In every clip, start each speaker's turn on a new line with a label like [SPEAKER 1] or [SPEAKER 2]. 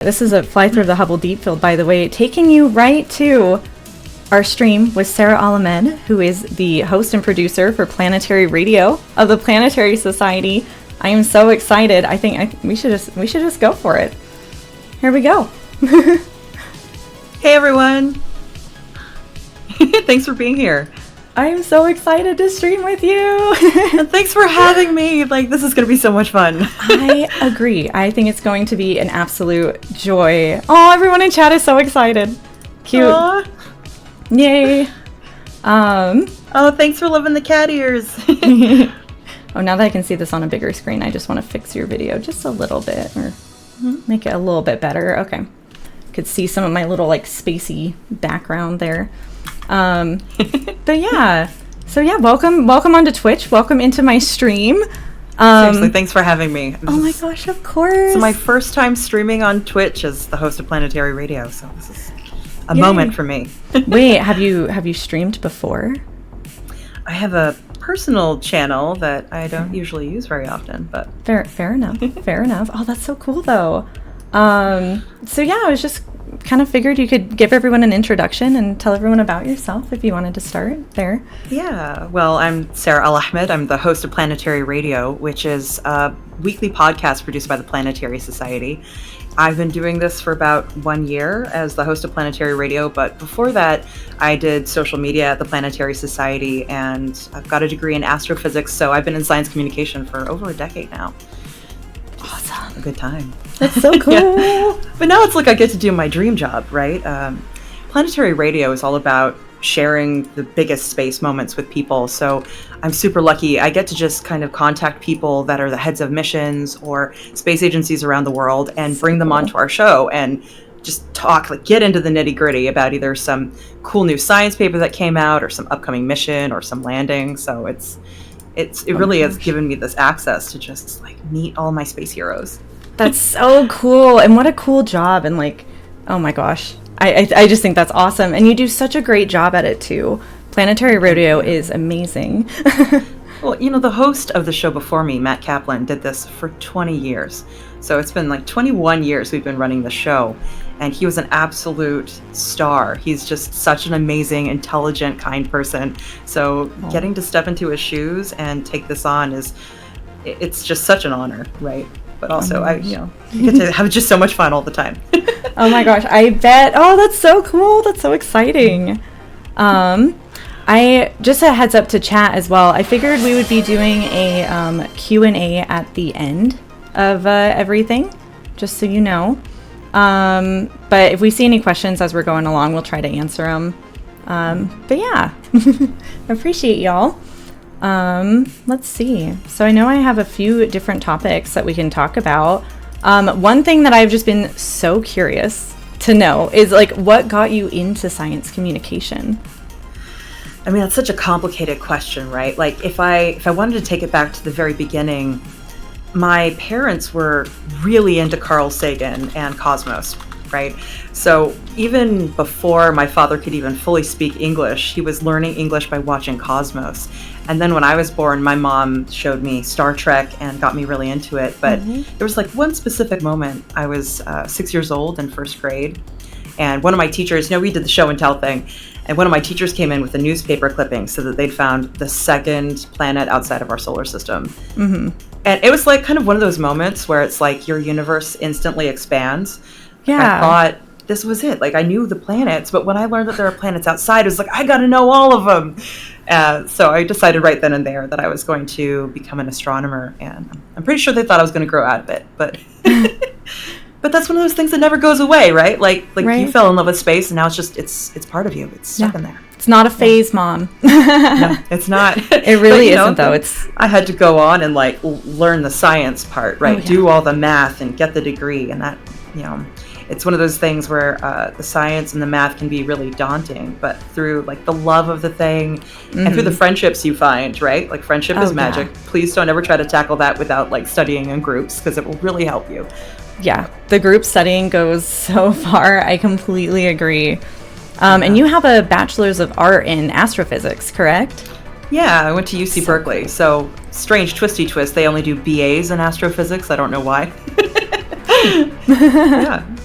[SPEAKER 1] This is a fly through the Hubble Deep Field, by the way, taking you right to our stream with Sarah Al-Ahmed, who is the host and producer for Planetary Radio of the Planetary Society. I am so excited. I think we should just go for it. Here we go.
[SPEAKER 2] Hey everyone. Thanks for being here.
[SPEAKER 1] I am so excited to stream with you.
[SPEAKER 2] And thanks for having me. This is going to be so much fun.
[SPEAKER 1] I agree. I think it's going to be an absolute joy. Oh, everyone in chat is so excited. Cute. Aww. Yay.
[SPEAKER 2] Oh, thanks for loving the cat ears.
[SPEAKER 1] Oh, now that I can see this on a bigger screen, I just want to fix your video just a little bit, or make it a little bit better. Okay. Could see some of my little spacey background there. But yeah, so yeah, welcome onto Twitch. Welcome into my stream.
[SPEAKER 2] Seriously, thanks for having me.
[SPEAKER 1] Oh my gosh, of course.
[SPEAKER 2] So my first time streaming on Twitch as the host of Planetary Radio, so this is a moment for me.
[SPEAKER 1] Wait, have you streamed before?
[SPEAKER 2] I have a personal channel that I don't usually use very often, but
[SPEAKER 1] fair enough. Fair enough. Oh, that's so cool though. So yeah, I was just kind of figured you could give everyone an introduction and tell everyone about yourself if you wanted to start there.
[SPEAKER 2] Yeah, well, I'm Sarah Al-Ahmed. I'm the host of Planetary Radio, which is a weekly podcast produced by the Planetary Society. I've been doing this for about 1 year as the host of Planetary Radio, but before that, I did social media at the Planetary Society, and I've got a degree in astrophysics, so I've been in science communication for over a decade now.
[SPEAKER 1] Awesome.
[SPEAKER 2] A good time.
[SPEAKER 1] That's so cool.
[SPEAKER 2] Yeah. But now it's like I get to do my dream job, right? Planetary Radio is all about sharing the biggest space moments with people. So I'm super lucky. I get to just kind of contact people that are the heads of missions or space agencies around the world and bring them onto our show and just talk, get into the nitty gritty about either some cool new science paper that came out or some upcoming mission or some landing. So it really has given me this access to just meet all my space heroes.
[SPEAKER 1] That's so cool. And what a cool job. And oh my gosh, I just think that's awesome. And you do such a great job at it too. Planetary Radio is amazing.
[SPEAKER 2] Well, the host of the show before me, Matt Kaplan, did this for 20 years. So it's been 21 years we've been running the show. And he was an absolute star. He's just such an amazing, intelligent, kind person. So getting to step into his shoes and take this on it's just such an honor, right? But also, I get to have just so much fun all the time.
[SPEAKER 1] Oh my gosh, I bet. Oh, that's so cool. That's so exciting. I just a heads up to chat as well. I figured we would be doing a Q&A at the end of everything, just so you know. But if we see any questions as we're going along, we'll try to answer them. But yeah, I appreciate y'all. Let's see. So I know I have a few different topics that we can talk about. One thing that I've just been so curious to know is what got you into science communication?
[SPEAKER 2] I mean, that's such a complicated question, right? If I wanted to take it back to the very beginning, my parents were really into Carl Sagan and cosmos, right? So even before my father could even fully speak English, he was learning English by watching Cosmos. And then when I was born, my mom showed me Star Trek and got me really into it. But there was one specific moment. I was 6 years old in first grade. And one of my teachers, we did the show and tell thing. And one of my teachers came in with a newspaper clipping so that they'd found the second planet outside of our solar system. Mm-hmm. And it was kind of one of those moments where it's your universe instantly expands.
[SPEAKER 1] Yeah.
[SPEAKER 2] I thought this was it. I knew the planets, but when I learned that there are planets outside, it was I got to know all of them. So I decided right then and there that I was going to become an astronomer. And I'm pretty sure they thought I was going to grow out of it. But but that's one of those things that never goes away, right? Right. You fell in love with space, and now it's part of you. It's stuck in there.
[SPEAKER 1] It's not a phase, Mom.
[SPEAKER 2] No, it's not.
[SPEAKER 1] It really isn't, though.
[SPEAKER 2] I had to go on and learn the science part, right? Oh, yeah. Do all the math and get the degree, and that, it's one of those things where the science and the math can be really daunting, but through the love of the thing and through the friendships you find, right? Friendship is magic. Yeah. Please don't ever try to tackle that without studying in groups, because it will really help you.
[SPEAKER 1] Yeah, the group studying goes so far. I completely agree. And you have a bachelor's of art in astrophysics, correct?
[SPEAKER 2] Yeah, I went to UC Berkeley. So strange twisty twist. They only do BAs in astrophysics. I don't know why.
[SPEAKER 1] great.
[SPEAKER 2] Yeah.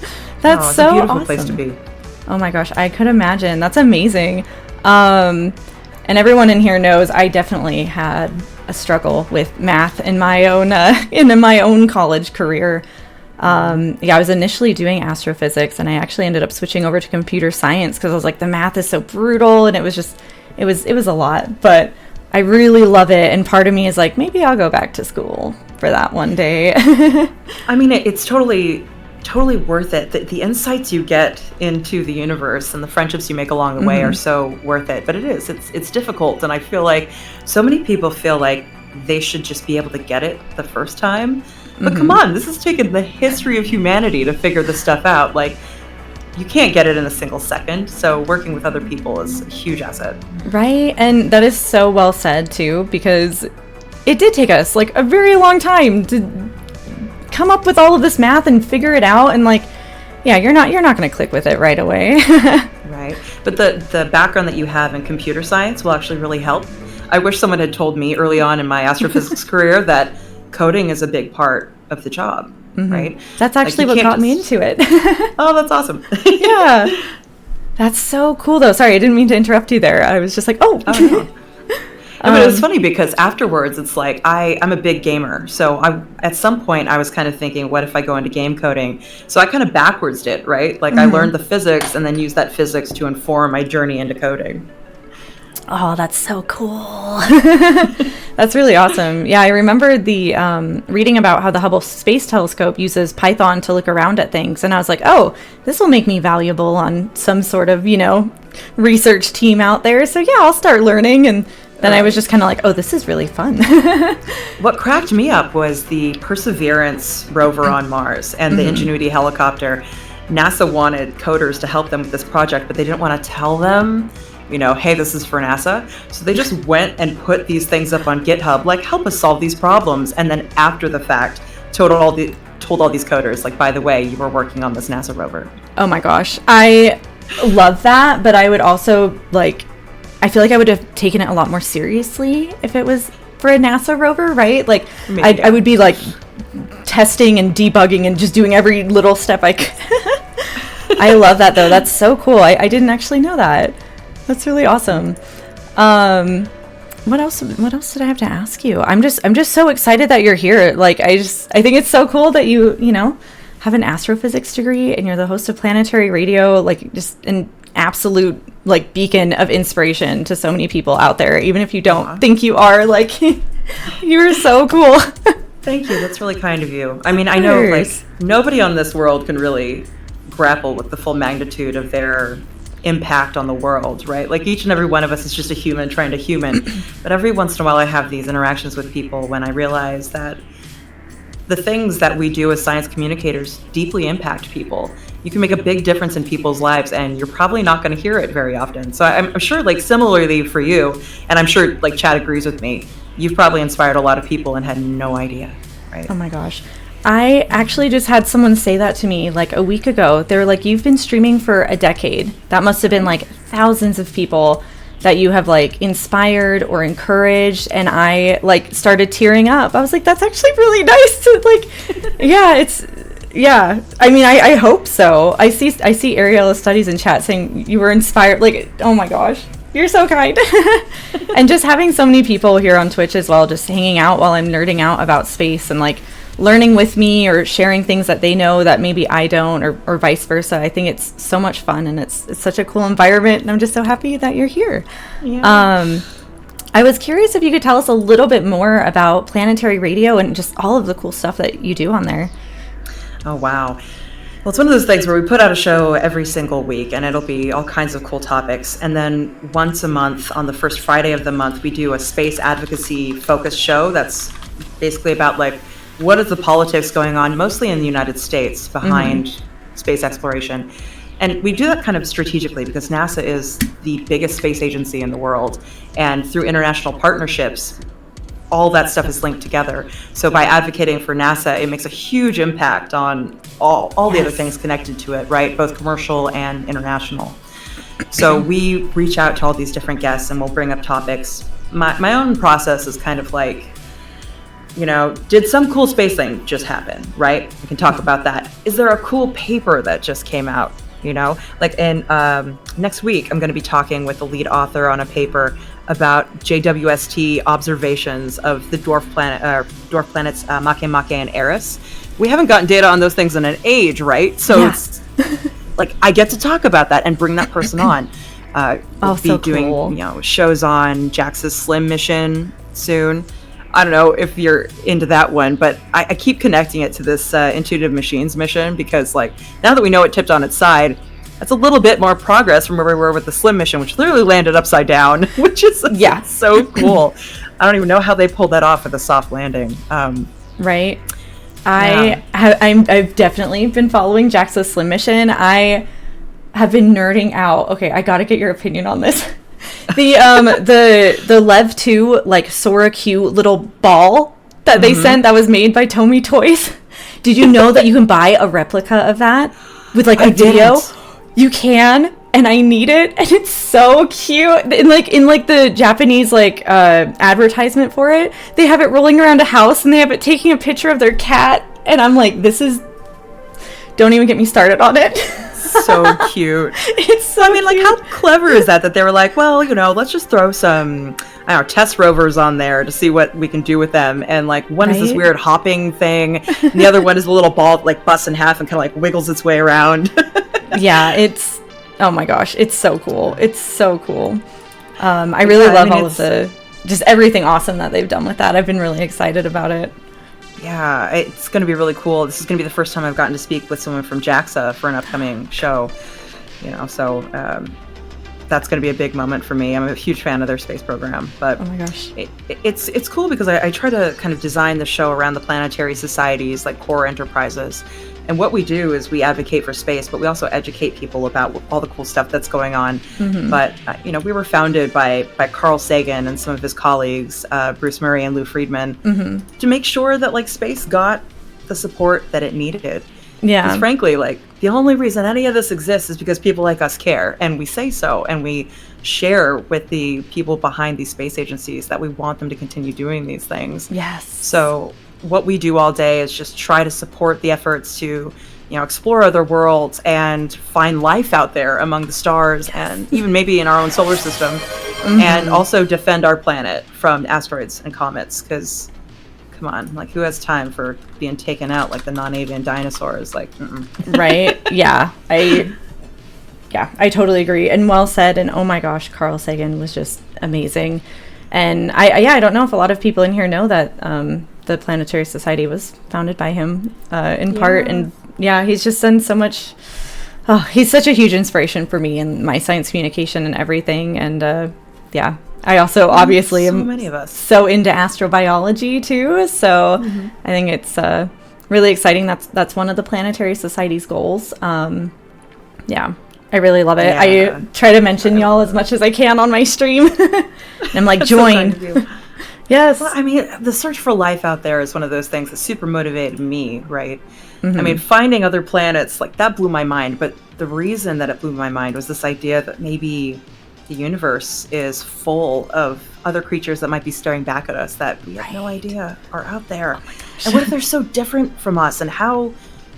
[SPEAKER 1] That's
[SPEAKER 2] it's
[SPEAKER 1] so
[SPEAKER 2] a beautiful
[SPEAKER 1] awesome.
[SPEAKER 2] place to be.
[SPEAKER 1] Oh my gosh, I could imagine. That's amazing. And everyone in here knows I definitely had a struggle with math in my own college career. I was initially doing astrophysics, and I actually ended up switching over to computer science because I was like, the math is so brutal, and it was a lot. But I really love it, and part of me is like, maybe I'll go back to school for that one day.
[SPEAKER 2] I mean, it's totally worth it. The insights you get into the universe and the friendships you make along the way are so worth it. But it's difficult, and I feel like so many people feel like they should just be able to get it the first time. But come on, this has taken the history of humanity to figure this stuff out. Like, you can't get it in a single second. So working with other people is a huge asset.
[SPEAKER 1] Right, and that is so well said too, because it did take us like a very long time to come up with all of this math and figure it out, and like, yeah, you're not going to click with it right away.
[SPEAKER 2] Right, but the background that you have in computer science will actually really help. I wish someone had told me early on in my astrophysics career that coding is a big part of the job, right?
[SPEAKER 1] That's actually what got me into it.
[SPEAKER 2] Oh, that's awesome.
[SPEAKER 1] Yeah, that's so cool though. Sorry, I didn't mean to interrupt you there. I was just like, oh.
[SPEAKER 2] No. But it was funny because afterwards it's like I'm a big gamer, so at some point I was kind of thinking, what if I go into game coding? So I kind of backwards did, right? Like I learned the physics and then used that physics to inform my journey into coding.
[SPEAKER 1] Oh, that's so cool. That's really awesome. Yeah, I remember the reading about how the Hubble Space Telescope uses Python to look around at things. And I was like, oh, this will make me valuable on some sort of, research team out there. So yeah, I'll start learning. And then I was just kind of like, oh, this is really fun.
[SPEAKER 2] What cracked me up was the Perseverance rover on Mars and the Ingenuity helicopter. NASA wanted coders to help them with this project, but they didn't want to tell them, hey, this is for NASA. So they just went and put these things up on GitHub, like, help us solve these problems. And then after the fact, told all these coders, like, by the way, you were working on this NASA rover.
[SPEAKER 1] Oh my gosh. I love that, but I would also, I feel like I would have taken it a lot more seriously if it was for a NASA rover, right? Like, I would be, testing and debugging and just doing every little step I could. I love that, though. That's so cool. I didn't actually know that. That's really awesome. What else did I have to ask you? I'm just so excited that you're here. Like, I think it's so cool that you have an astrophysics degree and you're the host of Planetary Radio, like just an absolute beacon of inspiration to so many people out there, even if you don't think you are. You're so cool.
[SPEAKER 2] Thank you. That's really kind of you. I mean, I know nobody on this world can really grapple with the full magnitude of their impact on the world, right? Like, each and every one of us is just a human trying to human. But every once in a while I have these interactions with people when I realize that the things that we do as science communicators deeply impact people. You can make a big difference in people's lives, and you're probably not going to hear it very often. So I'm sure, similarly for you, and I'm sure Chad agrees with me, you've probably inspired a lot of people and had no idea, right?
[SPEAKER 1] Oh my gosh. I actually just had someone say that to me a week ago. They were like, you've been streaming for a decade. That must have been thousands of people that you have inspired or encouraged. And I started tearing up. I was like, that's actually really nice to yeah. I mean, I hope so. I see Ariella Studies in chat saying you were inspired. Oh my gosh, you're so kind. And just having so many people here on Twitch as well, just hanging out while I'm nerding out about space and learning with me or sharing things that they know that maybe I don't, or vice versa. I think it's so much fun, and it's such a cool environment, and I'm just so happy that you're here. Yeah. I was curious if you could tell us a little bit more about Planetary Radio and just all of the cool stuff that you do on there.
[SPEAKER 2] Oh, wow. Well, it's one of those things where we put out a show every single week, and it'll be all kinds of cool topics. And then once a month, on the first Friday of the month, we do a space advocacy focused show that's basically about what is the politics going on, mostly in the United States, behind space exploration. And we do that kind of strategically because NASA is the biggest space agency in the world. And through international partnerships, all that stuff is linked together. So by advocating for NASA, it makes a huge impact on all the other things connected to it, right? Both commercial and international. So we reach out to all these different guests and we'll bring up topics. My own process is kind of did some cool space thing just happen, right? We can talk about that. Is there a cool paper that just came out? Like in next week, I'm going to be talking with the lead author on a paper about JWST observations of the dwarf planets Makemake and Eris. We haven't gotten data on those things in an age, right? So it's like I get to talk about that and bring that person on. We'll be doing shows on JAXA's SLIM mission soon. I don't know if you're into that one, but I keep connecting it to this Intuitive Machines mission because, like, now that we know it tipped on its side, that's a little bit more progress from where we were with the SLIM mission, which literally landed upside down, which is so cool. I don't even know how they pulled that off with a soft landing.
[SPEAKER 1] Right. I've definitely been following JAXA's SLIM mission. I have been nerding out. Okay, I got to get your opinion on this. The Lev 2 like SORA-Q little ball that they sent that was made by Tomy Toys. Did you know that you can buy a replica of that with like a video? You can, and I need it, and it's so cute. In the Japanese advertisement for it, they have it rolling around a house and they have it taking a picture of their cat, and I'm like, don't even get me started on it.
[SPEAKER 2] So cute. It's so cute. Like, how clever is that they were like, well, let's just throw some test rovers on there to see what we can do with them, and like one is this weird hopping thing and the other one is a little ball that like busts in half and kind of like wiggles its way around. It's oh my gosh, it's so cool. I really love all of just everything awesome that they've done with that. I've been really excited about it. Yeah, it's going to be really cool. This is going to be the first time I've gotten to speak with someone from JAXA for an upcoming show, so that's going to be a big moment for me. I'm a huge fan of their space program, but
[SPEAKER 1] oh my gosh,
[SPEAKER 2] it's cool because I try to kind of design the show around the Planetary Society's like core enterprises. And what we do is we advocate for space, but we also educate people about all the cool stuff that's going on. But, we were founded by Carl Sagan and some of his colleagues, Bruce Murray and Lou Friedman, to make sure that like space got the support that it needed. Yeah. Because frankly, like the only reason any of this exists is because people like us care, and we say so, and we share with the people behind these space agencies that we want them to continue doing these things.
[SPEAKER 1] Yes.
[SPEAKER 2] So what we do all day is just try to support the efforts to, explore other worlds and find life out there among the stars and even maybe in our own solar system, and also defend our planet from asteroids and comets, because come on, like who has time for being taken out like the non-avian dinosaurs? Like,
[SPEAKER 1] right? Yeah, I totally agree. And well said. And oh my gosh, Carl Sagan was just amazing. And I don't know if a lot of people in here know that the Planetary Society was founded by him in part. And he's just done so much. Oh, he's such a huge inspiration for me in my science communication and everything. And I also obviously am
[SPEAKER 2] many of us
[SPEAKER 1] so into astrobiology too. So I think it's really exciting. That's one of the Planetary Society's goals. I really love it. I try to mention y'all as much as I can on my stream. And I'm like, join.
[SPEAKER 2] So yes. Well, I mean, the search for life out there is one of those things that super motivated me, right? I mean, finding other planets, like that blew my mind. But the reason that it blew my mind was this idea that maybe the universe is full of other creatures that might be staring back at us that we have no idea are out there. And what if they're so different from us? And how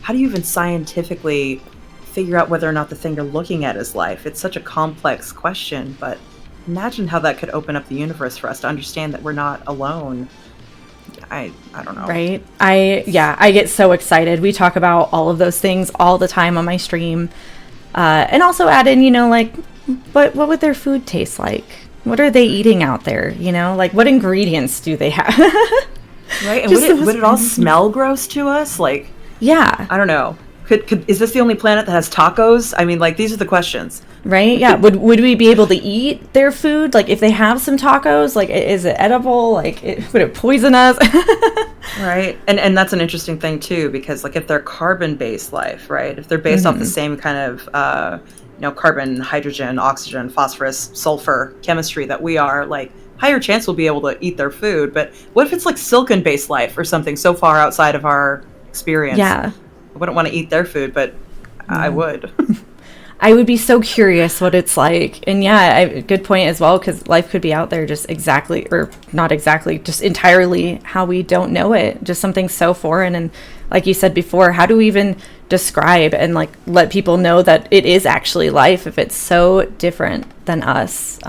[SPEAKER 2] do you even scientifically figure out whether or not the thing you're looking at is life? It's such a complex question, but imagine how that could open up the universe for us to understand that we're not alone. I don't know.
[SPEAKER 1] Right? I get so excited. We talk about all of those things all the time on my stream. And also add in, like, what would their food taste like? What are they eating out there? Like what ingredients do they have?
[SPEAKER 2] Right? And would it all smell gross to us? Like,
[SPEAKER 1] yeah.
[SPEAKER 2] I don't know. Is this the only planet that has tacos? I mean, like, these are the questions.
[SPEAKER 1] Right? Yeah. Would we be able to eat their food? Like, if they have some tacos, like, is it edible? Like, would it poison us?
[SPEAKER 2] Right. And that's an interesting thing, too, because, like, if they're carbon-based life, right? If they're based off the same kind of, carbon, hydrogen, oxygen, phosphorus, sulfur chemistry that we are, like, higher chance we'll be able to eat their food. But what if it's, like, silicon-based life or something so far outside of our experience?
[SPEAKER 1] Yeah.
[SPEAKER 2] I wouldn't want to eat their food, but I would.
[SPEAKER 1] I would be so curious what it's like. And yeah, good point as well, because life could be out there just exactly, or not exactly, just entirely how we don't know it. Just something so foreign. And like you said before, how do we even describe and like let people know that it is actually life if it's so different than us?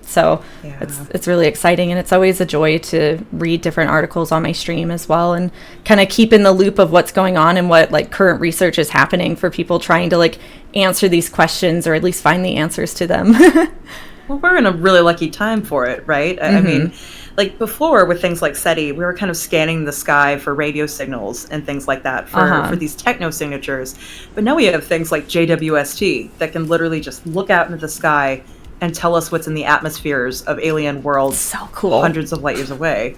[SPEAKER 1] So it's really exciting, and it's always a joy to read different articles on my stream as well, and kind of keep in the loop of what's going on and what like current research is happening for people trying to like answer these questions, or at least find the answers to them.
[SPEAKER 2] Well, we're in a really lucky time for it, right? I mean, like before with things like SETI, we were kind of scanning the sky for radio signals and things like that for these techno signatures. But now we have things like JWST that can literally just look out into the sky and tell us what's in the atmospheres of alien worlds,
[SPEAKER 1] so cool,
[SPEAKER 2] hundreds of light years away.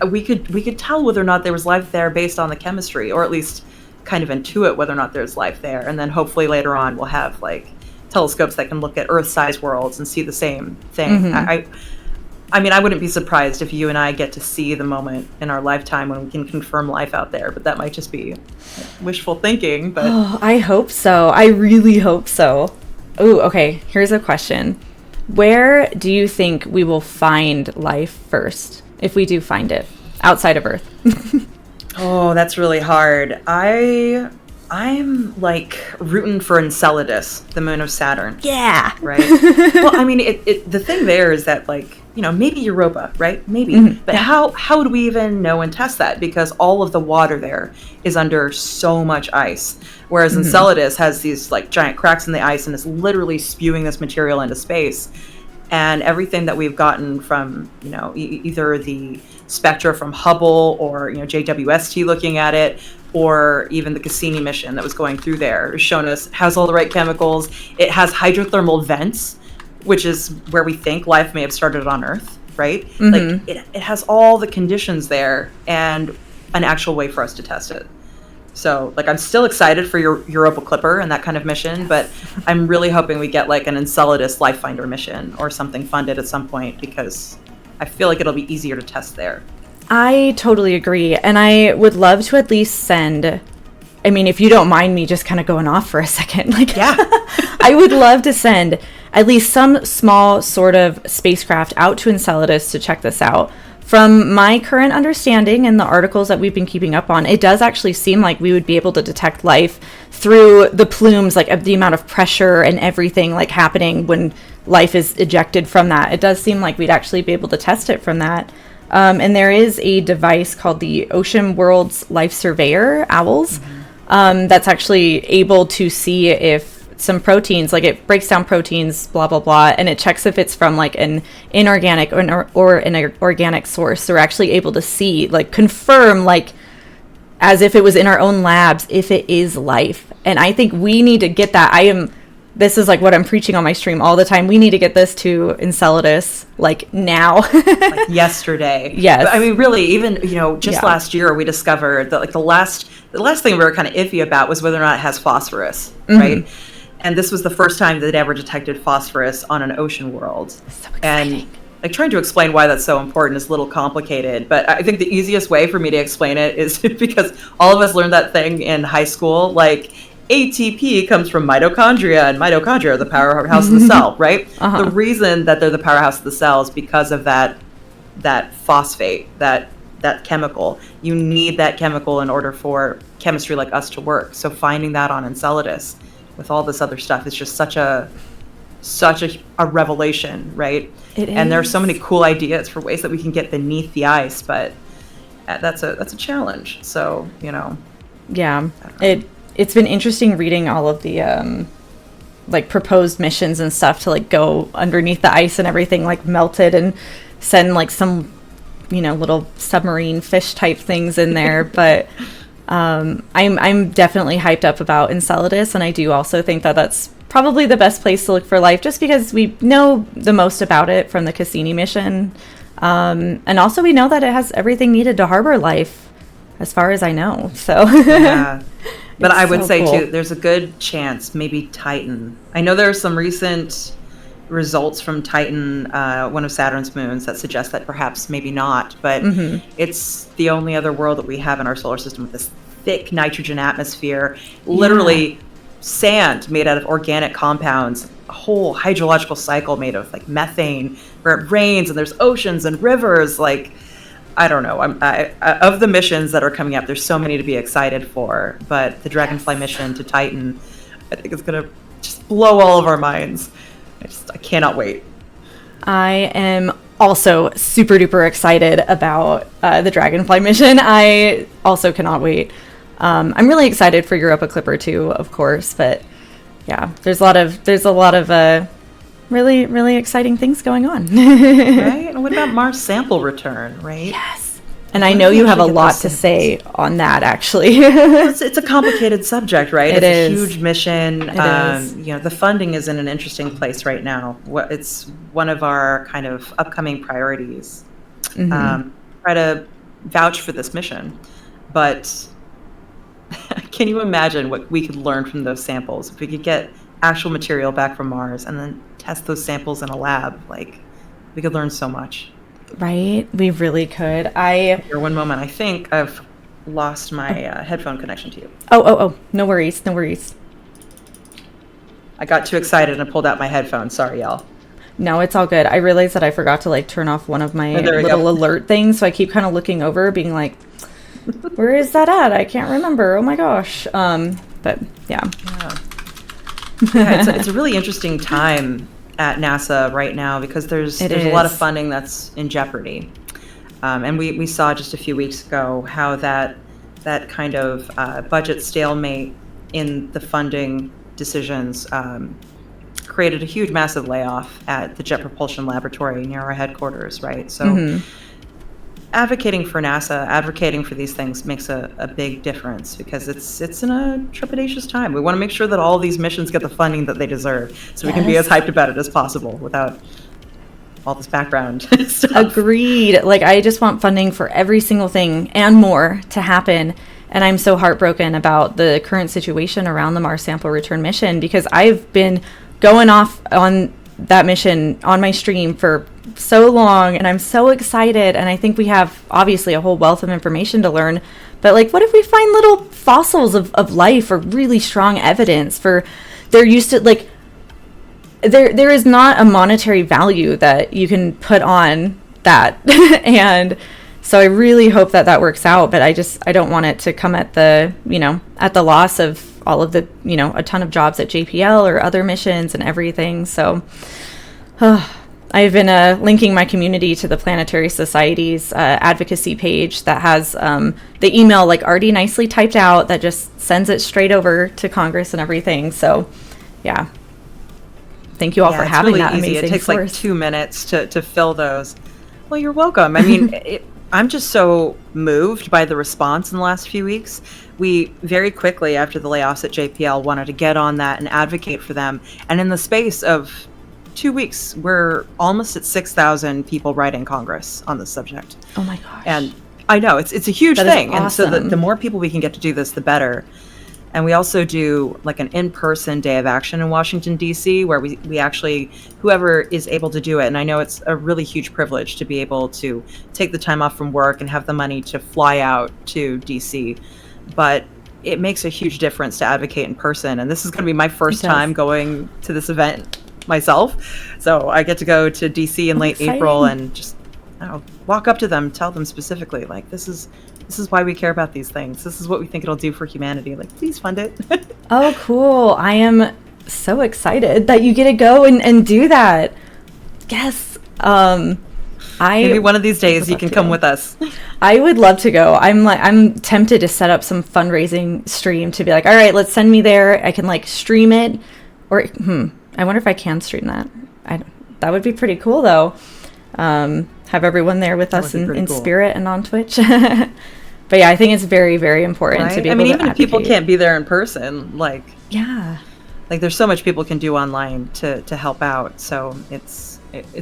[SPEAKER 2] We could tell whether or not there was life there based on the chemistry, or at least kind of intuit whether or not there's life there. And then hopefully later on we'll have like telescopes that can look at Earth-sized worlds and see the same thing. I mean, I wouldn't be surprised if you and I get to see the moment in our lifetime when we can confirm life out there, but that might just be wishful thinking. But
[SPEAKER 1] I hope so. I really hope so. Oh, okay. Here's a question. Where do you think we will find life first, if we do find it, outside of Earth?
[SPEAKER 2] Oh, that's really hard. I'm like rooting for Enceladus, the moon of Saturn.
[SPEAKER 1] Yeah.
[SPEAKER 2] Right? Well, I mean, the thing there is that, like, you know, maybe Europa, right? Maybe. But how would we even know and test that? Because all of the water there is under so much ice. Whereas Enceladus has these, like, giant cracks in the ice and is literally spewing this material into space. And everything that we've gotten from, you know, either the spectra from Hubble or, you know, JWST looking at it, or even the Cassini mission that was going through there, has shown us it has all the right chemicals. It has hydrothermal vents, which is where we think life may have started on Earth, right? Like it has all the conditions there and an actual way for us to test it. So, like, I'm still excited for your Europa Clipper and that kind of mission, but I'm really hoping we get like an Enceladus Life Finder mission or something funded at some point, because I feel like it'll be easier to test there.
[SPEAKER 1] I totally agree. And I would love to at least send, I mean, if you don't mind me just kind of going off for a second, like,
[SPEAKER 2] yeah,
[SPEAKER 1] I would love to send at least some small sort of spacecraft out to Enceladus to check this out. From my current understanding and the articles that we've been keeping up on, it does actually seem like we would be able to detect life through the plumes, like the amount of pressure and everything like happening when life is ejected from that. It does seem like we'd actually be able to test it from that. And there is a device called the Ocean Worlds Life Surveyor, OWLS, that's actually able to see if some proteins, like it breaks down proteins, blah, blah, blah, and it checks if it's from like an inorganic or an organic source. So we're actually able to see, like confirm, like as if it was in our own labs, if it is life. And I think we need to get that. This is like what I'm preaching on my stream all the time. We need to get this to Enceladus like now.
[SPEAKER 2] Like yesterday.
[SPEAKER 1] Yes.
[SPEAKER 2] But, I mean, really, even, you know, just last year we discovered that like the last thing we were kind of iffy about was whether or not it has phosphorus, right? And this was the first time that they'd ever detected phosphorus on an ocean world.
[SPEAKER 1] So exciting.
[SPEAKER 2] And like trying to explain why that's so important is a little complicated, but I think the easiest way for me to explain it is because all of us learned that thing in high school, like ATP comes from mitochondria, and mitochondria are the powerhouse of the cell, right? The reason that they're the powerhouse of the cell is because of that phosphate, that chemical. You need that chemical in order for chemistry like us to work. So finding that on Enceladus with all this other stuff is just such a revelation, right?
[SPEAKER 1] It is.
[SPEAKER 2] And there are so many cool ideas for ways that we can get beneath the ice, but that's a challenge. So, you know.
[SPEAKER 1] Yeah. It's been interesting reading all of the like proposed missions and stuff to like go underneath the ice and everything, like melted, and send like some, you know, little submarine fish type things in there. But I'm definitely hyped up about Enceladus, and I do also think that that's probably the best place to look for life, just because we know the most about it from the Cassini mission, and also we know that it has everything needed to harbor life, as far as I know. So
[SPEAKER 2] yeah. But I would say,
[SPEAKER 1] cool.
[SPEAKER 2] too, there's a good chance maybe Titan. I know there are some recent results from Titan, one of Saturn's moons, that suggest that perhaps maybe not. But it's the only other world that we have in our solar system with this thick nitrogen atmosphere, literally sand made out of organic compounds, a whole hydrological cycle made of like methane, where it rains, and there's oceans and rivers. Like, I don't know. Of the missions that are coming up, there's so many to be excited for. But the Dragonfly mission to Titan, I think it's gonna just blow all of our minds. I cannot wait.
[SPEAKER 1] I am also super duper excited about the Dragonfly mission. I also cannot wait. I'm really excited for Europa Clipper too, of course, but yeah, there's a lot of really, really exciting things going on.
[SPEAKER 2] Right? And what about Mars sample return, right?
[SPEAKER 1] Yes. And I know you have a lot to say on that, actually.
[SPEAKER 2] It's a complicated subject, right?
[SPEAKER 1] It's
[SPEAKER 2] a huge mission.
[SPEAKER 1] It is.
[SPEAKER 2] You know, the funding is in an interesting place right now. It's one of our kind of upcoming priorities. Try to vouch for this mission. But can you imagine what we could learn from those samples? If we could get actual material back from Mars and then test those samples in a lab, like, we could learn so much.
[SPEAKER 1] Right? We really could.
[SPEAKER 2] Here, one moment. I think I've lost my headphone connection to you.
[SPEAKER 1] Oh. No worries.
[SPEAKER 2] I got too excited and pulled out my headphones. Sorry, y'all.
[SPEAKER 1] No, it's all good. I realized that I forgot to like turn off one of my little alert things, so I keep kind of looking over, being like, where is that at? I can't remember. Oh my gosh. But yeah.
[SPEAKER 2] It's a really interesting time at NASA right now because there's a lot of funding that's in jeopardy. And we saw just a few weeks ago how that kind of budget stalemate in the funding decisions created a huge, massive layoff at the Jet Propulsion Laboratory near our headquarters, right? So advocating for NASA, advocating for these things makes a big difference because it's in a trepidatious time. We want to make sure that all these missions get the funding that they deserve so we can be as hyped about it as possible without all this background stuff.
[SPEAKER 1] Agreed. Like, I just want funding for every single thing and more to happen. And I'm so heartbroken about the current situation around the Mars sample return mission because I've been going off on that mission on my stream for so long, and I'm so excited, and I think we have obviously a whole wealth of information to learn, but like, what if we find little fossils of life or really strong evidence for they're used to, like, there is not a monetary value that you can put on that. And so I really hope that works out, but I don't want it to come at the loss of all of the, a ton of jobs at JPL or other missions and everything. So I've been linking my community to the Planetary Society's advocacy page that has the email like already nicely typed out that just sends it straight over to Congress and everything. So yeah, thank you all for having really that easy. Amazing
[SPEAKER 2] It takes
[SPEAKER 1] source.
[SPEAKER 2] Like 2 minutes to fill those. Well, you're welcome. I mean, I'm just so moved by the response in the last few weeks. We very quickly, after the layoffs at JPL, wanted to get on that and advocate for them. And in the space of 2 weeks, we're almost at 6,000 people writing Congress on this subject.
[SPEAKER 1] Oh my gosh.
[SPEAKER 2] And I know, it's a huge thing.
[SPEAKER 1] Awesome.
[SPEAKER 2] And so the more people we can get to do this, the better. And we also do like an in-person day of action in Washington, D.C., where we actually, whoever is able to do it, and I know it's a really huge privilege to be able to take the time off from work and have the money to fly out to D.C., but it makes a huge difference to advocate in person. And this is going to be my first time going to this event myself. So I get to go to D.C. in late April and just walk up to them, tell them specifically, like, this is why we care about these things. This is what we think it'll do for humanity. Like, please fund it.
[SPEAKER 1] Oh, cool. I am so excited that you get to go and do that. Yes.
[SPEAKER 2] Maybe one of these days you can come with us.
[SPEAKER 1] I would love to go. I'm tempted to set up some fundraising stream to be like, all right, let's send me there. I can like stream it, or I wonder if I can stream that. That would be pretty cool though. Have everyone there with us in cool. spirit and on Twitch. But yeah, I think it's very, very important to be able to
[SPEAKER 2] even if people can't be there in person, like there's so much people can do online to help out. So it's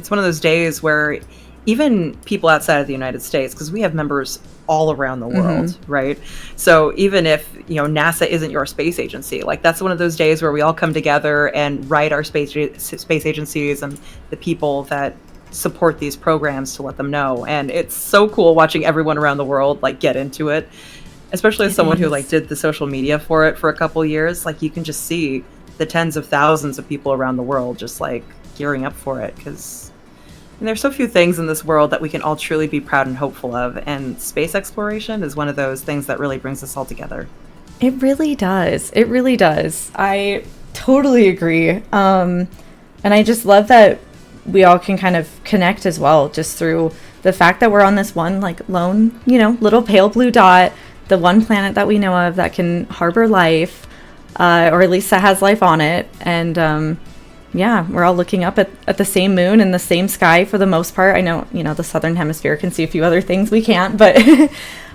[SPEAKER 2] one of those days where even people outside of the United States, because we have members all around the world, right? So even if NASA isn't your space agency, like that's one of those days where we all come together and write our space agencies and the people that support these programs to let them know. And it's so cool watching everyone around the world like get into it. especially as someone who like did the social media for it for a couple years. Like you can just see the tens of thousands of people around the world just like gearing up for it, because there's so few things in this world that we can all truly be proud and hopeful of, and space exploration is one of those things that really brings us all together.
[SPEAKER 1] It really does. It really does. I totally agree. And I just love that we all can kind of connect as well, just through the fact that we're on this one like lone, little pale blue dot, the one planet that we know of that can harbor life, or at least that has life on it. And yeah, we're all looking up at the same moon and the same sky for the most part. I know, the southern hemisphere can see a few other things we can't, but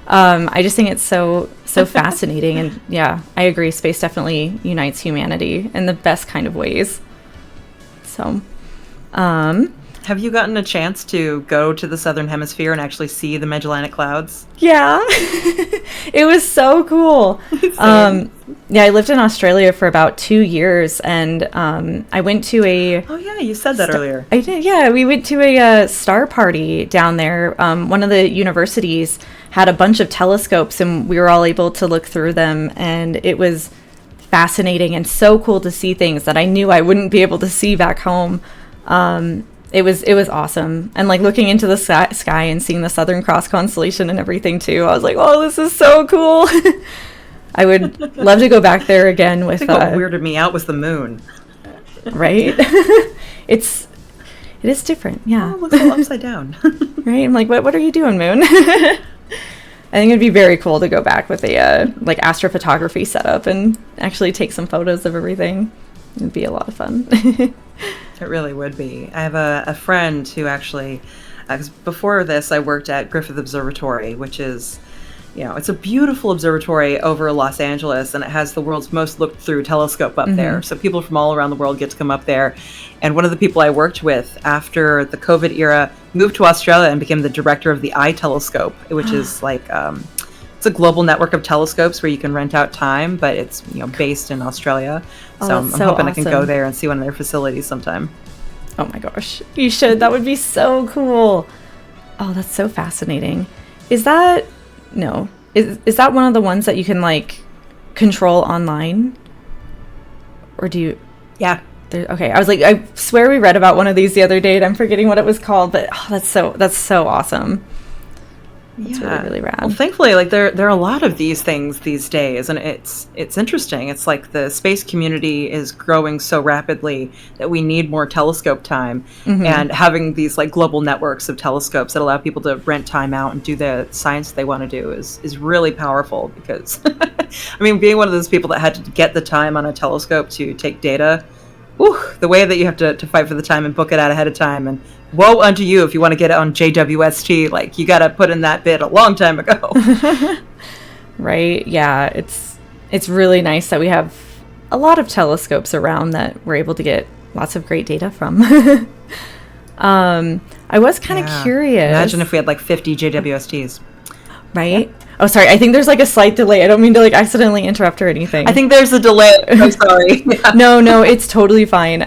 [SPEAKER 1] I just think it's so fascinating. And yeah, I agree. Space definitely unites humanity in the best kind of ways. So,
[SPEAKER 2] have you gotten a chance to go to the southern hemisphere and actually see the Magellanic Clouds?
[SPEAKER 1] Yeah, it was so cool. Yeah, I lived in Australia for about 2 years, and I went to a...
[SPEAKER 2] Oh yeah, you said that earlier.
[SPEAKER 1] I did, yeah. We went to a star party down there. One of the universities had a bunch of telescopes, and we were all able to look through them, and it was fascinating and so cool to see things that I knew I wouldn't be able to see back home. It was awesome. And like looking into the sky and seeing the Southern Cross constellation and everything too, I was like, oh, this is so cool. I would love to go back there again with...
[SPEAKER 2] I think what weirded me out was the moon.
[SPEAKER 1] Right? It is different, yeah.
[SPEAKER 2] Oh, it looks all upside down.
[SPEAKER 1] Right? I'm like, what are you doing, moon? I think it'd be very cool to go back with a like astrophotography setup and actually take some photos of everything. It'd be a lot of fun.
[SPEAKER 2] It really would be. I have a friend who actually, 'cause before this, I worked at Griffith Observatory, which is, it's a beautiful observatory over Los Angeles, and it has the world's most looked through telescope up there. So people from all around the world get to come up there. And one of the people I worked with after the COVID era moved to Australia and became the director of the Eye Telescope, which is like, it's a global network of telescopes where you can rent out time, but it's based in Australia. So I'm hoping awesome. I can go there and see one of their facilities sometime.
[SPEAKER 1] Oh my gosh, you should. That would be so cool. Oh, that's so fascinating. Is that one of the ones that you can like control online, or do you?
[SPEAKER 2] Yeah.
[SPEAKER 1] Okay, I was like, I swear we read about one of these the other day, and I'm forgetting what it was called. But that's so awesome. It's really, really rad.
[SPEAKER 2] Well, thankfully, like there are a lot of these things these days, and it's interesting. It's like the space community is growing so rapidly that we need more telescope time, and having these like global networks of telescopes that allow people to rent time out and do the science they want to do is really powerful. Because, I mean, being one of those people that had to get the time on a telescope to take data, the way that you have to fight for the time and book it out ahead of time, and woe unto you if you want to get it on JWST. Like, you got to put in that bid a long time ago.
[SPEAKER 1] Right. Yeah. It's really nice that we have a lot of telescopes around that we're able to get lots of great data from. I was kind of curious.
[SPEAKER 2] Imagine if we had like 50 JWSTs.
[SPEAKER 1] Right. Oh, sorry. I think there's like a slight delay. I don't mean to like accidentally interrupt or anything.
[SPEAKER 2] I think there's a delay. I'm sorry. Yeah.
[SPEAKER 1] No, it's totally fine.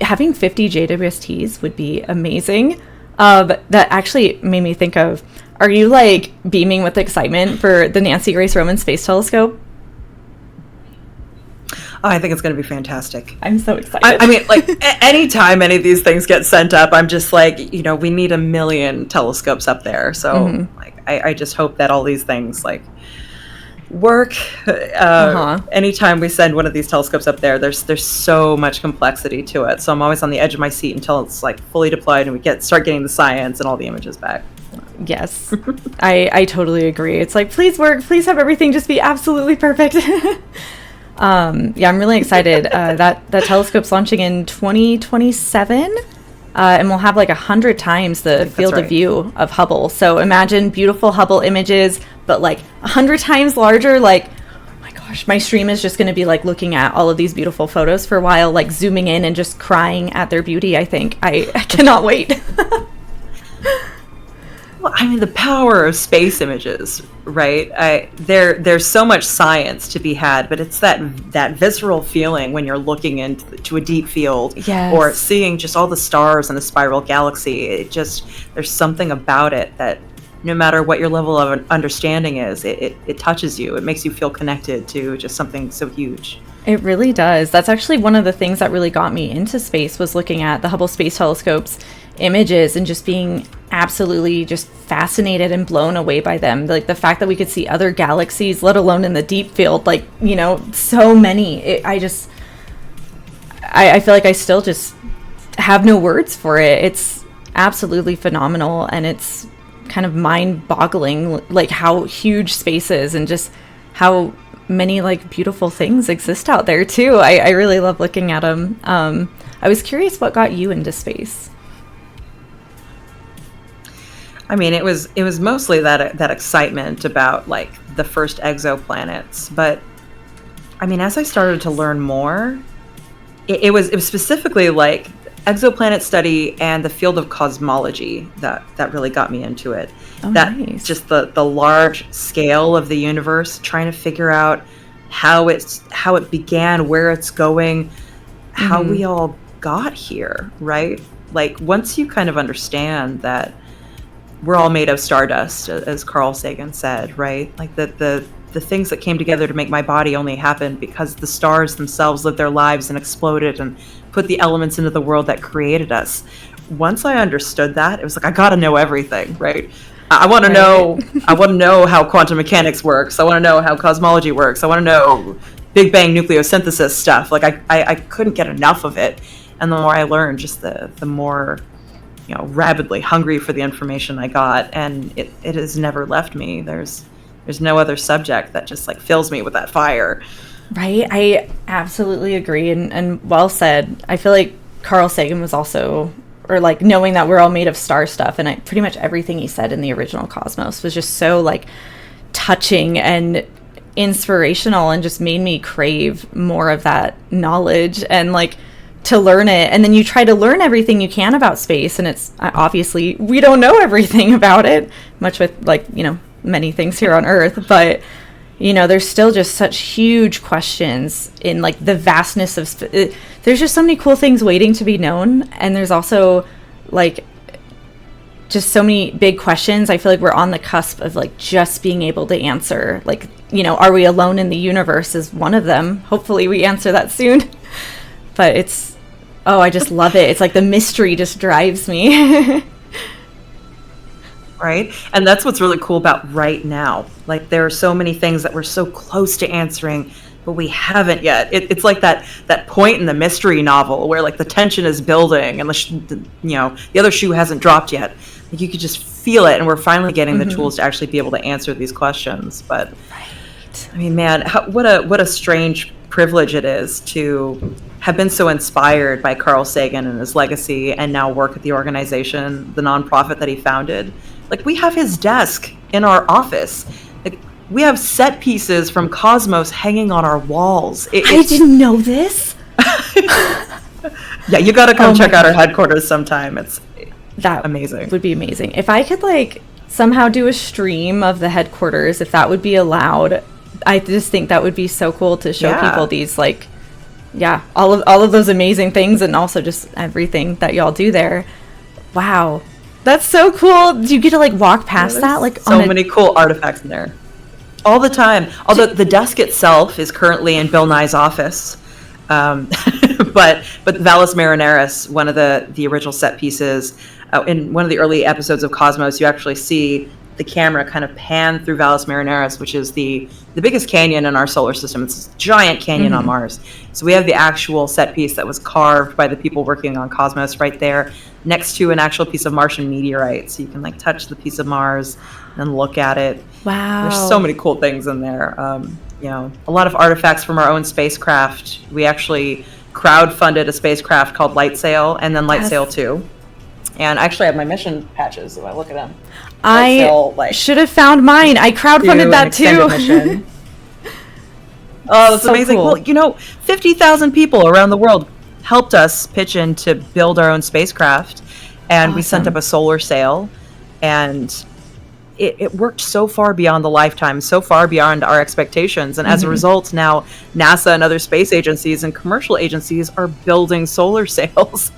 [SPEAKER 1] Having 50 JWSTs would be amazing. That actually made me think of, are you like beaming with excitement for the Nancy Grace Roman Space Telescope?
[SPEAKER 2] Oh, I think it's going to be fantastic.
[SPEAKER 1] I'm so excited.
[SPEAKER 2] I mean, like, anytime any of these things get sent up, I'm just like, we need 1 million telescopes up there. So, like, I just hope that all these things, like, work. Anytime we send one of these telescopes up there, there's so much complexity to it. So I'm always on the edge of my seat until it's, like, fully deployed and we start getting the science and all the images back.
[SPEAKER 1] Yes, I totally agree. It's like, please work. Please have everything just be absolutely perfect. I'm really excited. That telescope's launching in 2027, and we'll have like 100 times the field of view of Hubble. So imagine beautiful Hubble images, but like 100 times larger. Like, oh my gosh, my stream is just going to be like looking at all of these beautiful photos for a while, like zooming in and just crying at their beauty. I think I cannot wait.
[SPEAKER 2] Well, I mean, the power of space images, right? There's so much science to be had, but it's that visceral feeling when you're looking into a deep field, or seeing just all the stars in a spiral galaxy. There's something about it that no matter what your level of understanding is, it touches you. It makes you feel connected to just something so huge.
[SPEAKER 1] It really does. That's actually one of the things that really got me into space, was looking at the Hubble Space Telescope's images and just being absolutely just fascinated and blown away by them. Like the fact that we could see other galaxies, let alone in the deep field, like, you know, so many. I feel like I still just have no words for it. It's absolutely phenomenal, and it's kind of mind-boggling, like how huge space is and just how many like beautiful things exist out there too. I really love looking at them. I was curious what got you into space.
[SPEAKER 2] I mean, it was mostly that excitement about like the first exoplanets, but I mean, as I started to learn more, it was specifically like exoplanet study and the field of cosmology that really got me into it.
[SPEAKER 1] Oh,
[SPEAKER 2] that
[SPEAKER 1] nice.
[SPEAKER 2] Just the large scale of the universe, trying to figure out how it began, where it's going, how we all got here, right? Like once you kind of understand that we're all made of stardust, as Carl Sagan said, right? Like the things that came together to make my body only happened because the stars themselves lived their lives and exploded and put the elements into the world that created us. Once I understood that, it was like, I gotta know everything, right? I want to know how quantum mechanics works. I want to know how cosmology works. I want to know Big Bang nucleosynthesis stuff. Like I couldn't get enough of it. And the more I learned, just the more, you know, rabidly hungry for the information I got. And it has never left me. There's no other subject that just like fills me with that fire.
[SPEAKER 1] Right. I absolutely agree. And well said. I feel like Carl Sagan was also, or like knowing that we're all made of star stuff, and pretty much everything he said in the original Cosmos was just so like touching and inspirational, and just made me crave more of that knowledge and like to learn it. And then you try to learn everything you can about space, and it's obviously we don't know everything about it, much with like, you know, many things here on Earth, but you know, there's still just such huge questions in like the vastness of there's just so many cool things waiting to be known. And there's also like just so many big questions. I feel like we're on the cusp of like just being able to answer, like, you know, are we alone in the universe is one of them. Hopefully we answer that soon. But it's, oh, I just love it. It's like the mystery just drives me.
[SPEAKER 2] Right? And that's what's really cool about right now. Like there are so many things that we're so close to answering, but we haven't yet. It's like that point in the mystery novel where like the tension is building and the other shoe hasn't dropped yet. Like you could just feel it, and we're finally getting the tools to actually be able to answer these questions. But I mean, man, what a strange privilege it is to have been so inspired by Carl Sagan and his legacy, and now work at the organization, the nonprofit that he founded. Like we have his desk in our office. Like we have set pieces from Cosmos hanging on our walls.
[SPEAKER 1] I didn't know this.
[SPEAKER 2] Yeah, you got to come check out our headquarters sometime. That amazing.
[SPEAKER 1] Would be amazing. If I could like somehow do a stream of the headquarters, if that would be allowed, I just think that would be so cool to show people these like, all of those amazing things, and also just everything that y'all do there. Wow. That's so cool. Do you get to like walk past that? Like
[SPEAKER 2] so many cool artifacts in there all the time. Although the desk itself is currently in Bill Nye's office. But Valles Marineris, one of the original set pieces, in one of the early episodes of Cosmos, you actually see the camera kind of pan through Valles Marineris, which is the biggest canyon in our solar system. It's a giant canyon on Mars. So we have the actual set piece that was carved by the people working on Cosmos right there next to an actual piece of Martian meteorite. So you can like touch the piece of Mars and look at it.
[SPEAKER 1] Wow.
[SPEAKER 2] There's so many cool things in there. A lot of artifacts from our own spacecraft. We actually crowdfunded a spacecraft called LightSail, and then LightSail 2. And I actually have my mission patches if I look at them.
[SPEAKER 1] I should have found mine. I crowdfunded that too.
[SPEAKER 2] Oh, that's so amazing. Cool. Well, 50,000 people around the world helped us pitch in to build our own spacecraft. And we sent up a solar sail. And it worked so far beyond the lifetime, so far beyond our expectations. And as a result, now NASA and other space agencies and commercial agencies are building solar sails.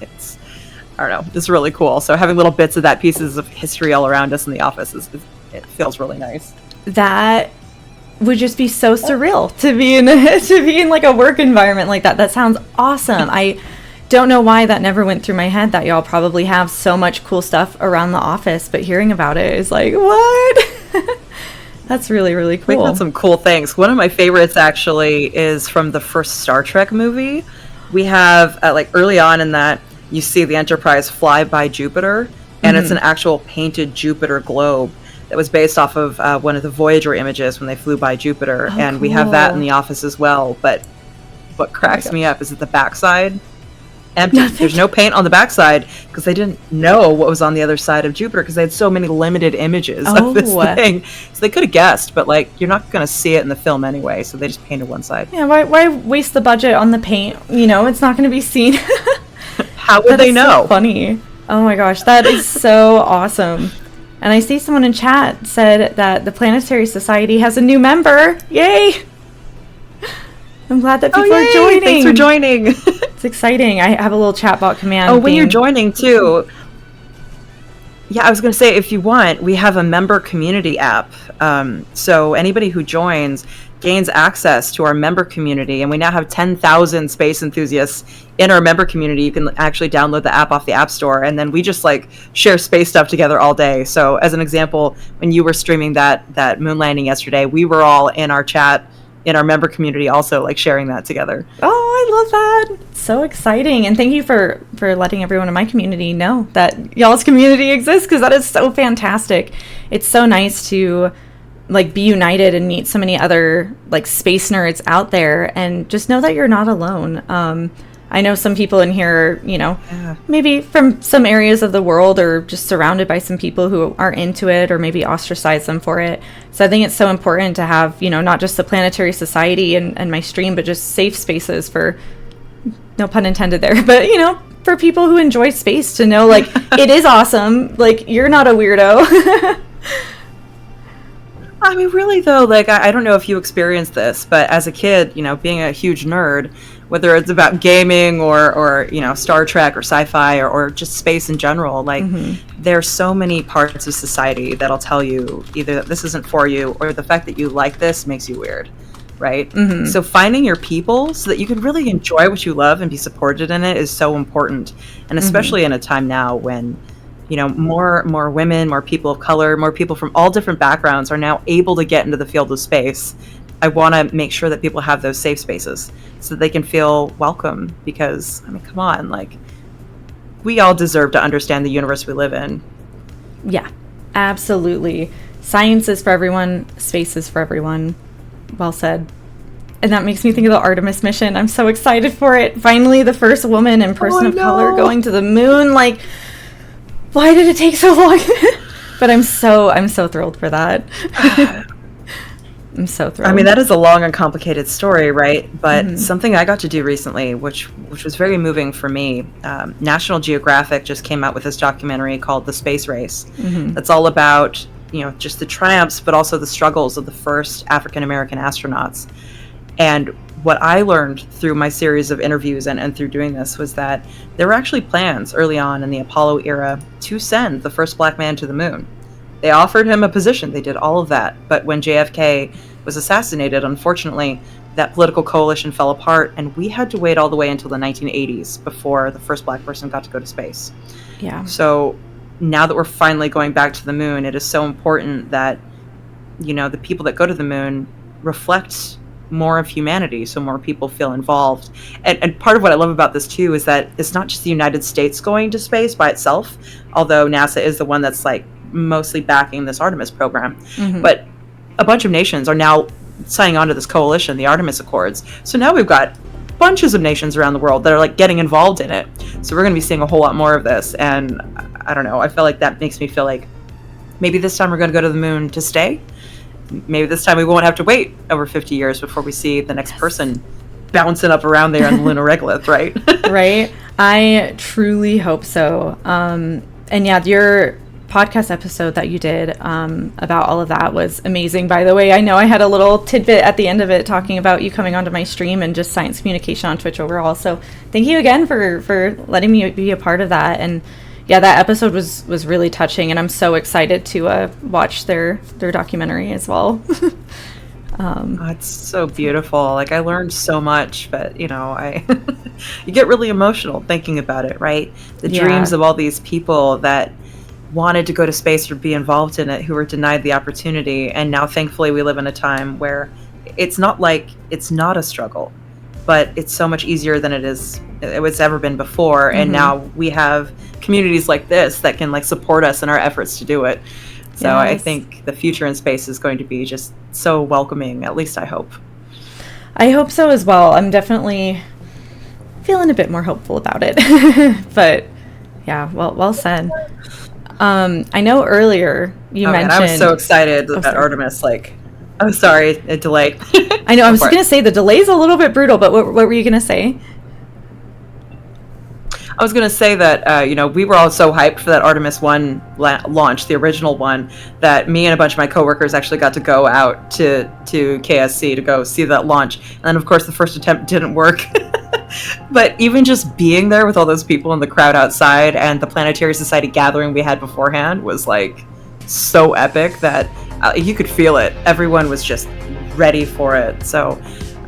[SPEAKER 2] I don't know, it's really cool. So having little bits of that pieces of history all around us in the office is it feels really nice.
[SPEAKER 1] That would just be so surreal to be in like a work environment like that. That sounds awesome. I don't know why that never went through my head that y'all probably have so much cool stuff around the office, but hearing about it is like, what? That's really, really cool.
[SPEAKER 2] We've got some cool things. One of my favorites actually is from the first Star Trek movie. We have, like early on in that, you see the Enterprise fly by Jupiter, and it's an actual painted Jupiter globe that was based off of one of the Voyager images when they flew by Jupiter. And cool. We have that in the office as well. But what cracks me up is that the backside, empty. Nothing. There's no paint on the backside because they didn't know what was on the other side of Jupiter because they had so many limited images of this thing. So they could have guessed, but like you're not going to see it in the film anyway. So they just painted one side.
[SPEAKER 1] Yeah, why waste the budget on the paint? You know, it's not going to be seen.
[SPEAKER 2] How would they know?
[SPEAKER 1] So funny. Oh my gosh, that is so awesome. And I see someone in chat said that the Planetary Society has a new member. Yay! I'm glad that people are joining.
[SPEAKER 2] Thanks for joining.
[SPEAKER 1] It's exciting. I have a little chatbot command.
[SPEAKER 2] Oh, when you're joining too. Yeah, I was going to say, if you want, we have a member community app. So anybody who joins gains access to our member community, and we now have 10,000 space enthusiasts in our member community. You can actually download the app off the App Store, and then we just like share space stuff together all day. So as an example, when you were streaming that moon landing yesterday, we were all in our chat in our member community also like sharing that together.
[SPEAKER 1] Oh, I love that. So exciting. And thank you for letting everyone in my community know that y'all's community exists, because that is so fantastic. It's so nice to like be united and meet so many other like space nerds out there, and just know that you're not alone. I know some people in here, you know, maybe from some areas of the world, or just surrounded by some people who are into it, or maybe ostracize them for it. So I think it's so important to have, you know, not just the Planetary Society and my stream, but just safe spaces for, no pun intended there, but, you know, for people who enjoy space to know, like, it is awesome. Like, you're not a weirdo.
[SPEAKER 2] I mean, really, though, like, I don't know if you experienced this, but as a kid, you know, being a huge nerd, whether it's about gaming or you know, Star Trek or sci-fi or just space in general, like, there's so many parts of society that'll tell you either that this isn't for you, or the fact that you like this makes you weird, right? So finding your people so that you can really enjoy what you love and be supported in it is so important. And especially in a time now when, you know, more women, more people of color, more people from all different backgrounds are now able to get into the field of space. I want to make sure that people have those safe spaces so that they can feel welcome, because, I mean, come on, like, we all deserve to understand the universe we live in.
[SPEAKER 1] Yeah, absolutely. Science is for everyone. Space is for everyone. Well said. And that makes me think of the Artemis mission. I'm so excited for it. Finally, the first woman and person of color going to the moon. Like, why did it take so long? But I'm so thrilled for that. I'm so thrilled.
[SPEAKER 2] I mean, that is a long and complicated story, right? But something I got to do recently, which was very moving for me, National Geographic just came out with this documentary called The Space Race. That's all about, you know, just the triumphs, but also the struggles of the first African-American astronauts. And what I learned through my series of interviews and through doing this was that there were actually plans early on in the Apollo era to send the first black man to the moon. They offered him a position. They did all of that. But when JFK was assassinated, unfortunately, that political coalition fell apart, and we had to wait all the way until the 1980s before the first black person got to go to space.
[SPEAKER 1] Yeah.
[SPEAKER 2] So now that we're finally going back to the moon, it is so important that, you know, the people that go to the moon reflect more of humanity, so more people feel involved. And part of what I love about this too is that it's not just the United States going to space by itself, although NASA is the one that's like mostly backing this Artemis program, but a bunch of nations are now signing on to this coalition, the Artemis Accords. So now we've got bunches of nations around the world that are like getting involved in it. So we're going to be seeing a whole lot more of this. And I don't know, I feel like that makes me feel like maybe this time we're going to go to the moon to stay. Maybe this time we won't have to wait over 50 years before we see the next person bouncing up around there on the lunar regolith, right?
[SPEAKER 1] Right. I truly hope so. And yeah, your podcast episode that you did about all of that was amazing. By the way, I know I had a little tidbit at the end of it talking about you coming onto my stream and just science communication on Twitch overall. So thank you again for letting me be a part of that. And yeah, that episode was really touching, and I'm so excited to watch their documentary as well.
[SPEAKER 2] It's so beautiful. Like, I learned so much, but you get really emotional thinking about it, right? The dreams of all these people that wanted to go to space or be involved in it, who were denied the opportunity, and now thankfully we live in a time where it's not a struggle, but it's so much easier than it's ever been before. Mm-hmm. And now we have communities like this that can like support us in our efforts to do it. So yes. I think the future in space is going to be just so welcoming, at least I hope.
[SPEAKER 1] I hope so as well. I'm definitely feeling a bit more hopeful about it. But yeah, well said. I know earlier you mentioned...
[SPEAKER 2] I was so excited about Artemis, I'm sorry, a delay.
[SPEAKER 1] I know, I was going to say the delay's a little bit brutal, but what were you going to say?
[SPEAKER 2] I was going to say that, we were all so hyped for that Artemis 1 launch, the original one, that me and a bunch of my coworkers actually got to go out to KSC to go see that launch. And then, of course, the first attempt didn't work. But even just being there with all those people in the crowd outside and the Planetary Society gathering we had beforehand was, so epic that you could feel it. Everyone was just ready for it. So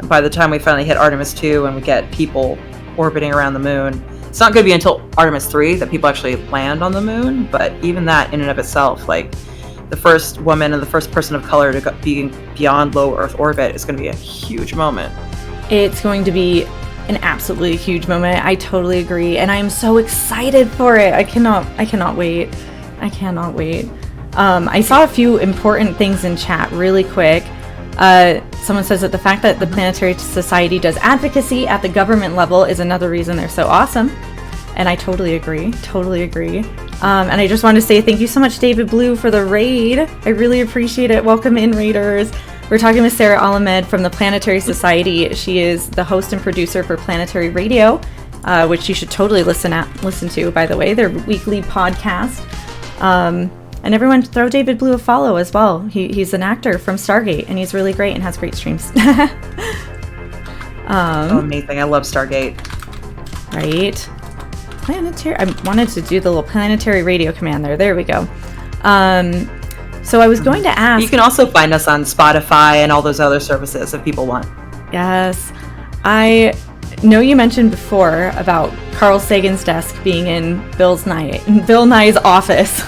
[SPEAKER 2] by the time we finally hit Artemis 2 and we get people orbiting around the moon, it's not going to be until Artemis 3 that people actually land on the moon, but even that in and of itself, the first woman and the first person of color to go beyond low Earth orbit is going to be a huge moment. It's
[SPEAKER 1] going to be an absolutely huge moment. I totally agree, and I'm so excited for it. I cannot wait. I cannot wait. I saw a few important things in chat really quick. Someone says that the fact that the Planetary Society does advocacy at the government level is another reason they're so awesome. And I totally agree. And I just wanted to say thank you so much, David Blue, for the raid. I really appreciate it. Welcome in, raiders. We're talking with Sarah Al-Ahmed from the Planetary Society. She is the host and producer for Planetary Radio, which you should totally listen to, by the way, their weekly podcast. And everyone throw David Blue a follow as well. He's an actor from Stargate, and he's really great and has great streams.
[SPEAKER 2] Amazing. I love Stargate.
[SPEAKER 1] Right? Planetary. I wanted to do the little Planetary Radio command there. There we go. So I was going to ask...
[SPEAKER 2] You can also find us on Spotify and all those other services if people want.
[SPEAKER 1] Yes. I know you mentioned before about Carl Sagan's desk being in Bill Nye's office.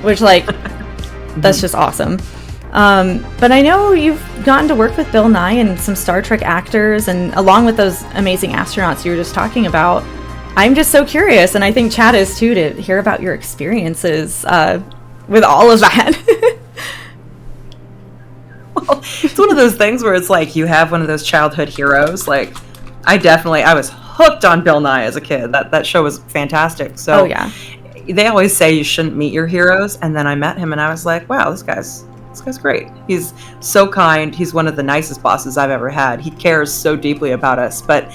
[SPEAKER 1] Which, that's just awesome. But I know you've gotten to work with Bill Nye and some Star Trek actors, and along with those amazing astronauts you were just talking about. I'm just so curious, and I think Chad is too, to hear about your experiences with all of that.
[SPEAKER 2] Well, it's one of those things where it's you have one of those childhood heroes. I was hooked on Bill Nye as a kid. That show was fantastic. So,
[SPEAKER 1] oh, yeah.
[SPEAKER 2] They always say you shouldn't meet your heroes, and then I met him and I was like, wow, this guy's great. He's so kind. He's one of the nicest bosses I've ever had. He cares so deeply about us. But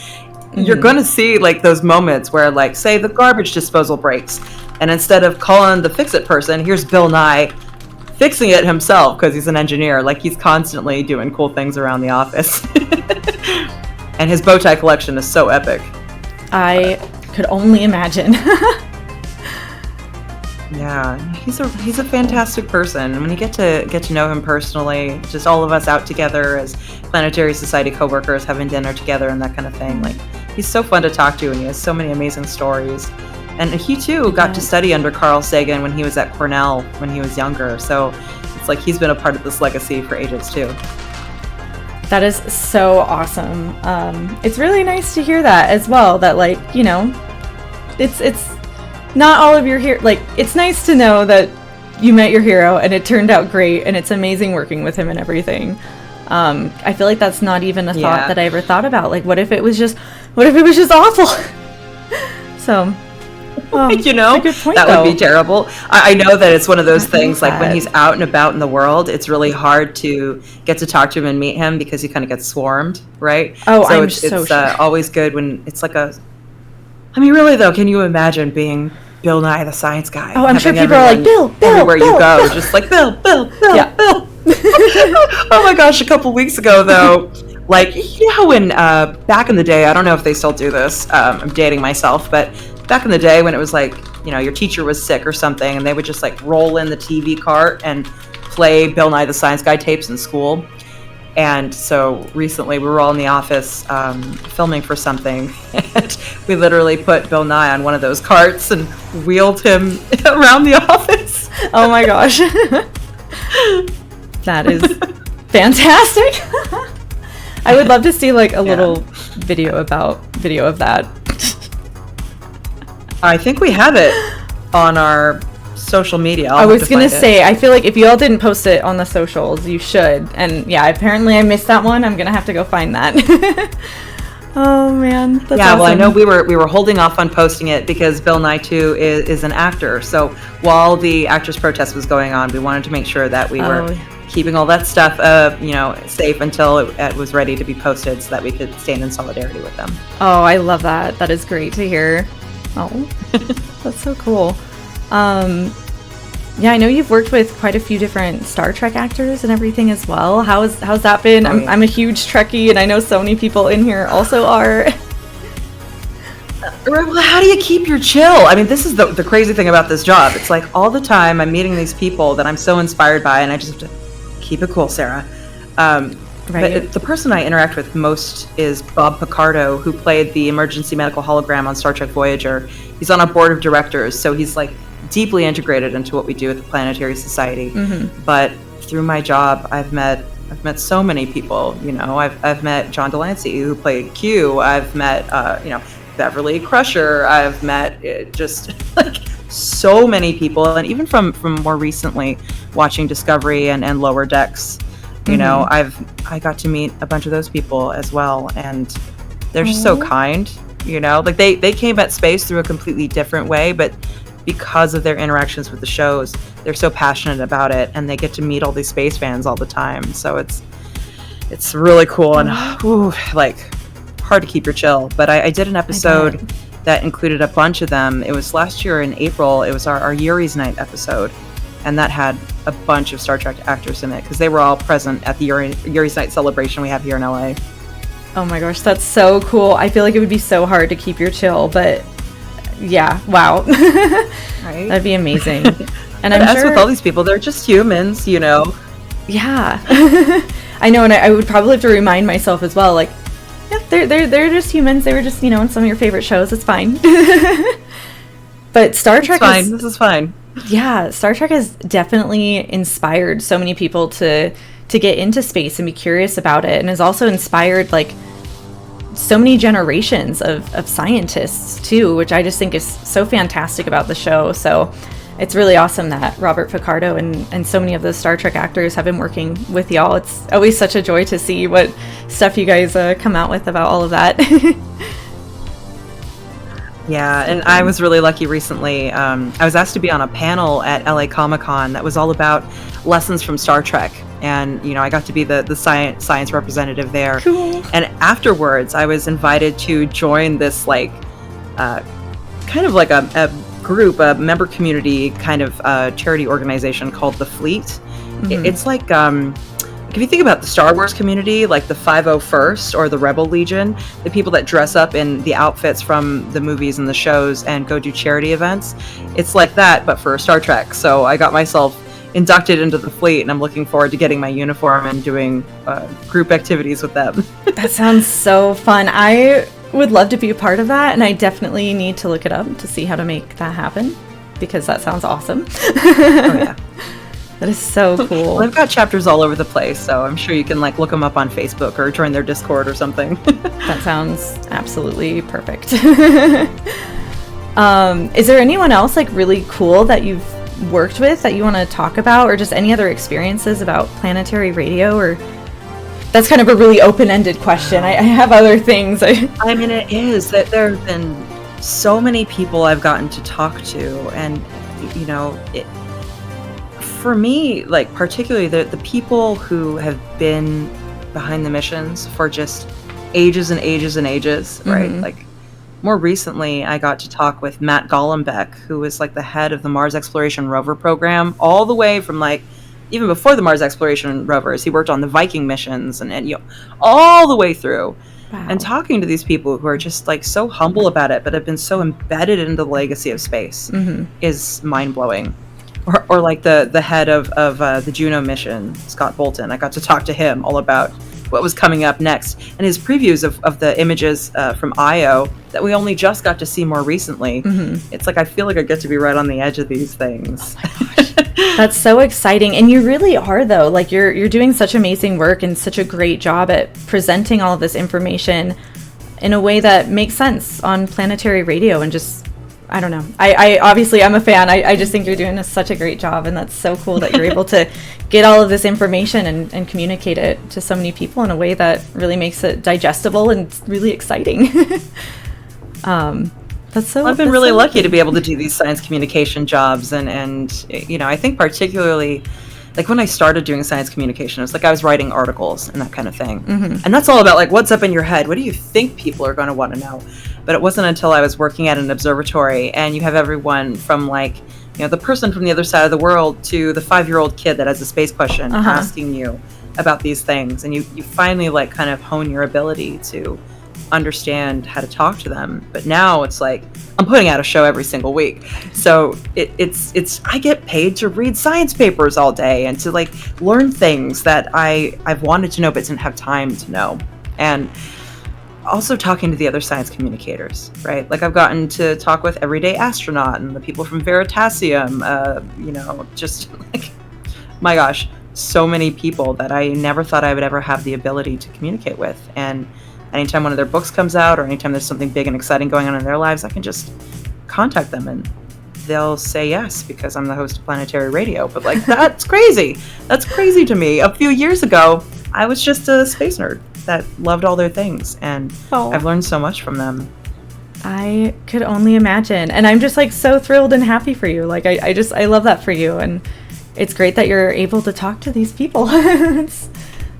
[SPEAKER 2] you're going to see those moments where say the garbage disposal breaks, and instead of calling the fix-it person, here's Bill Nye fixing it himself because he's an engineer. He's constantly doing cool things around the office. And his bow tie collection is so epic.
[SPEAKER 1] I could only imagine.
[SPEAKER 2] Yeah, he's a fantastic person, and when you get to know him personally, just all of us out together as Planetary Society coworkers having dinner together and that kind of thing, he's so fun to talk to, and he has so many amazing stories. And he too got to study under Carl Sagan when he was at Cornell when he was younger, so it's he's been a part of this legacy for ages too.
[SPEAKER 1] That is so awesome. It's really nice to hear that as well, that it's not all of your it's nice to know that you met your hero and it turned out great, and it's amazing working with him and everything. I feel like that's not even a thought that I ever thought about. What if it was just awful? So,
[SPEAKER 2] that's a good point, that would be terrible. I know that it's one of those things, when he's out and about in the world, it's really hard to get to talk to him and meet him because he kind of gets swarmed, right?
[SPEAKER 1] Oh,
[SPEAKER 2] so
[SPEAKER 1] I'm so sure.
[SPEAKER 2] Always good when it's really though, can you imagine being Bill Nye the Science Guy?
[SPEAKER 1] Oh, I'm sure people are Bill,
[SPEAKER 2] everywhere
[SPEAKER 1] Bill.
[SPEAKER 2] You go, just Bill, yeah. Bill. Oh my gosh, a couple weeks ago though, when back in the day, I don't know if they still do this, I'm dating myself, but back in the day when it was like, your teacher was sick or something, and they would just like roll in the TV cart and play Bill Nye the Science Guy tapes in school. And so recently we were all in the office filming for something, and we literally put Bill Nye on one of those carts and wheeled him around the office.
[SPEAKER 1] Oh my gosh. That is fantastic. I would love to see like a little video of that.
[SPEAKER 2] I think we have it on our social media.
[SPEAKER 1] I was gonna say, I feel like if you all didn't post it on the socials, you should. And yeah, apparently I missed that one. I'm gonna have to go find that. Oh man, that's awesome.
[SPEAKER 2] Well, I know we were holding off on posting it because Bill Nye too is an actor. So while the actors' protest was going on, we wanted to make sure that we were keeping all that stuff, safe until it was ready to be posted, so that we could stand in solidarity with them.
[SPEAKER 1] Oh, I love that. That is great to hear. Oh, that's so cool. Yeah, I know you've worked with quite a few different Star Trek actors and everything as well. How's that been? I'm a huge Trekkie, and I know so many people in here also are.
[SPEAKER 2] Well, how do you keep your chill? I mean, this is the crazy thing about this job. It's like all the time I'm meeting these people that I'm so inspired by, and I just have to keep it cool, Sarah.
[SPEAKER 1] Right.
[SPEAKER 2] But the person I interact with most is Bob Picardo, who played the emergency medical hologram on Star Trek Voyager. He's on a board of directors, so he's like deeply integrated into what we do at the Planetary Society. Mm-hmm. But through my job, I've met so many people. I've met John Delancey, who played Q. I've met Beverly Crusher. I've met just like so many people, and even from more recently watching Discovery and Lower Decks. I got to meet a bunch of those people as well, and they're just so kind. Like they came at space through a completely different way, but because of their interactions with the shows, they're so passionate about it, and they get to meet all these space fans all the time. So it's really cool, and hard to keep your chill. But I did an episode that included a bunch of them. It was last year in April. It was our Yuri's Night episode, and that had a bunch of Star Trek actors in it because they were all present at the Yuri's Night celebration we have here in LA.
[SPEAKER 1] Oh my gosh, that's so cool. I feel like it would be so hard to keep your chill, but yeah, wow. Right? That'd be amazing. And I'm sure
[SPEAKER 2] with all these people, they're just humans,
[SPEAKER 1] Yeah. I know, and I would probably have to remind myself as well, like, yeah, they're just humans. They were just, in some of your favorite shows. It's fine. But Star Trek
[SPEAKER 2] This is fine.
[SPEAKER 1] Yeah, Star Trek has definitely inspired so many people to get into space and be curious about it, and has also inspired like so many generations of scientists too, which I just think is so fantastic about the show. So it's really awesome that Robert Picardo and so many of the Star Trek actors have been working with y'all. It's always such a joy to see what stuff you guys come out with about all of that.
[SPEAKER 2] Yeah, and I was really lucky recently. I was asked to be on a panel at LA Comic-Con that was all about lessons from Star Trek. And, I got to be the science representative there.
[SPEAKER 1] Cool.
[SPEAKER 2] And afterwards, I was invited to join this, like, kind of like a group, a member community kind of charity organization called The Fleet. Mm-hmm. It's like... if you think about the Star Wars community, like the 501st or the Rebel Legion, the people that dress up in the outfits from the movies and the shows and go do charity events, it's like that, but for Star Trek. So I got myself inducted into the Fleet, and I'm looking forward to getting my uniform and doing group activities with them.
[SPEAKER 1] That sounds so fun. I would love to be a part of that, and I definitely need to look it up to see how to make that happen, because that sounds awesome.
[SPEAKER 2] Oh, yeah.
[SPEAKER 1] That is so cool.
[SPEAKER 2] Well, they've got chapters all over the place, so I'm sure you can like look them up on Facebook or join their Discord or something.
[SPEAKER 1] That sounds absolutely perfect. Is there anyone else like really cool that you've worked with that you want to talk about, or just any other experiences about Planetary Radio? Or that's kind of a really open-ended question. I have other things.
[SPEAKER 2] I mean, it is that there have been so many people I've gotten to talk to, and for me, like particularly the people who have been behind the missions for just ages and ages and ages, right? Mm-hmm. Like more recently, I got to talk with Matt Golombeck, who was like the head of the Mars Exploration Rover program, all the way from like even before the Mars Exploration Rovers. He worked on the Viking missions and all the way through.
[SPEAKER 1] Wow.
[SPEAKER 2] And talking to these people who are just like so humble about it, but have been so embedded into the legacy of space is mind-blowing. Or like the head of the Juno mission, Scott Bolton. I got to talk to him all about what was coming up next, and his previews of the images from Io that we only just got to see more recently. It's like I feel like I get to be right on the edge of these things.
[SPEAKER 1] Oh my gosh. That's so exciting. And you really are, though. Like you're doing such amazing work and such a great job at presenting all of this information in a way that makes sense on Planetary Radio. And just, I don't know. I obviously I'm a fan. I just think you're doing such a great job, and that's so cool that you're able to get all of this information and communicate it to so many people in a way that really makes it digestible and really exciting.
[SPEAKER 2] I've been really lucky to be able to do these science communication jobs, and you know, I think particularly like when I started doing science communication, it was like I was writing articles and that kind of thing. And that's all about like what's up in your head. What do you think people are going to want to know? But it wasn't until I was working at an observatory, and you have everyone from like, you know, the person from the other side of the world to the 5-year-old kid that has a space question asking you about these things, and you finally like kind of hone your ability to understand how to talk to them. But now it's like I'm putting out a show every single week, so it's I get paid to read science papers all day and to like learn things that I've wanted to know but didn't have time to know. And also talking to the other science communicators, right? Like I've gotten to talk with Everyday Astronaut and the people from Veritasium, you know, just like, my gosh, so many people that I never thought I would ever have the ability to communicate with. And anytime one of their books comes out, or anytime there's something big and exciting going on in their lives, I can just contact them and they'll say yes because I'm the host of Planetary Radio. But like, that's crazy. That's crazy to me. A few years ago, I was just a space nerd that loved all their things, and I've learned so much from them.
[SPEAKER 1] I could only imagine, and I'm just like so thrilled and happy for you. Like I love that for you, and it's great that you're able to talk to these people.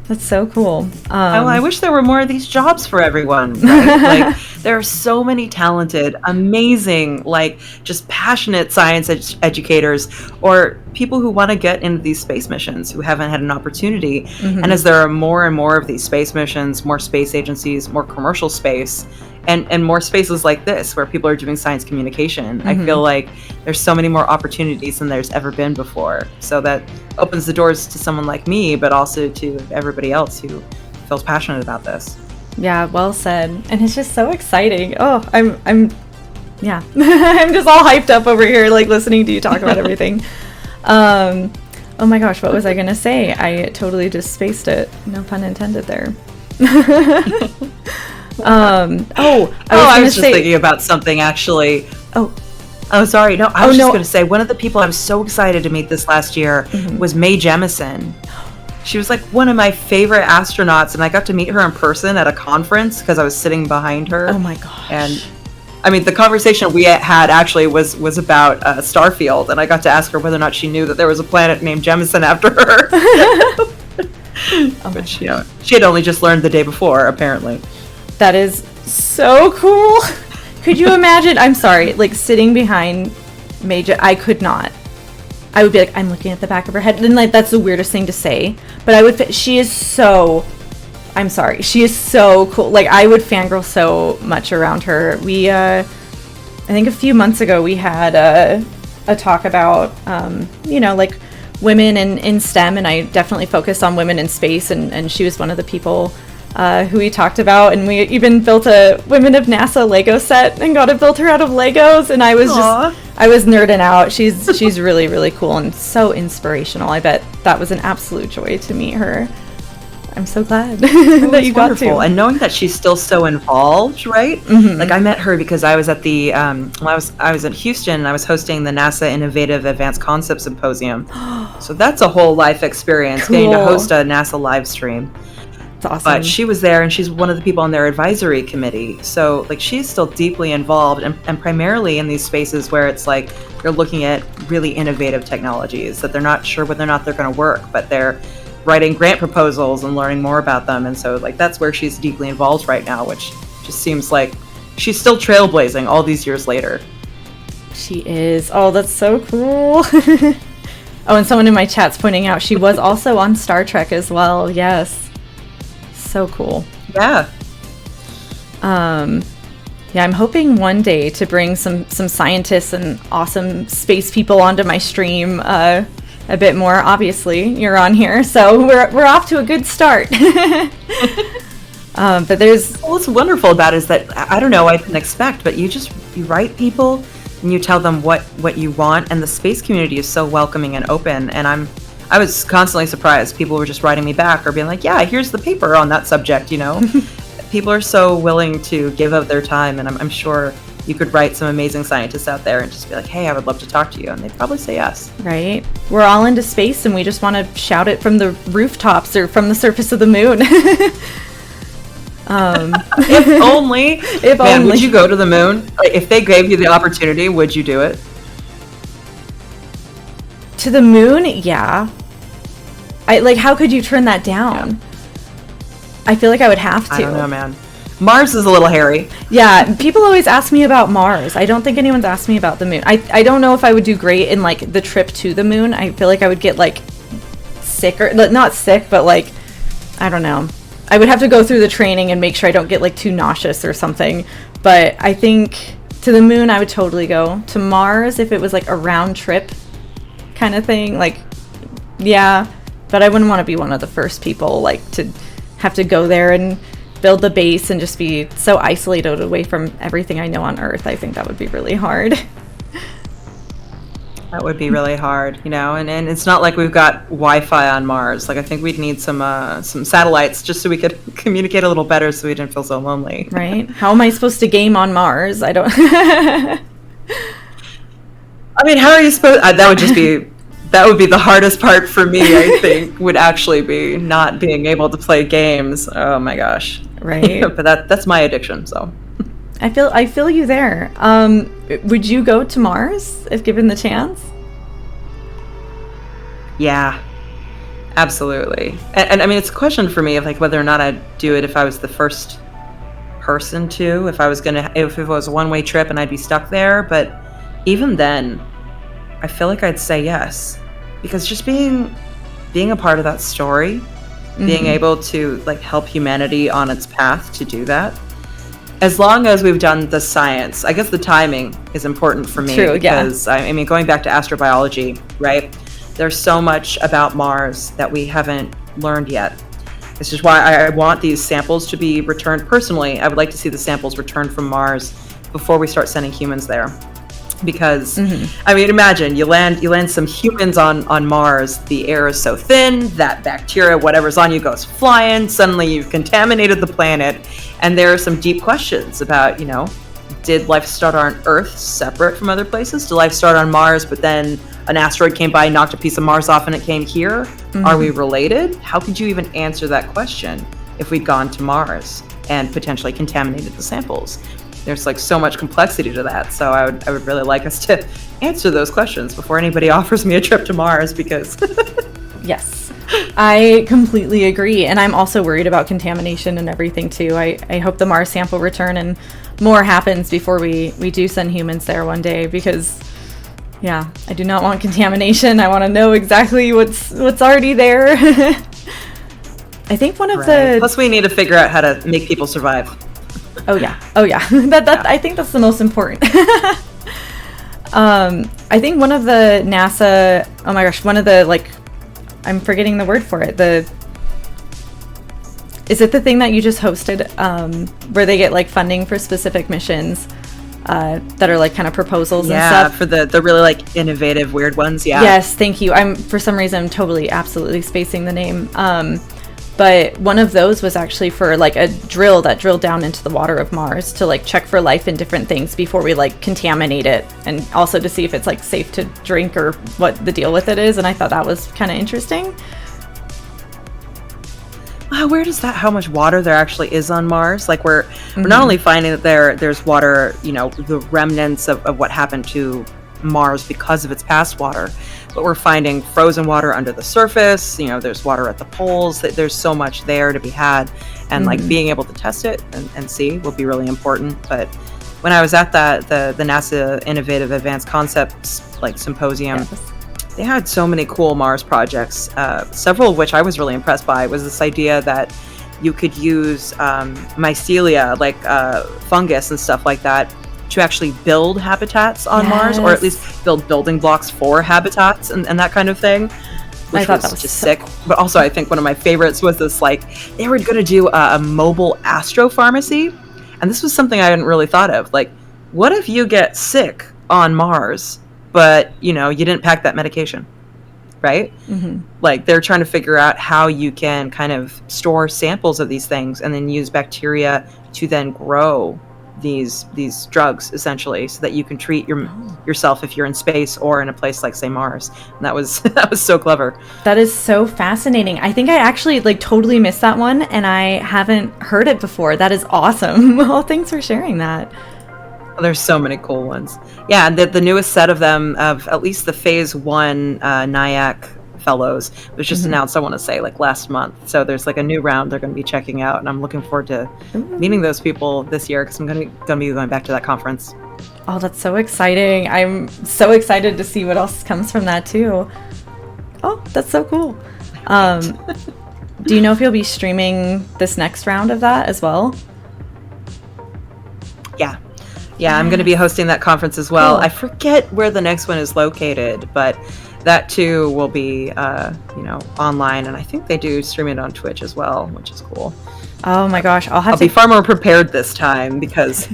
[SPEAKER 1] That's so cool.
[SPEAKER 2] I wish there were more of these jobs for everyone. Right? Like, there are so many talented, amazing, like just passionate science educators, or people who want to get into these space missions who haven't had an opportunity. And as there are more and more of these space missions, more space agencies, more commercial space, and more spaces like this where people are doing science communication, I feel like there's so many more opportunities than there's ever been before. So that opens the doors to someone like me, but also to everybody else who feels passionate about this.
[SPEAKER 1] Yeah, well said. And it's just so exciting. Oh, I'm yeah. I'm just all hyped up over here, like listening to you talk about everything. Oh my gosh, what was I gonna say? I totally just spaced it. No pun intended there.
[SPEAKER 2] I was just thinking about something actually. Oh, sorry. No, I was just going to say, one of the people I was so excited to meet this last year was Mae Jemison. She was like one of my favorite astronauts, and I got to meet her in person at a conference because I was sitting behind her.
[SPEAKER 1] Oh my gosh.
[SPEAKER 2] And I mean, the conversation we had actually was about Starfield, and I got to ask her whether or not she knew that there was a planet named Jemison after her. But she had only just learned the day before, apparently.
[SPEAKER 1] That is so cool. Could you imagine? I'm sorry, like sitting behind Mae. I could not. I would be like, I'm looking at the back of her head, and like that's the weirdest thing to say. But I would. She is so. I'm sorry. She is so cool. Like I would fangirl so much around her. We, I think a few months ago we had a talk about, you know, like women in STEM, and I definitely focused on women in space, and she was one of the people who we talked about, and we even built a Women of NASA Lego set and got to build her out of Legos, and I was I was nerding out. She's really, really cool and so inspirational. I bet that was an absolute joy to meet her. I'm so glad that you got to.
[SPEAKER 2] And knowing that she's still so involved, right? Like I met her because I was at the I was in Houston, and I was hosting the NASA Innovative Advanced Concept Symposium. So that's a whole life experience, getting to host a NASA live stream.
[SPEAKER 1] Awesome.
[SPEAKER 2] But she was there, and she's one of the people on their advisory committee. So like she's still deeply involved, and primarily in these spaces where it's like they're looking at really innovative technologies that they're not sure whether or not they're going to work, but they're writing grant proposals and learning more about them. And so like that's where she's deeply involved right now, which just seems like she's still trailblazing all these years later.
[SPEAKER 1] She is. Oh, that's so cool. Oh, and someone in my chat's pointing out she was also on Star Trek as well. Yes. So cool.
[SPEAKER 2] Yeah.
[SPEAKER 1] Yeah, I'm hoping one day to bring some scientists and awesome space people onto my stream a bit more. Obviously, you're on here, so we're off to a good start. But there's...
[SPEAKER 2] What's wonderful about it is that, I don't know what I can expect, but you write people and you tell them what you want, and the space community is so welcoming and open, and I was constantly surprised. People were just writing me back or being like, yeah, here's the paper on that subject, People are so willing to give up their time, and I'm sure you could write some amazing scientists out there and just be like, hey, I would love to talk to you, and they'd probably say yes.
[SPEAKER 1] Right. We're all into space, and we just want to shout it from the rooftops or from the surface of the moon.
[SPEAKER 2] If only. Would you go to the moon? If they gave you the opportunity, would you do it?
[SPEAKER 1] To the moon? Yeah. How could you turn that down? Yeah. I feel like I would have to.
[SPEAKER 2] I don't know, man. Mars is a little hairy.
[SPEAKER 1] Yeah, people always ask me about Mars. I don't think anyone's asked me about the moon. I don't know if I would do great in, the trip to the moon. I feel like I would get, sick, or not sick, but, I don't know. I would have to go through the training and make sure I don't get, too nauseous or something. But I think to the moon, I would totally go. To Mars, if it was, a round trip kind of thing, yeah. But I wouldn't want to be one of the first people, to have to go there and build the base and just be so isolated away from everything I know on Earth. I think that would be really hard.
[SPEAKER 2] That would be really hard, and it's not like we've got Wi-Fi on Mars. I think we'd need some satellites just so we could communicate a little better so we didn't feel so lonely.
[SPEAKER 1] Right? How am I supposed to game on Mars? I don't...
[SPEAKER 2] how are you supposed... That would be the hardest part for me, I think, would actually be not being able to play games. Oh my gosh.
[SPEAKER 1] Right.
[SPEAKER 2] But that's my addiction, so.
[SPEAKER 1] I feel you there. Would you go to Mars if given the chance?
[SPEAKER 2] Yeah, absolutely. And it's a question for me of whether or not I'd do it if I was the first person to, if it was a one-way trip and I'd be stuck there. But even then, I feel like I'd say yes, because just being a part of that story, being able to help humanity on its path to do that, as long as we've done the science, I guess the timing is important for me.
[SPEAKER 1] True,
[SPEAKER 2] because yeah. Going back to astrobiology, right? There's so much about Mars that we haven't learned yet. This is why I want these samples to be returned personally. I would like to see the samples returned from Mars before we start sending humans there. Because imagine you land some humans on Mars, the air is so thin that bacteria, whatever's on you, goes flying. Suddenly you've contaminated the planet, and there are some deep questions about, did life start on Earth separate from other places? Did life start on Mars, but then an asteroid came by, knocked a piece of Mars off, and it came here? Are we related? How could you even answer that question if we'd gone to Mars and potentially contaminated the samples? There's so much complexity to that, so I would really like us to answer those questions before anybody offers me a trip to Mars, because
[SPEAKER 1] Yes, I completely agree, and I'm also worried about contamination and everything too. I hope the Mars sample return and more happens before we do send humans there one day, because yeah, I do not want contamination. I want to know exactly what's already there. I think one of the...
[SPEAKER 2] Plus we need to figure out how to make people survive.
[SPEAKER 1] Oh yeah. That I think that's the most important. I think one of the NASA, oh my gosh, one of the I'm forgetting the word for it. Is it the thing that you just hosted, where they get funding for specific missions, that are kind of proposals and stuff?
[SPEAKER 2] Yeah, for the really innovative weird ones. Yeah.
[SPEAKER 1] Yes, thank you. For some reason I'm totally absolutely spacing the name. But one of those was actually for a drill that drilled down into the water of Mars to check for life in different things before we contaminate it, and also to see if it's safe to drink or what the deal with it is. And I thought that was kind of interesting.
[SPEAKER 2] Wow, where does that, how much water there actually is on Mars? We're not only finding that there's water, the remnants of what happened to Mars because of its past water, but we're finding frozen water under the surface. There's water at the poles. There's so much there to be had, and being able to test it and see will be really important. But when I was at the NASA Innovative Advanced Concepts Symposium, yes, they had so many cool Mars projects, several of which I was really impressed by. Was this idea that you could use mycelia, like fungus and stuff like that, to actually build habitats on Mars, or at least build building blocks for habitats and that kind of thing. Which I thought that was just sick. Cool. But also, I think one of my favorites was this, like, they were going to do a mobile astropharmacy. And this was something I hadn't really thought of. Like, what if you get sick on Mars, but, you didn't pack that medication, right? Mm-hmm. Like, they're trying to figure out how you can kind of store samples of these things and then use bacteria to then grow these drugs, essentially, so that you can treat yourself if you're in space or in a place like, say, Mars. And that was so clever.
[SPEAKER 1] That is so fascinating. I think I actually totally missed that one, and I haven't heard it before. That is awesome. Well, thanks for sharing that.
[SPEAKER 2] Well, there's so many cool ones. Yeah, and the newest set of them, of at least the phase 1 NIAC fellows, was just announced, I want to say, last month. So there's a new round they're going to be checking out, and I'm looking forward to meeting those people this year, because I'm going to be going back to that conference.
[SPEAKER 1] Oh, that's so exciting. I'm so excited to see what else comes from that too. Oh, that's so cool. Do you know if you'll be streaming this next round of that as well?
[SPEAKER 2] Yeah, I'm going to be hosting that conference as well.
[SPEAKER 1] Cool.
[SPEAKER 2] I forget where the next one is located, but that too will be, online, and I think they do stream it on Twitch as well, which is cool.
[SPEAKER 1] Oh my gosh,
[SPEAKER 2] I'll be far more prepared this time, because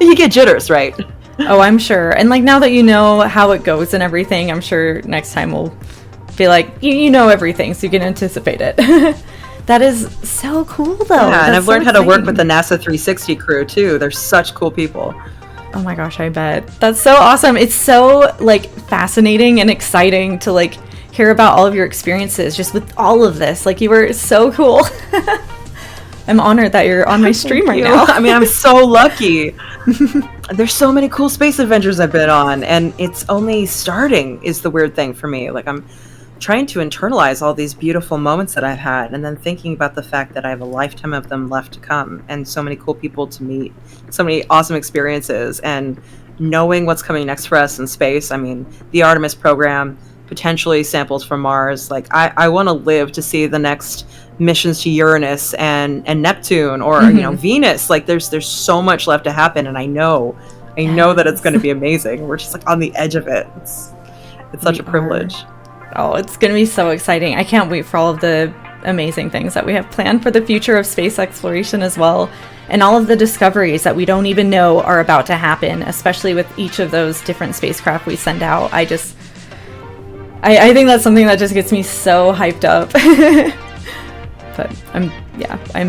[SPEAKER 2] you get jitters, right?
[SPEAKER 1] Oh, I'm sure. And now that you know how it goes and everything, I'm sure next time we'll be you know everything, so you can anticipate it. That is so cool, though.
[SPEAKER 2] Yeah, and I've learned how to work with the NASA 360 crew too. They're such cool people.
[SPEAKER 1] Oh my gosh, I bet. That's so awesome. It's so fascinating and exciting to hear about all of your experiences just with all of this. You were so cool. I'm honored that you're on my stream right now.
[SPEAKER 2] I mean, I'm so lucky. There's so many cool space adventures I've been on, and it's only starting is the weird thing for me. I'm trying to internalize all these beautiful moments that I've had, and then thinking about the fact that I have a lifetime of them left to come, and so many cool people to meet, so many awesome experiences, and knowing what's coming next for us in space. I mean, the Artemis program, potentially samples from Mars. I want to live to see the next missions to Uranus and Neptune, or Venus. There's so much left to happen, and I know that it's going to be amazing. We're just on the edge of it. It's such a privilege.
[SPEAKER 1] Oh, it's going to be so exciting. I can't wait for all of the amazing things that we have planned for the future of space exploration as well. And all of the discoveries that we don't even know are about to happen, especially with each of those different spacecraft we send out. I think that's something that just gets me so hyped up. But I'm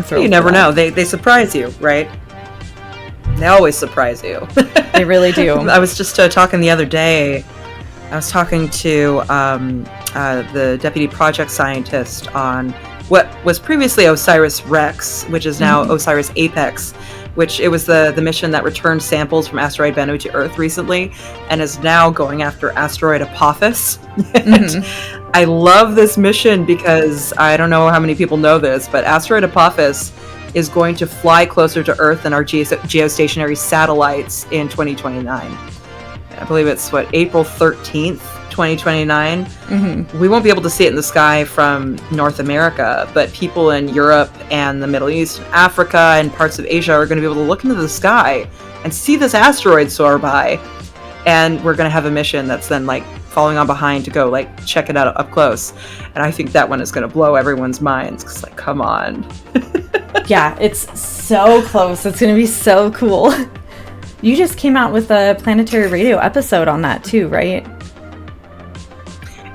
[SPEAKER 1] thrilled.
[SPEAKER 2] You never know. They surprise you, right? They always surprise you.
[SPEAKER 1] They really do.
[SPEAKER 2] I was just talking the other day. I was talking to the deputy project scientist on what was previously OSIRIS-REx, which is now OSIRIS-APEX, which it was the mission that returned samples from asteroid Bennu to Earth recently, and is now going after asteroid Apophis. I love this mission because I don't know how many people know this, but asteroid Apophis is going to fly closer to Earth than our geostationary satellites in 2029. I believe it's April 13th, 2029. We won't be able to see it in the sky from North America, but people in Europe and the Middle East, Africa, and parts of Asia are going to be able to look into the sky and see this asteroid soar by. And we're going to have a mission that's then following on behind to go check it out up close. And I think that one is going to blow everyone's minds, because come on.
[SPEAKER 1] Yeah, it's so close. It's going to be so cool. You just came out with a Planetary Radio episode on that too, right?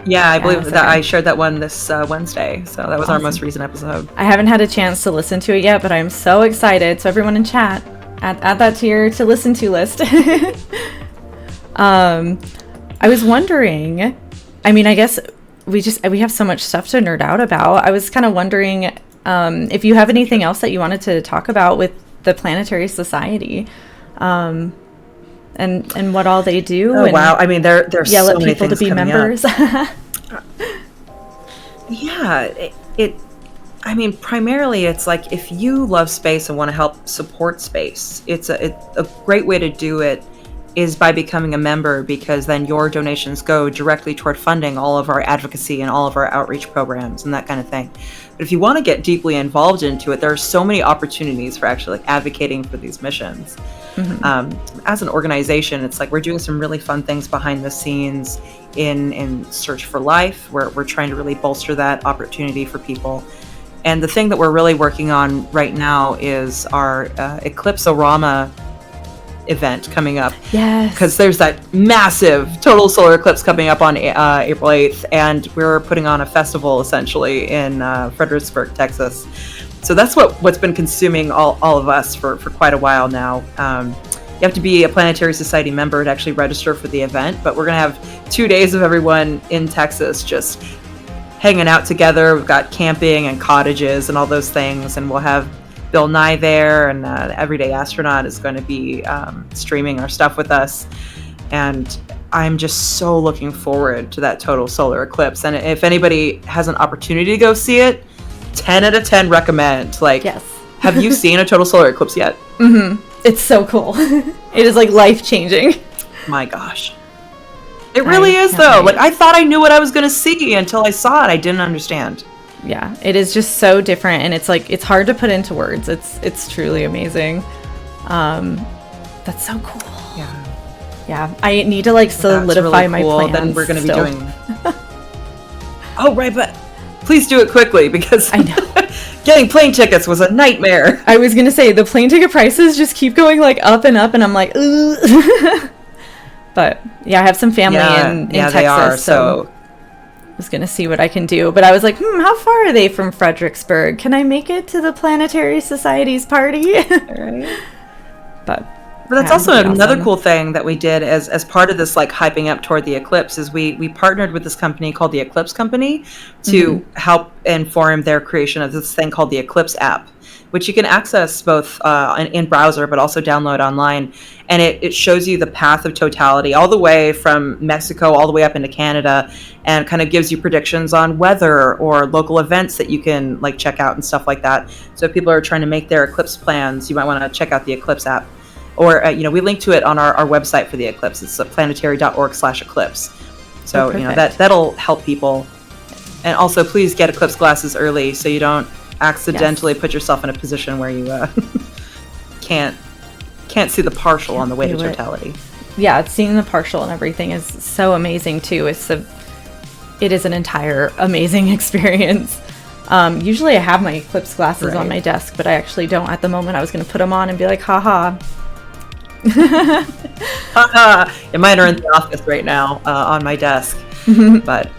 [SPEAKER 2] Yeah, I believe that I shared that one this Wednesday. So that was awesome. Our most recent episode.
[SPEAKER 1] I haven't had a chance to listen to it yet, but I'm so excited. So everyone in chat, add that to your to listen to list. I was wondering, I mean, I guess we have so much stuff to nerd out about. I was kind of wondering if you have anything else that you wanted to talk about with the Planetary Society. And what all they do.
[SPEAKER 2] Oh, wow. I mean, there's so many things
[SPEAKER 1] to be members.
[SPEAKER 2] Yeah. I mean, primarily it's if you love space and want to help support space, it's a great way to do it is by becoming a member, because then your donations go directly toward funding all of our advocacy and all of our outreach programs and that kind of thing. But if you want to get deeply involved into it, there are so many opportunities for actually like advocating for these missions. As an organization, it's like we're doing some really fun things behind the scenes in Search for Life, where we're trying to really bolster that opportunity for people. And the thing that we're really working on right now is our Eclipse-orama event coming up.
[SPEAKER 1] Yes.
[SPEAKER 2] Because there's that massive total solar eclipse coming up on April 8th, and we're putting on a festival essentially in Fredericksburg, Texas. So that's what's been consuming all of us for quite a while now. You have to be a Planetary Society member to actually register for the event, but we're going to have 2 days of everyone in Texas just hanging out together. We've got camping and cottages and all those things, and we'll have Bill Nye there, and Everyday Astronaut is going to be streaming our stuff with us. And I'm just so looking forward to that total solar eclipse. And if anybody has an opportunity to go see it, 10 out of 10 recommend. Like,
[SPEAKER 1] yes.
[SPEAKER 2] Have you seen a total solar eclipse yet?
[SPEAKER 1] It's so cool. It is like life-changing.
[SPEAKER 2] My gosh. It really is, though. Like, I thought I knew what I was going to see until I saw it. I didn't understand.
[SPEAKER 1] Yeah, it is just so different, and it's like it's hard to put into words. It's truly amazing. That's so cool. Yeah. I need to like solidify my plans.
[SPEAKER 2] Then we're going to be doing. Oh, right, but please do it quickly, because
[SPEAKER 1] I know
[SPEAKER 2] getting plane tickets was a nightmare.
[SPEAKER 1] I was gonna say the plane ticket prices just keep going like up and up, and I'm like, ugh. But yeah, I have some family in Texas,
[SPEAKER 2] they are, so
[SPEAKER 1] I was gonna see what I can do. But I was like, how far are they from Fredericksburg? Can I make it to the Planetary Society's party?
[SPEAKER 2] Right.
[SPEAKER 1] But
[SPEAKER 2] that's also another cool thing that we did as part of this like hyping up toward the eclipse is we partnered with this company called the Eclipse Company to help inform their creation of this thing called the Eclipse app, which you can access both in browser but also download online. And it shows you the path of totality all the way from Mexico all the way up into Canada, and kind of gives you predictions on weather or local events that you can like check out and stuff like that. So if people are trying to make their eclipse plans, you might want to check out the Eclipse app. Or, we link to it on our website for the eclipse. It's planetary.org/eclipse. So, that'll help people. And also, please get eclipse glasses early so you don't accidentally put yourself in a position where you can't see the partial on the way to totality.
[SPEAKER 1] Yeah, seeing the partial and everything is so amazing, too. It is an entire amazing experience. Usually I have my eclipse glasses on my desk, but I actually don't at the moment. I was going to put them on and be like, haha.
[SPEAKER 2] Mine are in the office right now on my desk. But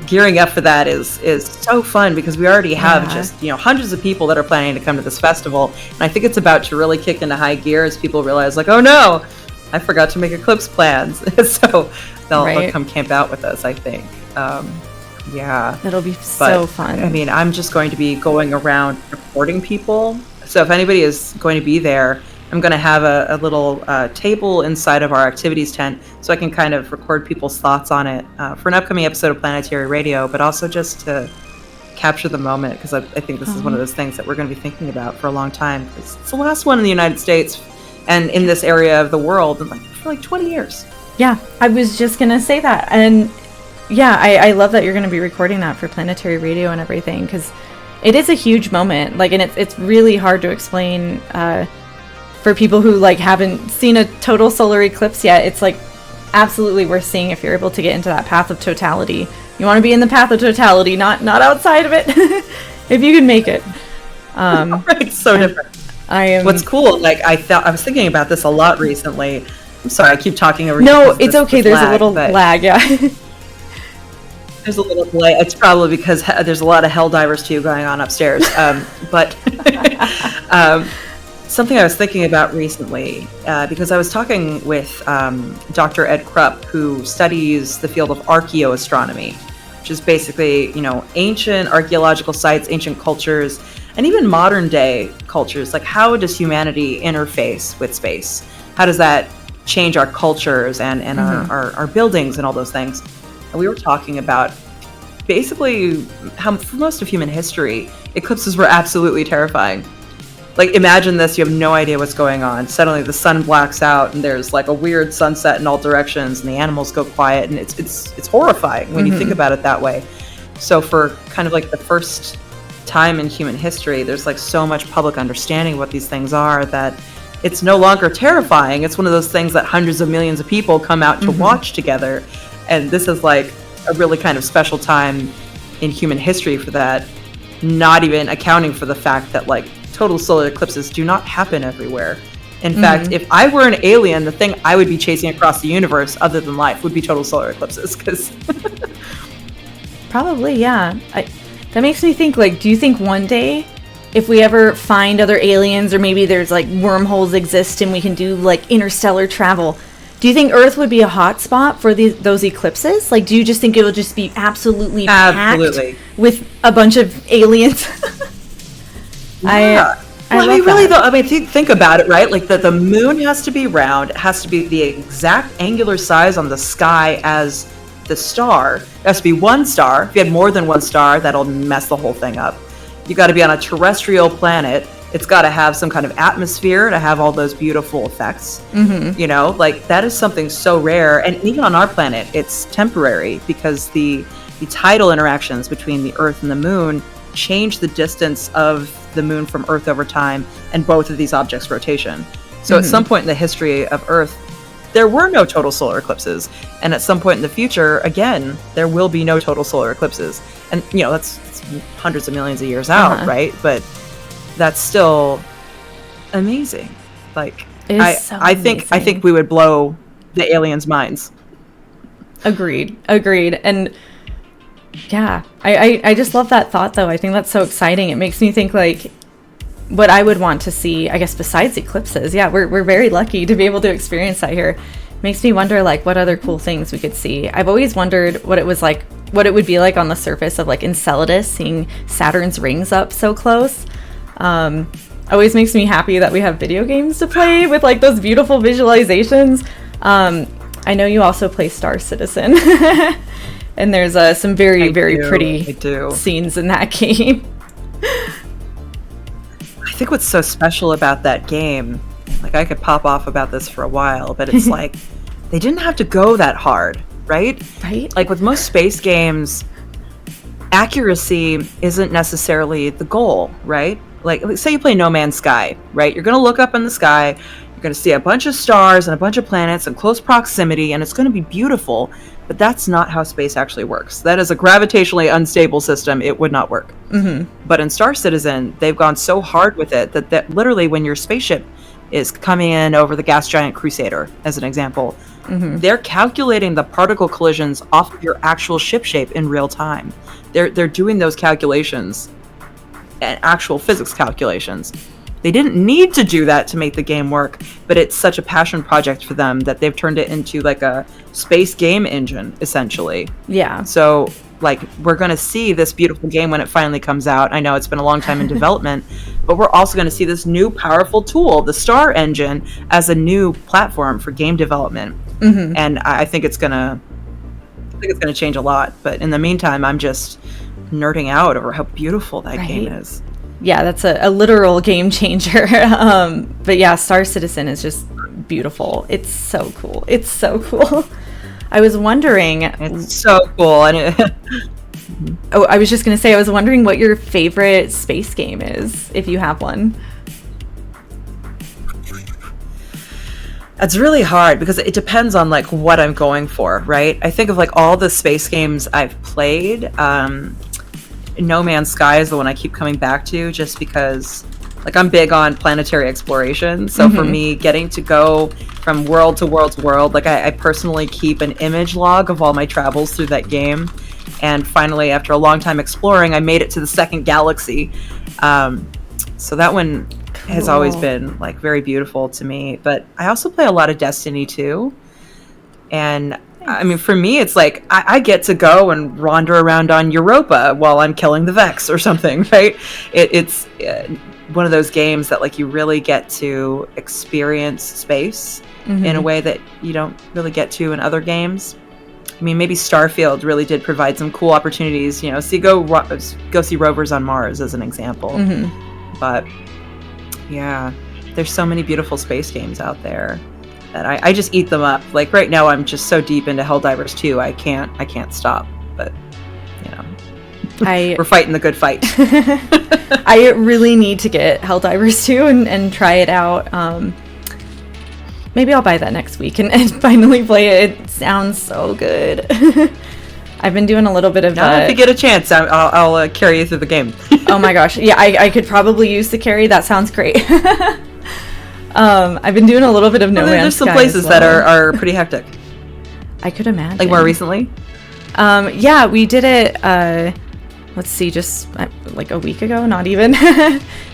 [SPEAKER 2] gearing up for that is so fun, because we already have just hundreds of people that are planning to come to this festival, and I think it's about to really kick into high gear as people realize like, oh no, I forgot to make eclipse plans. So they'll come camp out with us, I think.
[SPEAKER 1] It'll be so fun.
[SPEAKER 2] I mean, I'm just going to be going around recording people, so if anybody is going to be there, I'm going to have a little table inside of our activities tent, so I can kind of record people's thoughts on it for an upcoming episode of Planetary Radio, but also just to capture the moment, because I think this is one of those things that we're going to be thinking about for a long time. It's the last one in the United States and in this area of the world for like 20 years. Yeah,
[SPEAKER 1] I was just going to say that. And yeah, I love that you're going to be recording that for Planetary Radio and everything, because it is a huge moment. Like, and it's really hard to explain for people who like haven't seen a total solar eclipse yet. It's like absolutely worth seeing if you're able to get into that path of totality. You want to be in the path of totality, not outside of it. If you can make it.
[SPEAKER 2] It's so different. What's cool, like I was thinking about this a lot recently. I'm sorry, I keep talking over you.
[SPEAKER 1] No, it's okay. There's a little lag, yeah.
[SPEAKER 2] There's a little delay. It's probably because there's a lot of Helldivers too going on upstairs. But something I was thinking about recently, because I was talking with Dr. Ed Krupp, who studies the field of archaeoastronomy, which is basically, ancient archaeological sites, ancient cultures, and even modern day cultures. Like, how does humanity interface with space? How does that change our cultures and our buildings and all those things? And we were talking about basically how, for most of human history, eclipses were absolutely terrifying. Like, imagine this, you have no idea what's going on. Suddenly the sun blacks out and there's like a weird sunset in all directions and the animals go quiet, and it's horrifying when you think about it that way. So for kind of like the first time in human history, there's like so much public understanding of what these things are that it's no longer terrifying. It's one of those things that hundreds of millions of people come out to watch together. And this is like a really kind of special time in human history for that, not even accounting for the fact that like total solar eclipses do not happen everywhere. In fact, if I were an alien, the thing I would be chasing across the universe other than life would be total solar eclipses, because
[SPEAKER 1] Probably, yeah. That makes me think, like, do you think one day, if we ever find other aliens, or maybe there's like wormholes exist and we can do like interstellar travel, do you think Earth would be a hot spot for those eclipses? Like, do you just think it will just be absolutely packed with a bunch of aliens?
[SPEAKER 2] Yeah. Think about it, right? Like the moon has to be round. It has to be the exact angular size on the sky as the star. It has to be one star. If you had more than one star, that'll mess the whole thing up. You got to be on a terrestrial planet. It's got to have some kind of atmosphere to have all those beautiful effects. You know, like that is something so rare. And even on our planet, it's temporary because the tidal interactions between the Earth and the moon change the distance of the moon from Earth over time and both of these objects' rotation. So at some point in the history of Earth, there were no total solar eclipses. And at some point in the future, again, there will be no total solar eclipses. And, you know, that's hundreds of millions of years out, right? But that's still amazing. Like, I think we would blow the aliens' minds.
[SPEAKER 1] Agreed. And yeah, I just love that thought, though. I think that's so exciting. It makes me think, like, what I would want to see, I guess, besides eclipses. Yeah, we're very lucky to be able to experience that here. Makes me wonder, like, what other cool things we could see. I've always wondered what it would be like on the surface of, like, Enceladus, seeing Saturn's rings up so close. Always makes me happy that we have video games to play with, like, those beautiful visualizations. I know you also play Star Citizen. And there's some very pretty scenes in that game.
[SPEAKER 2] I think what's so special about that game, like I could pop off about this for a while, but it's like they didn't have to go that hard, right? Like with most space games, accuracy isn't necessarily the goal, right? Like say you play No Man's Sky, right? You're going to look up in the sky, you're going to see a bunch of stars and a bunch of planets in close proximity, and it's going to be beautiful. But that's not how space actually works. That is a gravitationally unstable system. It would not work. But in Star Citizen, they've gone so hard with it that literally when your spaceship is coming in over the gas giant Crusader, as an example, they're calculating the particle collisions off of your actual ship shape in real time. They're doing those calculations, and actual physics calculations. They didn't need to do that to make the game work, but it's such a passion project for them that they've turned it into like a space game engine, essentially.
[SPEAKER 1] Yeah.
[SPEAKER 2] So, like, we're going to see this beautiful game when it finally comes out. I know it's been a long time in development, but we're also going to see this new powerful tool, the Star Engine, as a new platform for game development. And I think it's going to change a lot. But in the meantime, I'm just nerding out over how beautiful that game is.
[SPEAKER 1] Yeah, that's a literal game changer. But yeah, Star Citizen is just beautiful. It's so cool. I was wondering...
[SPEAKER 2] It's so cool. And
[SPEAKER 1] I was just going to say, I was wondering what your favorite space game is, if you have one.
[SPEAKER 2] It's really hard because it depends on like what I'm going for, right? I think of like all the space games I've played. No Man's Sky is the one I keep coming back to just because like I'm big on planetary exploration. So for me, getting to go from world to world to world, like I personally keep an image log of all my travels through that game. And finally, after a long time exploring, I made it to the second galaxy. So that one has always been like very beautiful to me. But I also play a lot of Destiny too. And I mean, for me, it's like I get to go and wander around on Europa while I'm killing the Vex or something, right? It's one of those games that like you really get to experience space in a way that you don't really get to in other games. I mean, maybe Starfield really did provide some cool opportunities, you know, go see rovers on Mars as an example. But Yeah. There's so many beautiful space games out there that I just eat them up. Like right now I'm just so deep into Helldivers 2, I can't stop. But you know. We're fighting the good fight.
[SPEAKER 1] I really need to get Helldivers 2 and try it out. Maybe I'll buy that next week and finally play it. It sounds so good. I've been doing a little bit of...
[SPEAKER 2] Now, if you get a chance, I'll carry you through the game.
[SPEAKER 1] Oh my gosh. Yeah, I could probably use the carry. That sounds great. I've been doing a little bit of No Man's Sky.
[SPEAKER 2] There's some places that are pretty hectic.
[SPEAKER 1] I could imagine.
[SPEAKER 2] Like more recently?
[SPEAKER 1] Yeah, we did it... let's see, just like a week ago, not even.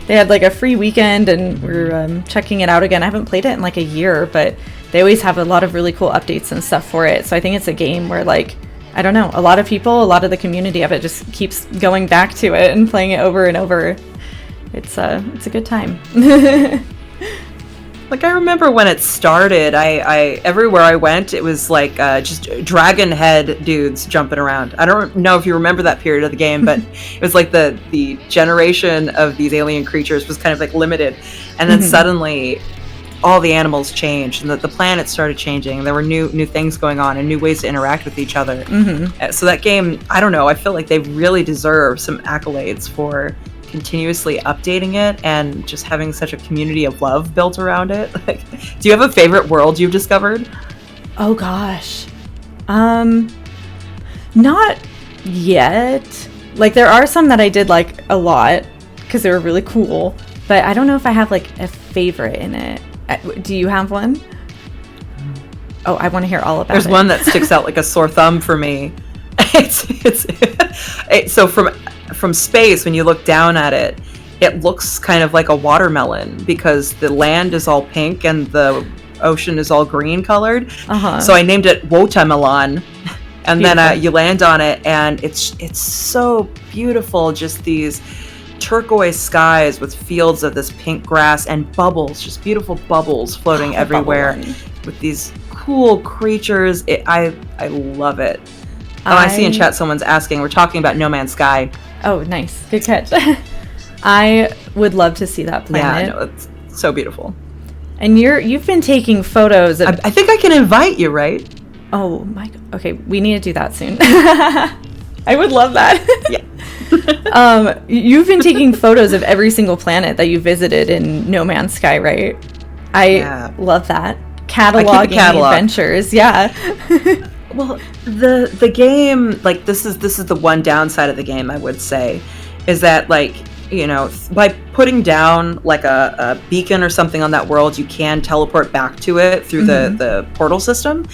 [SPEAKER 1] They had like a free weekend and we're checking it out again. I haven't played it in like a year, but they always have a lot of really cool updates and stuff for it. So I think it's a game where like, I don't know, a lot of people, a lot of the community of it just keeps going back to it and playing it over and over. It's a good time.
[SPEAKER 2] Like I remember when it started, I everywhere I went, it was like just dragon head dudes jumping around. I don't know if you remember that period of the game, but it was like the generation of these alien creatures was kind of like limited, and then suddenly all the animals changed and the planet started changing. And there were new things going on and new ways to interact with each other. So that game, I don't know, I feel like they really deserve some accolades for continuously updating it and just having such a community of love built around it. Like, do you have a favorite world you've discovered?
[SPEAKER 1] Oh gosh, not yet. Like there are some that I did like a lot because they were really cool, but I don't know if I have like a favorite in it. Do you have one? Oh, I want to hear all about it.
[SPEAKER 2] There's one that sticks out like a sore thumb for me. So from space, when you look down at it, it looks kind of like a watermelon because the land is all pink and the ocean is all green colored. So I named it Wotamelon. And then you land on it and it's so beautiful. Just these turquoise skies with fields of this pink grass and bubbles, just beautiful bubbles floating everywhere with these cool creatures. I love it. Oh, I see in chat someone's asking. We're talking about No Man's Sky.
[SPEAKER 1] Oh, nice. Good catch. I would love to see that planet.
[SPEAKER 2] Yeah, no, it's so beautiful.
[SPEAKER 1] And you've been taking photos of...
[SPEAKER 2] I think I can invite you, right?
[SPEAKER 1] Oh, my God. Okay, we need to do that soon. I would love that. Yeah. You've been taking photos of every single planet that you visited in No Man's Sky, right? I love that. Cataloging adventures. Yeah.
[SPEAKER 2] Well, the game, like this is the one downside of the game, I would say, is that like, you know, by putting down like a beacon or something on that world, you can teleport back to it through the portal system,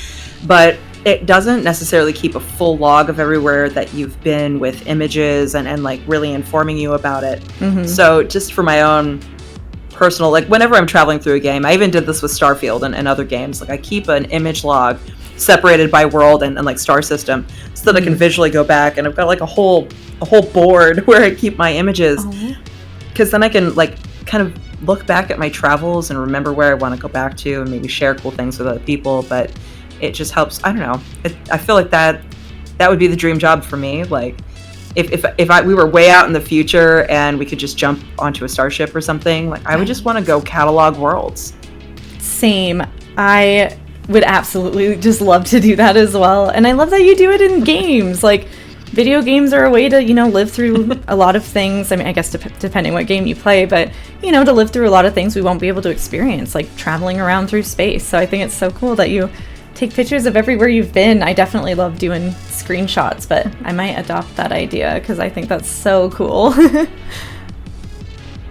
[SPEAKER 2] but it doesn't necessarily keep a full log of everywhere that you've been with images and like really informing you about it. So just for my own personal, like whenever I'm traveling through a game, I even did this with Starfield and other games, like I keep an image log separated by world and like star system so that I can visually go back, and I've got like a whole board where I keep my images, because then I can like kind of look back at my travels and remember where I want to go back to and maybe share cool things with other people. But it just helps. I don't know, I feel like that would be the dream job for me. Like if we were way out in the future and we could just jump onto a starship or something, like I would just want to go catalog worlds.
[SPEAKER 1] Same. I would absolutely just love to do that as well. And I love that you do it in games. Like, video games are a way to, you know, live through a lot of things. I mean, I guess depending what game you play, but, you know, to live through a lot of things we won't be able to experience, like traveling around through space. So I think it's so cool that you take pictures of everywhere you've been. I definitely love doing screenshots, but I might adopt that idea because I think that's so cool.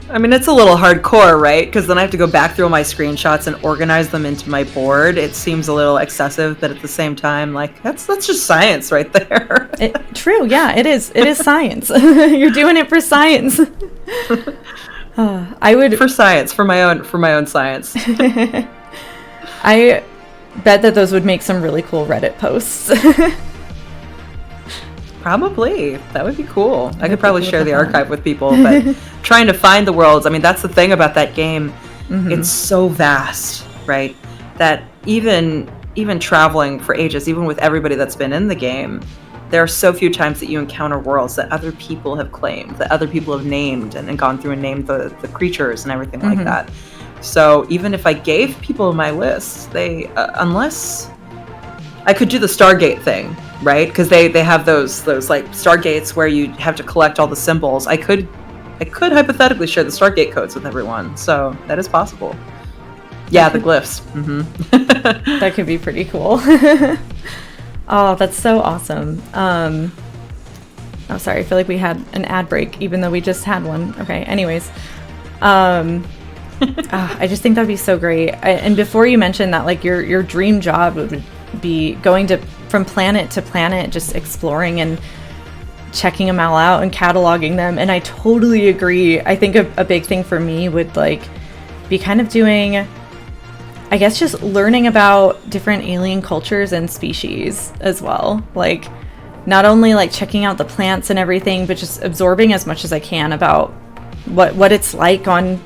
[SPEAKER 2] I mean, it's a little hardcore, right? Because then I have to go back through all my screenshots and organize them into my board. It seems a little excessive, but at the same time, like, that's just science right there.
[SPEAKER 1] True, yeah, it is. It is science. You're doing it for science. I would...
[SPEAKER 2] For science, for my own science.
[SPEAKER 1] I bet that those would make some really cool Reddit posts.
[SPEAKER 2] Probably. That would be cool. I could probably share the archive with people, but trying to find the worlds, I mean, that's the thing about that game. It's so vast, right? That even traveling for ages, even with everybody that's been in the game, there are so few times that you encounter worlds that other people have claimed, that other people have named and gone through and named the creatures and everything like that. So even if I gave people my list, they unless I could do the Stargate thing, right? Because they have those like Stargates where you have to collect all the symbols. I could hypothetically share the Stargate codes with everyone, so that is possible. Yeah, the glyphs.
[SPEAKER 1] That could be pretty cool. Oh, that's so awesome. Oh, sorry. I feel like we had an ad break, even though we just had one. Okay. Anyways, I just think that'd be so great. And before you mentioned that, like your dream job would be going from planet to planet, just exploring and checking them all out and cataloging them. And I totally agree. I think a big thing for me would like be kind of doing, I guess, just learning about different alien cultures and species as well. Like, not only like checking out the plants and everything, but just absorbing as much as I can about what it's like on,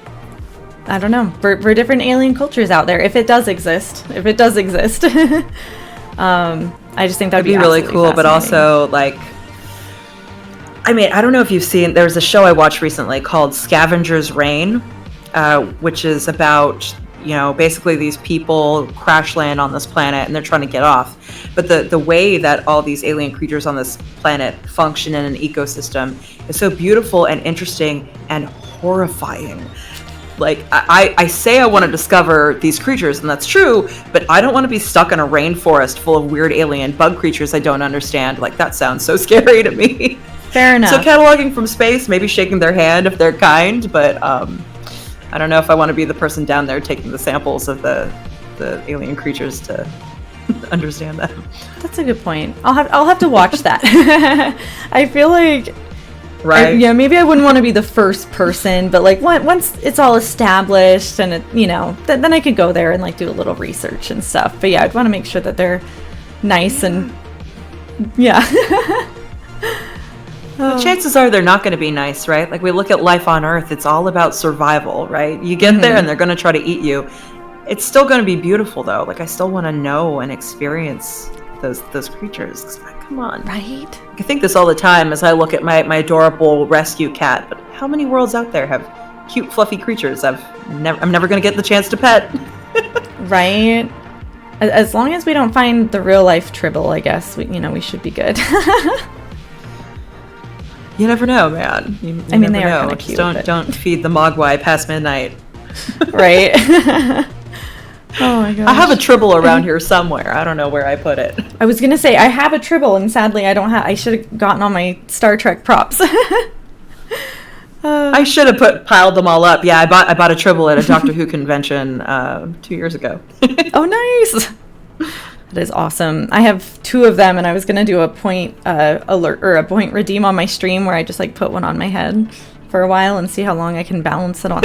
[SPEAKER 1] I don't know, for different alien cultures out there, if it does exist. I just think that'd be
[SPEAKER 2] really cool. But also, like, I mean, I don't know if you've seen, there's a show I watched recently called Scavenger's Reign, which is about, you know, basically these people crash land on this planet and they're trying to get off. But the way that all these alien creatures on this planet function in an ecosystem is so beautiful and interesting and horrifying. Like, I say I want to discover these creatures, and that's true, but I don't want to be stuck in a rainforest full of weird alien bug creatures I don't understand. Like, that sounds so scary to me.
[SPEAKER 1] Fair enough.
[SPEAKER 2] So cataloging from space, maybe shaking their hand if they're kind, but I don't know if I want to be the person down there taking the samples of the alien creatures to understand them.
[SPEAKER 1] That's a good point. I'll have to watch that. I feel like,
[SPEAKER 2] right?
[SPEAKER 1] Maybe I wouldn't want to be the first person, but like once it's all established and then I could go there and like do a little research and stuff. But yeah, I'd want to make sure that they're nice and
[SPEAKER 2] The chances are they're not going to be nice, right? Like, we look at life on Earth, it's all about survival, right? You get there and they're going to try to eat you. It's still going to be beautiful, though. Like, I still want to know and experience those creatures. Come on.
[SPEAKER 1] Right?
[SPEAKER 2] I think this all the time as I look at my adorable rescue cat. But how many worlds out there have cute, fluffy creatures I'm never going to get the chance to pet?
[SPEAKER 1] Right? As long as we don't find the real-life Tribble, I guess, we should be good.
[SPEAKER 2] You never know, man. You
[SPEAKER 1] I mean, they are kind of cute.
[SPEAKER 2] Don't feed the Mogwai past midnight.
[SPEAKER 1] Right? Oh my gosh.
[SPEAKER 2] I have a Tribble around here somewhere. I don't know where I put it.
[SPEAKER 1] I was gonna say I have a Tribble, and sadly I don't have. I should have gotten all my Star Trek props.
[SPEAKER 2] I should have piled them all up. Yeah, I bought a Tribble at a Doctor Who convention 2 years ago.
[SPEAKER 1] Oh, nice. That is awesome. I have 2 of them, and I was gonna do a point alert or a point redeem on my stream where I just like put one on my head for a while and see how long I can balance it on.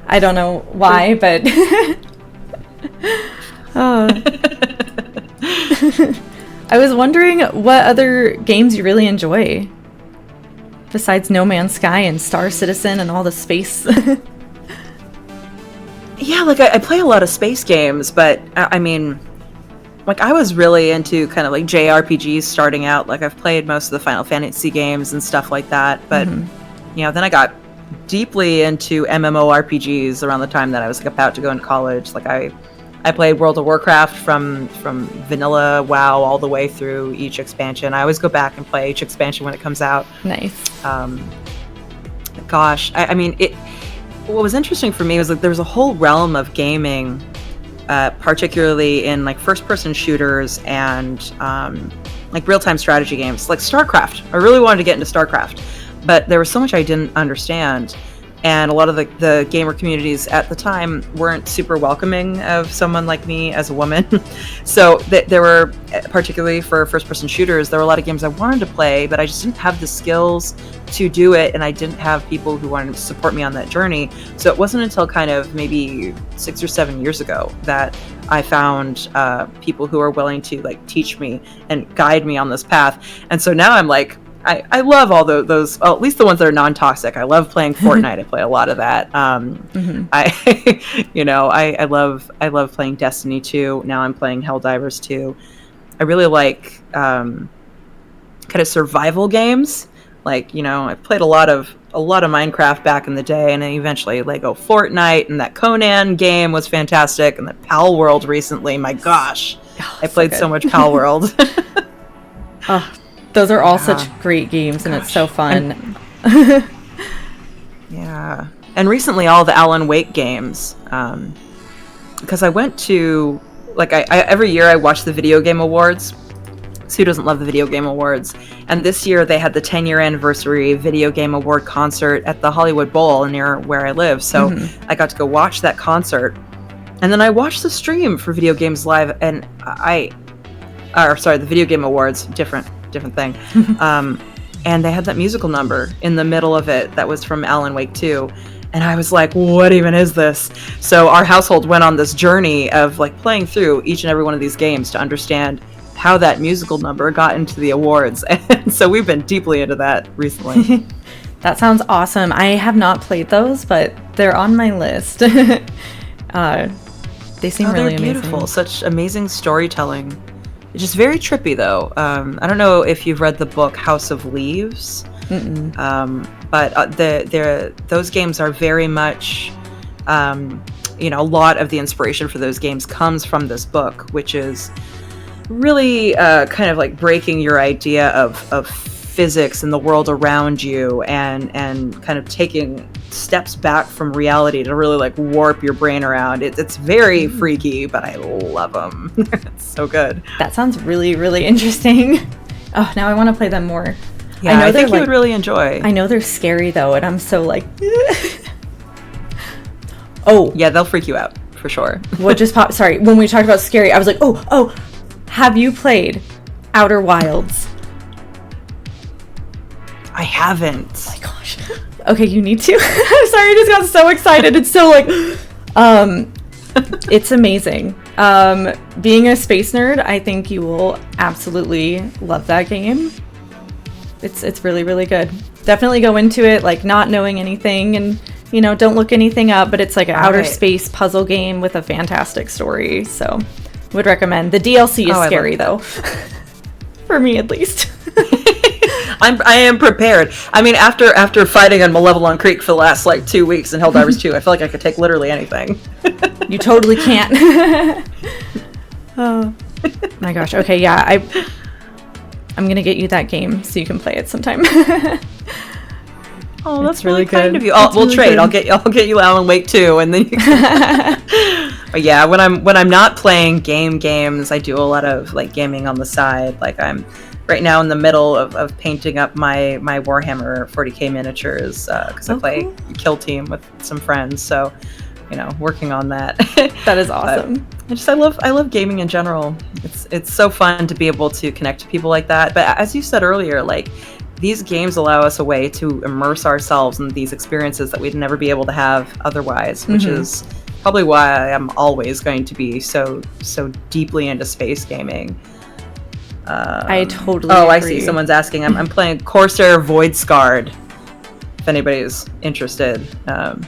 [SPEAKER 1] I don't know why, but I was wondering what other games you really enjoy besides No Man's Sky and Star Citizen and all the space.
[SPEAKER 2] Yeah, like I play a lot of space games, but I mean, like, I was really into kind of like JRPGs starting out. Like, I've played most of the Final Fantasy games and stuff like that. But, then I got deeply into MMORPGs around the time that I was like about to go into college. Like, I played World of Warcraft from vanilla WoW all the way through each expansion. I always go back and play each expansion when it comes out.
[SPEAKER 1] Nice.
[SPEAKER 2] Gosh, I mean, what was interesting for me was like there was a whole realm of gaming, particularly in like first-person shooters and like real-time strategy games, like Starcraft. I really wanted to get into Starcraft, but there was so much I didn't understand, and a lot of the gamer communities at the time weren't super welcoming of someone like me as a woman. So there were, particularly for first-person shooters, there were a lot of games I wanted to play, but I just didn't have the skills to do it, and I didn't have people who wanted to support me on that journey. So it wasn't until kind of maybe 6 or 7 years ago that I found people who are willing to like teach me and guide me on this path. And so now I'm like, I love all those, well, at least the ones that are non-toxic. I love playing Fortnite. I play a lot of that. I love playing Destiny 2. Now I'm playing Helldivers 2. I really like kind of survival games. Like, I played a lot of Minecraft back in the day, and then eventually Lego Fortnite, and that Conan game was fantastic, and the Pal World recently. My gosh, I played so much Pal World.
[SPEAKER 1] Oh, those are all such great games, and it's so fun.
[SPEAKER 2] Yeah, and recently all the Alan Wake games, because I went to I every year I watch the Video Game Awards. So who doesn't love the Video Game Awards? And this year they had the 10-year anniversary Video Game Award concert at the Hollywood Bowl near where I live. So I got to go watch that concert. And then I watched the stream for Video Games Live, and the Video Game Awards, different thing. And they had that musical number in the middle of it that was from Alan Wake 2. And I was like, what even is this? So our household went on this journey of playing through each and every one of these games to understand how that musical number got into the awards. And so we've been deeply into that recently.
[SPEAKER 1] That sounds awesome. I have not played those, but they're on my list. They seem really
[SPEAKER 2] beautiful.
[SPEAKER 1] amazing.
[SPEAKER 2] Such amazing storytelling. It's just very trippy, though. I don't know if you've read the book House of Leaves, but those games are very much, a lot of the inspiration for those games comes from this book, which is really kind of breaking your idea of physics and the world around you, and kind of taking steps back from reality to really warp your brain around. It's very freaky, but I love them. It's so good.
[SPEAKER 1] That sounds really, really interesting. Oh, now I want to play them more.
[SPEAKER 2] Yeah, I think you would really enjoy.
[SPEAKER 1] I know they're scary though, and I'm so oh
[SPEAKER 2] yeah, they'll freak you out for sure.
[SPEAKER 1] What just popped? Sorry, when we talked about scary, I was like, oh. Have you played Outer Wilds?
[SPEAKER 2] I haven't.
[SPEAKER 1] Oh my gosh. Okay, you need to. I'm sorry, I just got so excited. It's so it's amazing. Being a space nerd, I think you will absolutely love that game. It's really, really good. Definitely go into it not knowing anything, and don't look anything up, but it's an outer space puzzle game with a fantastic story. So would recommend. The DLC is scary though. For me at least.
[SPEAKER 2] I am prepared. I mean, after fighting on Malevelon Creek for the last 2 weeks in Helldivers 2, I feel like I could take literally anything.
[SPEAKER 1] You totally can't. Oh my gosh. Okay, yeah, I'm gonna get you that game so you can play it sometime.
[SPEAKER 2] Oh, that's really kind of you. We'll really trade. Good. I'll get you Alan Wake 2, and then you can... But yeah, when I'm not playing games, I do a lot of gaming on the side. I'm right now in the middle of painting up my Warhammer 40k miniatures because I play Kill Team with some friends. So, working on that.
[SPEAKER 1] That is awesome.
[SPEAKER 2] I love gaming in general. It's so fun to be able to connect to people like that. But as you said earlier, these games allow us a way to immerse ourselves in these experiences that we'd never be able to have otherwise, which is probably why I'm always going to be so deeply into space gaming.
[SPEAKER 1] I totally agree.
[SPEAKER 2] I see. Someone's asking. I'm playing Corsair Void Scarred. If anybody's interested. Not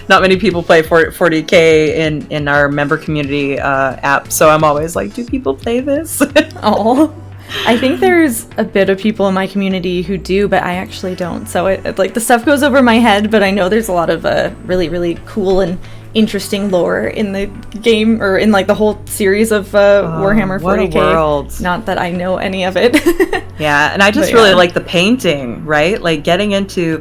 [SPEAKER 2] many people play 40k in our member community app, so I'm always do people play this?
[SPEAKER 1] Oh. I think there's a bit of people in my community who do, but I actually don't. So it the stuff goes over my head, but I know there's a lot of really, really cool and interesting lore in the game, or in the whole series of Warhammer 40k. What a world. Not that I know any of it.
[SPEAKER 2] Yeah, and I just really like the painting, right? Getting into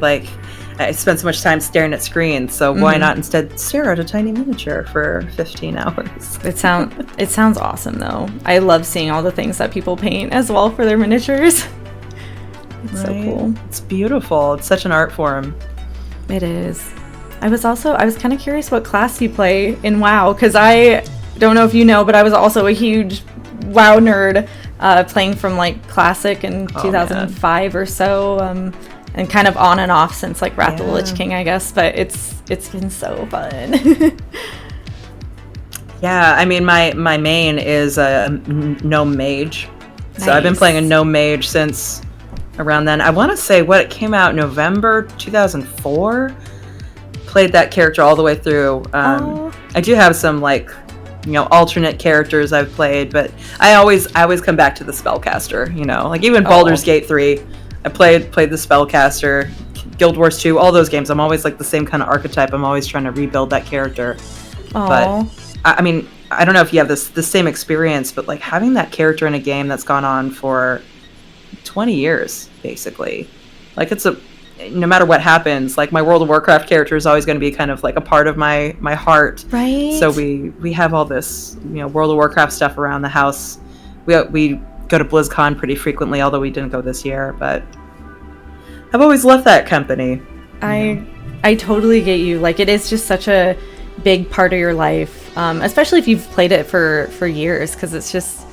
[SPEAKER 2] I spend so much time staring at screens, so why not instead stare at a tiny miniature for 15 hours?
[SPEAKER 1] It sounds awesome, though. I love seeing all the things that people paint as well for their miniatures. It's so cool.
[SPEAKER 2] It's beautiful. It's such an art form.
[SPEAKER 1] It is. I was kind of curious what class you play in WoW, because I don't know if you know, but I was also a huge WoW nerd, playing from Classic in 2005 or so. And kind of on and off since Wrath of the Lich King, I guess, but it's been so fun.
[SPEAKER 2] Yeah, I mean, my main is a gnome mage.
[SPEAKER 1] Nice.
[SPEAKER 2] So I've been playing a gnome mage since around then. I want to say it came out November 2004. Played that character all the way through. I do have some alternate characters I've played, but I always come back to the spellcaster. Like even Baldur's Gate 3, I played the spellcaster. Guild Wars 2, all those games, I'm always like the same kind of archetype. I'm always trying to rebuild that character.
[SPEAKER 1] Aww.
[SPEAKER 2] But I mean, I don't know if you have the same experience, but like having that character in a game that's gone on for 20 years, basically, like no matter what happens, like my World of Warcraft character is always going to be kind of like a part of my heart.
[SPEAKER 1] Right.
[SPEAKER 2] So we have all this, World of Warcraft stuff around the house. We go to BlizzCon pretty frequently, although we didn't go this year, but I've always loved that company.
[SPEAKER 1] I totally get you. Like, it is just such a big part of your life, especially if you've played it for years, because it's just,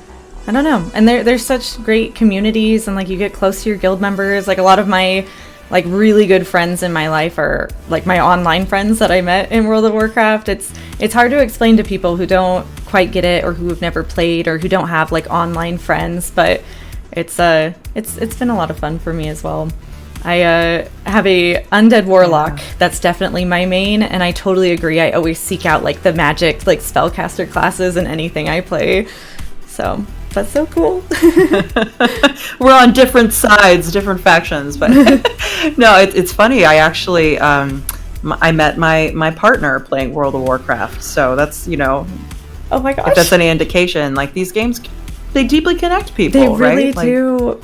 [SPEAKER 1] I don't know. And there's such great communities, and like you get close to your guild members. Like a lot of my like really good friends in my life are like my online friends that I met in World of Warcraft. It's hard to explain to people who don't quite get it, or who have never played, or who don't have like online friends, but it's been a lot of fun for me as well. I have a undead warlock that's definitely my main, and I totally agree. I always seek out like the magic, like spellcaster classes in anything I play. So that's so cool.
[SPEAKER 2] We're on different sides, different factions, but no, it's funny. I actually I met my partner playing World of Warcraft, so that's
[SPEAKER 1] oh my gosh,
[SPEAKER 2] if that's any indication, like these games, they deeply connect people.
[SPEAKER 1] They really
[SPEAKER 2] right?
[SPEAKER 1] do.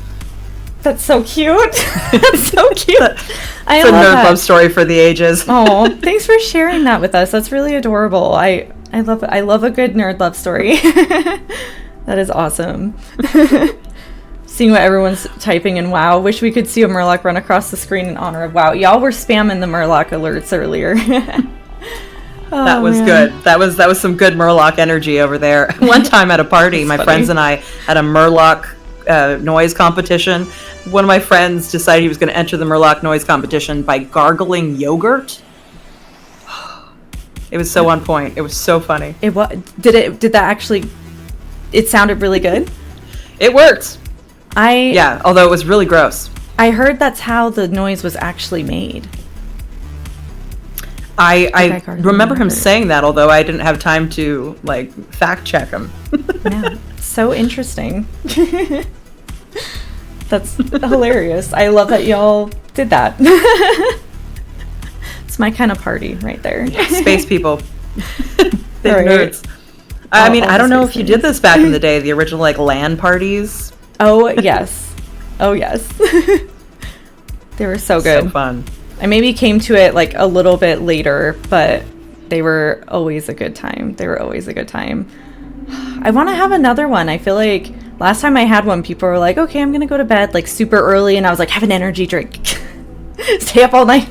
[SPEAKER 1] That's so cute. That's so cute.
[SPEAKER 2] It's a nerd love story for the ages.
[SPEAKER 1] Oh, thanks for sharing that with us. That's really adorable. I love a good nerd love story. That is awesome. Seeing what everyone's typing in WoW. Wish we could see a Murloc run across the screen in honor of WoW. Y'all were spamming the Murloc alerts earlier.
[SPEAKER 2] That was good. That was some good Murloc energy over there. One time at a party, my friends and I had a Murloc noise competition. One of my friends decided he was going to enter the Murloc noise competition by gargling yogurt. It was so on point. It was so funny.
[SPEAKER 1] Did that actually? It sounded really good.
[SPEAKER 2] It worked. Although it was really gross.
[SPEAKER 1] I heard that's how the noise was actually made.
[SPEAKER 2] I remember him saying that, although I didn't have time to like fact check him.
[SPEAKER 1] Yeah, so interesting. That's hilarious. I love that y'all did that. It's my kind of party right there.
[SPEAKER 2] Space people. Big nerds. I mean, I don't know if you did this back in the day, the original like LAN parties.
[SPEAKER 1] Oh, yes. Oh, yes. They were so good.
[SPEAKER 2] So fun.
[SPEAKER 1] I maybe came to it like a little bit later, but they were always a good time. I want to have another one. I feel like last time I had one, people were like, okay, I'm going to go to bed like super early. And I was like, have an energy drink. Stay up all night.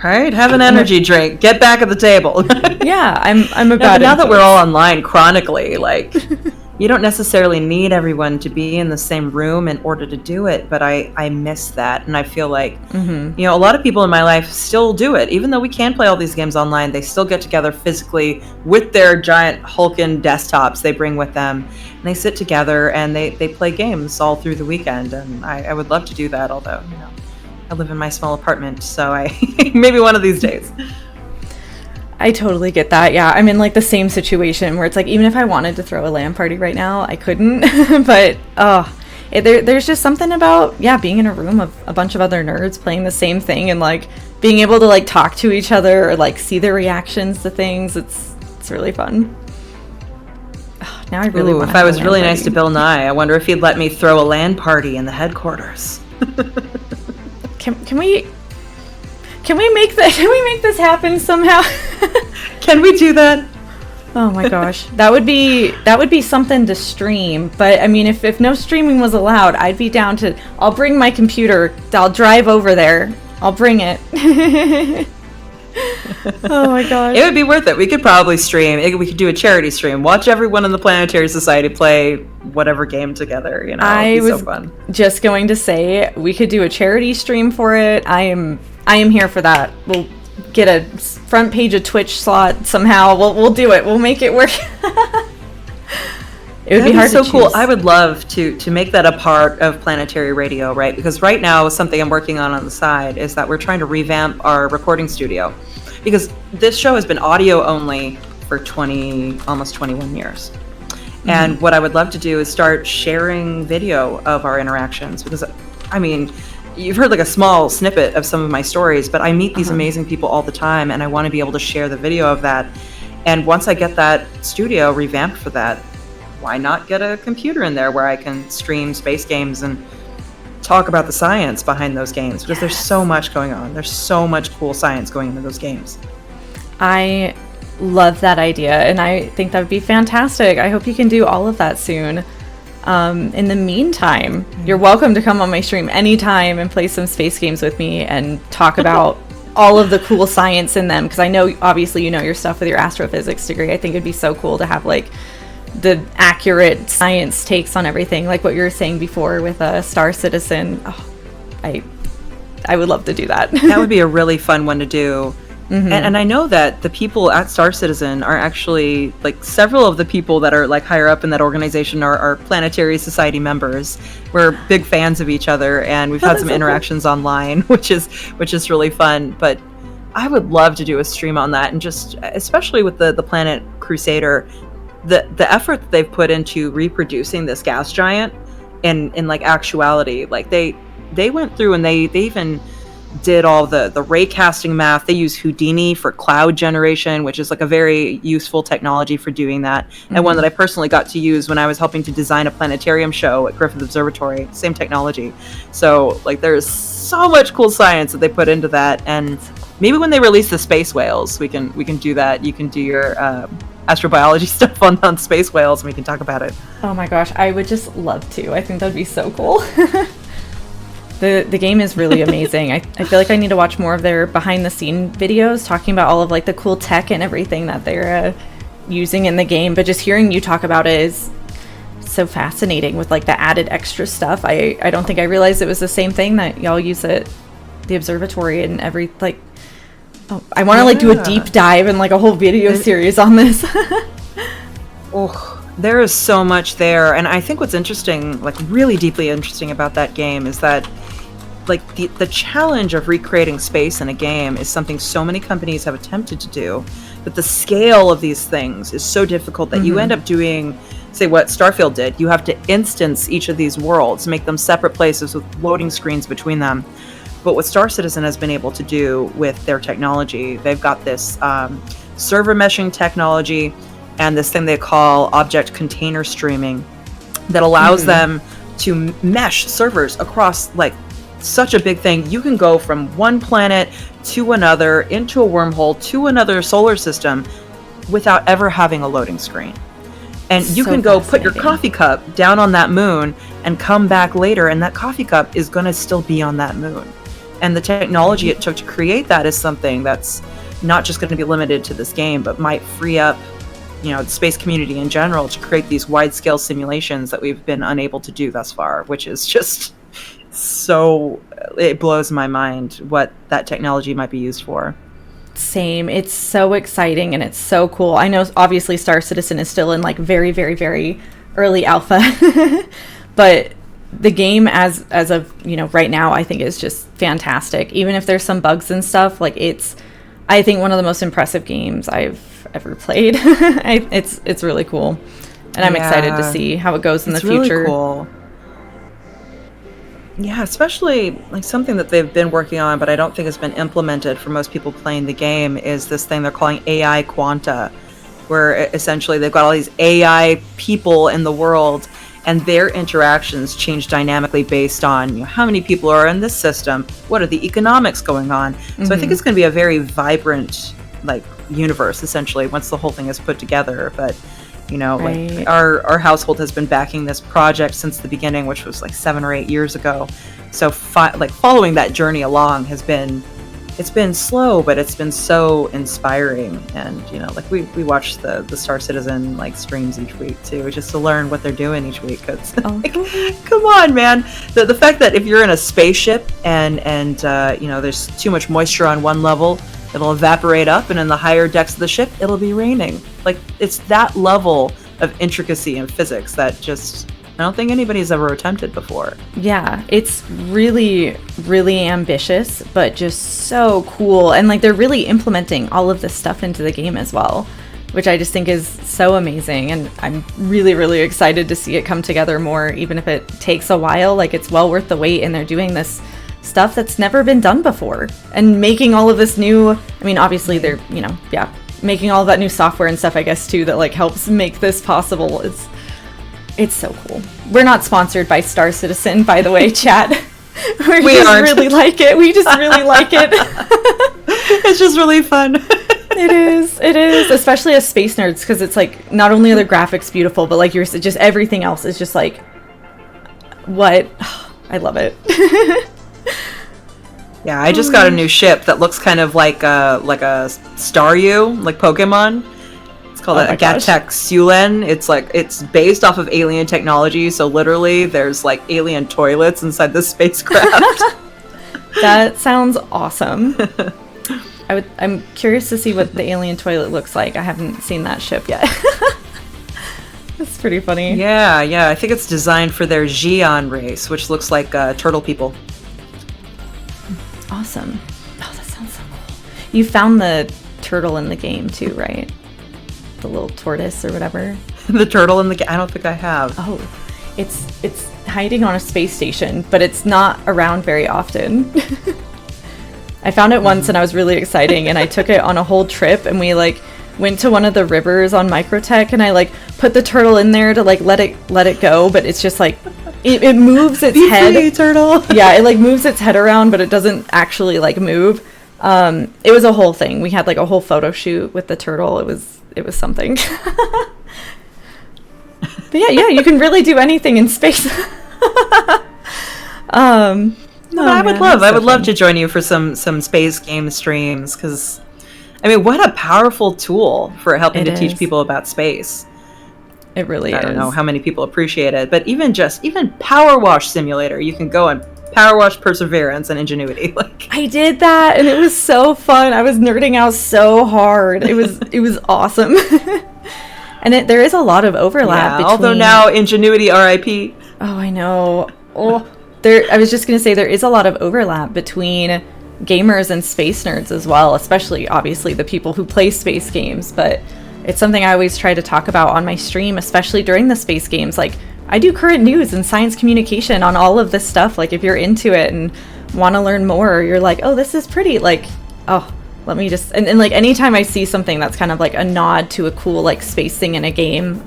[SPEAKER 2] Right, have an energy drink. Get back at the table.
[SPEAKER 1] Yeah, I'm about it.
[SPEAKER 2] Now that we're all online chronically, like, you don't necessarily need everyone to be in the same room in order to do it, but I miss that. And I feel like, a lot of people in my life still do it. Even though we can play all these games online, they still get together physically with their giant hulking desktops they bring with them. And they sit together and they play games all through the weekend. And I would love to do that, although, I live in my small apartment, so maybe one of these days.
[SPEAKER 1] I totally get that. Yeah, I'm in like the same situation where it's like, even if I wanted to throw a LAN party right now, I couldn't. But there's just something about being in a room of a bunch of other nerds playing the same thing and like being able to like talk to each other or like see their reactions to things. It's really fun. Now I really want.
[SPEAKER 2] If I was really nice to Bill Nye, I wonder if he'd let me throw a LAN party in the headquarters.
[SPEAKER 1] Can we make this happen somehow?
[SPEAKER 2] Can we do that?
[SPEAKER 1] Oh my gosh. That would be something to stream. But I mean, if no streaming was allowed, I'd be down to, I'll bring my computer, I'll drive over there, I'll bring it. Oh my gosh.
[SPEAKER 2] It would be worth it. We could probably stream. We could do a charity stream. Watch everyone in the Planetary Society play whatever game together. It'd be so fun.
[SPEAKER 1] Just going to say we could do a charity stream for it. I am here for that. We'll get a front page of Twitch slot somehow. We'll do it. We'll make it work. It would be hard to choose.
[SPEAKER 2] Cool. I would love to make that a part of Planetary Radio, right? Because right now, something I'm working on the side is that we're trying to revamp our recording studio. Because this show has been audio only for almost 21 years. And what I would love to do is start sharing video of our interactions, because, I mean, you've heard like a small snippet of some of my stories, but I meet these amazing people all the time, and I want to be able to share the video of that. And once I get that studio revamped for that, why not get a computer in there where I can stream space games and talk about the science behind those games? Because there's so much going on. There's so much cool science going into those games.
[SPEAKER 1] I love that idea, and I think that would be fantastic. I hope you can do all of that soon. In the meantime, you're welcome to come on my stream anytime and play some space games with me and talk about all of the cool science in them, because I know obviously you know your stuff with your astrophysics degree. I think it'd be so cool to have like the accurate science takes on everything, like what you were saying before with Star Citizen. Oh, I would love to do that.
[SPEAKER 2] That would be a really fun one to do. And I know that the people at Star Citizen are actually, like, several of the people that are like higher up in that organization are Planetary Society members. We're big fans of each other, and we've had some interactions online, which is really fun. But I would love to do a stream on that, and just especially with the Planet Crusader, the effort that they've put into reproducing this gas giant in like actuality. Like they went through and they even did all the raycasting math. They use Houdini for cloud generation, which is like a very useful technology for doing that, and one that I personally got to use when I was helping to design a planetarium show at Griffith Observatory. Same technology. So like there's so much cool science that they put into that, and maybe when they release the space whales, we can do that. You can do your astrobiology stuff on space whales, and we can talk about it.
[SPEAKER 1] Oh my gosh, I would just love to. I think that would be so cool. The game is really amazing. I feel like I need to watch more of their behind the scene videos talking about all of like the cool tech and everything that they're using in the game. But just hearing you talk about it is so fascinating with like the added extra stuff. I don't think I realized it was the same thing that y'all use at the observatory and every like. Oh, I want to like do a deep dive and like a whole video series on this.
[SPEAKER 2] Oh, there is so much there, and I think what's interesting, like really deeply interesting about that game is that like the challenge of recreating space in a game is something so many companies have attempted to do, but the scale of these things is so difficult that you end up doing, say, what Starfield did. You have to instance each of these worlds, make them separate places with loading screens between them. But what Star Citizen has been able to do with their technology, they've got this server meshing technology and this thing they call object container streaming that allows them to mesh servers across like such a big thing. You can go from one planet to another, into a wormhole, to another solar system without ever having a loading screen. And you can go put your coffee cup down on that moon and come back later, and that coffee cup is going to still be on that moon. And the technology it took to create that is something that's not just going to be limited to this game, but might free up, you know, the space community in general to create these wide-scale simulations that we've been unable to do thus far, which is just so, it blows my mind what that technology might be used for.
[SPEAKER 1] Same. It's so exciting and it's so cool. I know obviously Star Citizen is still in like very, very, very early alpha, but the game as of, you know, right now, I think is just fantastic. Even if there's some bugs and stuff, like it's, I think one of the most impressive games I've ever played. It's really cool. And I'm excited to see how it goes in the future.
[SPEAKER 2] Really cool. Yeah, especially like something that they've been working on, but I don't think has been implemented for most people playing the game, is this thing they're calling AI Quanta, where essentially they've got all these AI people in the world, and their interactions change dynamically based on, you know, how many people are in this system, what are the economics going on. So I think it's going to be a very vibrant like universe essentially once the whole thing is put together. But you know, like our household has been backing this project since the beginning, which was like 7 or 8 years ago. So like following that journey along has been, it's been slow, but it's been so inspiring. And you know, like we watch the Star Citizen like streams each week too, just to learn what they're doing each week. Cause like, come on, man. The fact that if you're in a spaceship and you know, there's too much moisture on one level, it'll evaporate up, and in the higher decks of the ship, it'll be raining. Like, it's that level of intricacy in physics that just, I don't think anybody's ever attempted before.
[SPEAKER 1] Yeah, it's really, really ambitious, but just so cool. And like, they're really implementing all of this stuff into the game as well. which I just think is so amazing. And I'm really, really excited to see it come together more, even if it takes a while. Like, it's well worth the wait, and they're doing this stuff that's never been done before and making all of this new, I mean, obviously they're, making all of that new software and stuff, I guess, too, that like helps make this possible. It's so cool. We're not sponsored by Star Citizen, by the way, chat. We just really like it. We just really like it.
[SPEAKER 2] It's just really fun.
[SPEAKER 1] It is, especially as space nerds, because it's like not only are the graphics beautiful, but like just everything else is just like, what? I love it.
[SPEAKER 2] Yeah, I just got a new ship that looks kind of like a Staryu, like Pokemon. It's called a Gatek Sulen. It's based off of alien technology, so literally there's like alien toilets inside the spacecraft.
[SPEAKER 1] That sounds awesome. I'm curious to see what the alien toilet looks like. I haven't seen that ship yet. That's pretty funny.
[SPEAKER 2] Yeah. I think it's designed for their Xi'an race, which looks like turtle people.
[SPEAKER 1] Awesome. Oh, that sounds so cool. You found the turtle in the game too, right? The little tortoise or whatever.
[SPEAKER 2] The turtle in the game? I don't think I have.
[SPEAKER 1] Oh, it's hiding on a space station, but it's not around very often. I found it once and I was really exciting, and I took it on a whole trip, and we like went to one of the rivers on Microtech, and I like put the turtle in there to like let it go, but it's just like it moves its head.
[SPEAKER 2] Free, turtle.
[SPEAKER 1] Yeah, it like moves its head around, but it doesn't actually like move. It was a whole thing. We had like a whole photo shoot with the turtle. It was something. But yeah, you can really do anything in space.
[SPEAKER 2] I would love to join you for some space game streams, because I mean, what a powerful tool for helping to teach people about space.
[SPEAKER 1] It really is.
[SPEAKER 2] I don't know how many people appreciate it, but even PowerWash Simulator, you can go and PowerWash Perseverance and Ingenuity. Like,
[SPEAKER 1] I did that, and it was so fun. I was nerding out so hard. It was awesome. And there is a lot of overlap between...
[SPEAKER 2] Although now Ingenuity RIP.
[SPEAKER 1] Oh, I know. I was just going to say there is a lot of overlap between gamers and space nerds as well, especially, obviously, the people who play space games. But it's something I always try to talk about on my stream, especially during the space games. Like, I do current news and science communication on all of this stuff. Like, if you're into it and want to learn more, you're like, oh, this is pretty. Like, oh, let me just... And like, anytime I see something that's kind of like a nod to a cool, like, space thing in a game...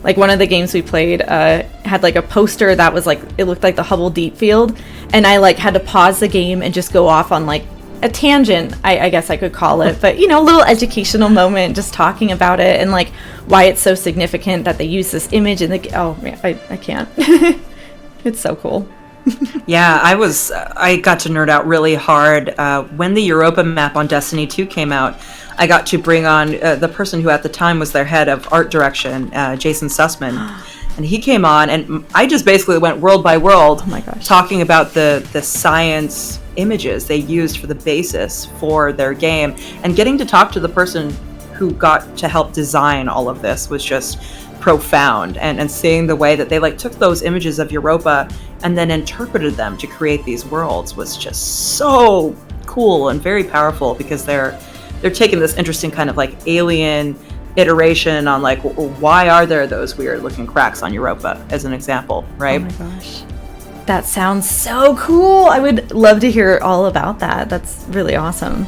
[SPEAKER 1] like one of the games we played had like a poster that was like, it looked like the Hubble Deep Field, and I like had to pause the game and just go off on like a tangent, I guess I could call it, but a little educational moment, just talking about it and like why it's so significant that they use this image in the oh man, I can't. It's so cool.
[SPEAKER 2] Yeah, I got to nerd out really hard when the Europa map on Destiny 2 came out. I got to bring on the person who at the time was their head of art direction, Jason Sussman. And he came on, and I just basically went world by world,
[SPEAKER 1] oh my gosh,
[SPEAKER 2] talking about the science images they used for the basis for their game. And getting to talk to the person who got to help design all of this was just profound. And seeing the way that they like took those images of Europa and then interpreted them to create these worlds was just so cool and very powerful, because they're taking this interesting kind of like alien iteration on like, why are there those weird looking cracks on Europa, as an example, right?
[SPEAKER 1] Oh my gosh. That sounds so cool. I would love to hear all about that. That's really awesome.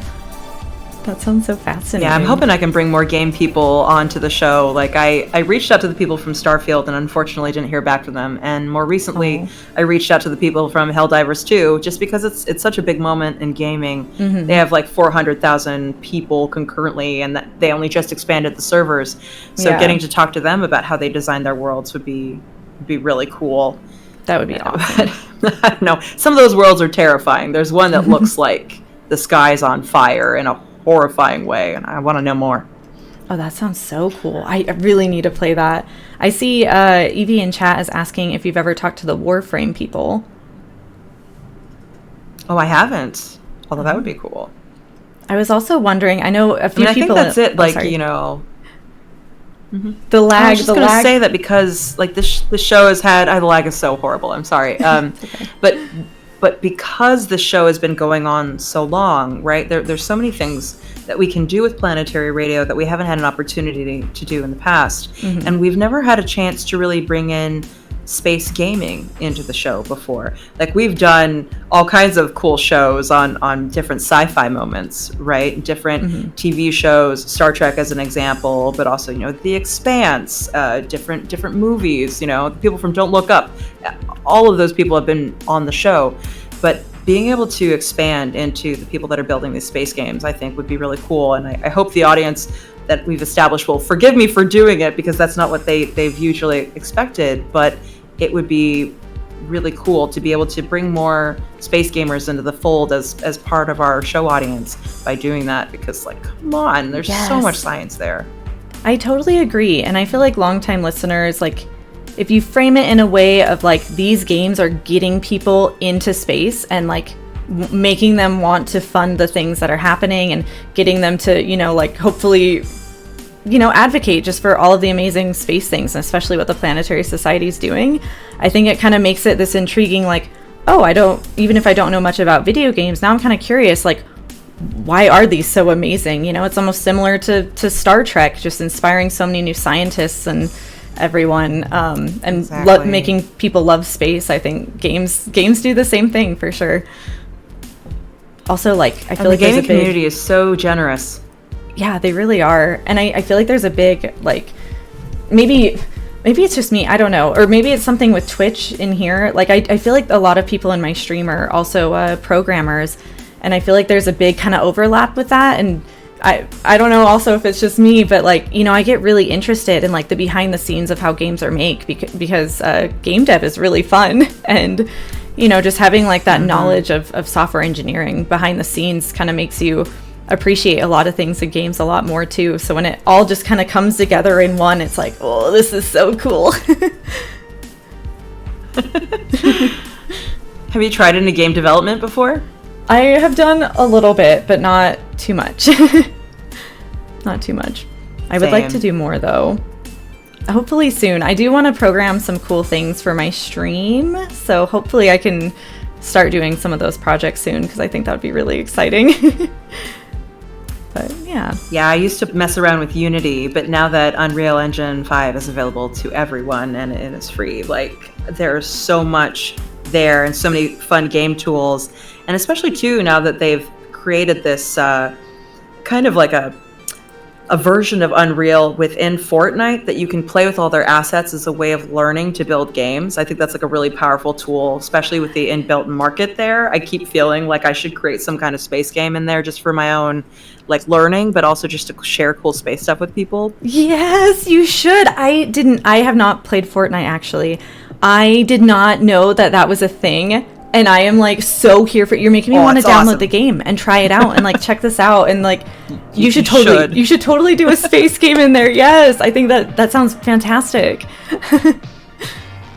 [SPEAKER 1] That sounds so fascinating.
[SPEAKER 2] Yeah, I'm hoping I can bring more game people onto the show. Like, I reached out to the people from Starfield and unfortunately didn't hear back from them. And more recently, I reached out to the people from Helldivers too, just because it's such a big moment in gaming. Mm-hmm. They have like 400,000 people concurrently, and that they only just expanded the servers. So getting to talk to them about how they design their worlds would be really cool.
[SPEAKER 1] That would be awesome.
[SPEAKER 2] I don't know. Some of those worlds are terrifying. There's one that looks like the sky's on fire in a horrifying way, and I want to know more.
[SPEAKER 1] Oh, that sounds so cool. I really need to play that. I see Evie in chat is asking if you've ever talked to the Warframe people.
[SPEAKER 2] Oh, I haven't. Although that would be cool.
[SPEAKER 1] I was also wondering, I know a few people...
[SPEAKER 2] I think that's it, like, Mm-hmm.
[SPEAKER 1] The lag.
[SPEAKER 2] I was just going to say that because, like, this show has had... the lag is so horrible. I'm sorry.
[SPEAKER 1] Okay.
[SPEAKER 2] But because the show has been going on so long, right, there's so many things that we can do with Planetary Radio that we haven't had an opportunity to do in the past. And we've never had a chance to really bring in space gaming into the show before. Like, we've done all kinds of cool shows on different sci-fi moments, right? Different TV shows, Star Trek as an example, but also, The Expanse, different movies, people from Don't Look Up. All of those people have been on the show. But being able to expand into the people that are building these space games, I think would be really cool. And I hope the audience that we've established will forgive me for doing it, because that's not what they've usually expected. But it would be really cool to be able to bring more space gamers into the fold as part of our show audience by doing that, because, like, come on, there's so much science there.
[SPEAKER 1] I totally agree. And I feel like longtime listeners, like, if you frame it in a way of, like, these games are getting people into space and, like, making them want to fund the things that are happening and getting them to, hopefully, advocate just for all of the amazing space things, and especially what the Planetary Society is doing. I think it kind of makes it this intriguing, like, even if I don't know much about video games, now I'm kind of curious, like, why are these so amazing? It's almost similar to Star Trek, just inspiring so many new scientists and everyone, and making people love space. I think games do the same thing for sure. Also, like, I feel like
[SPEAKER 2] the gaming community is so generous.
[SPEAKER 1] Yeah, they really are. And I feel like there's a big, like, maybe it's just me, I don't know. Or maybe it's something with Twitch in here. Like, I feel like a lot of people in my stream are also programmers. And I feel like there's a big kind of overlap with that. And I don't know also if it's just me, but, like, I get really interested in, like, the behind the scenes of how games are made, because game dev is really fun. And, just having, like, that knowledge of software engineering behind the scenes kind of makes you appreciate a lot of things in games a lot more too. So when it all just kind of comes together in one, it's like, oh, this is so cool.
[SPEAKER 2] Have you tried any game development before?
[SPEAKER 1] I have done a little bit, but not too much. Not too much. I would like to do more though. Hopefully soon. I do want to program some cool things for my stream, so hopefully I can start doing some of those projects soon, because I think that would be really exciting. But yeah,
[SPEAKER 2] I used to mess around with Unity, but now that Unreal Engine 5 is available to everyone and it's free, like, there's so much there and so many fun game tools. And especially too, now that they've created this kind of like a version of Unreal within Fortnite that you can play with all their assets as a way of learning to build games. I think that's, like, a really powerful tool, especially with the inbuilt market there. I keep feeling like I should create some kind of space game in there just for my own, like, learning, but also just to share cool space stuff with people.
[SPEAKER 1] Yes, you should. I have not played Fortnite, actually. I did not know that was a thing. And I am, like, so here for it. You're making me want to download the game and try it out and, like, check this out. And, like, you should totally do a space game in there. Yes, I think that sounds fantastic.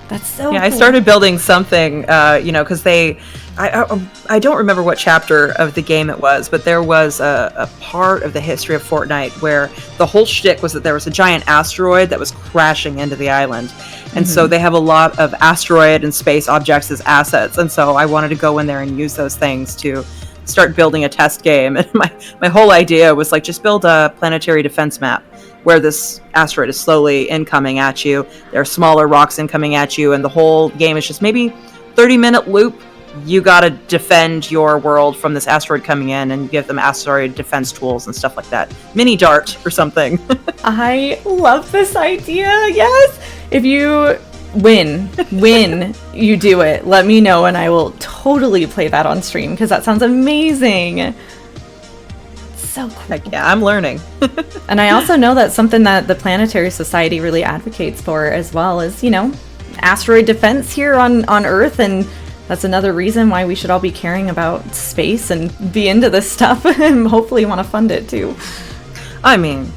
[SPEAKER 1] That's so cool.
[SPEAKER 2] I started building something, because I don't remember what chapter of the game it was, but there was a part of the history of Fortnite where the whole shtick was that there was a giant asteroid that was crashing into the island. And so they have a lot of asteroid and space objects as assets. And so I wanted to go in there and use those things to start building a test game. And my whole idea was, like, just build a planetary defense map where this asteroid is slowly incoming at you. There are smaller rocks incoming at you, and the whole game is just maybe 30-minute loop. You got to defend your world from this asteroid coming in, and give them asteroid defense tools and stuff like that. Mini Dart or something.
[SPEAKER 1] I love this idea. Yes. If you win, you do it, let me know, and I will totally play that on stream, because that sounds amazing. So cool.
[SPEAKER 2] Heck yeah, I'm learning.
[SPEAKER 1] And I also know that something that the Planetary Society really advocates for as well is, asteroid defense here on Earth, and that's another reason why we should all be caring about space and be into this stuff and hopefully want to fund it too.
[SPEAKER 2] I mean,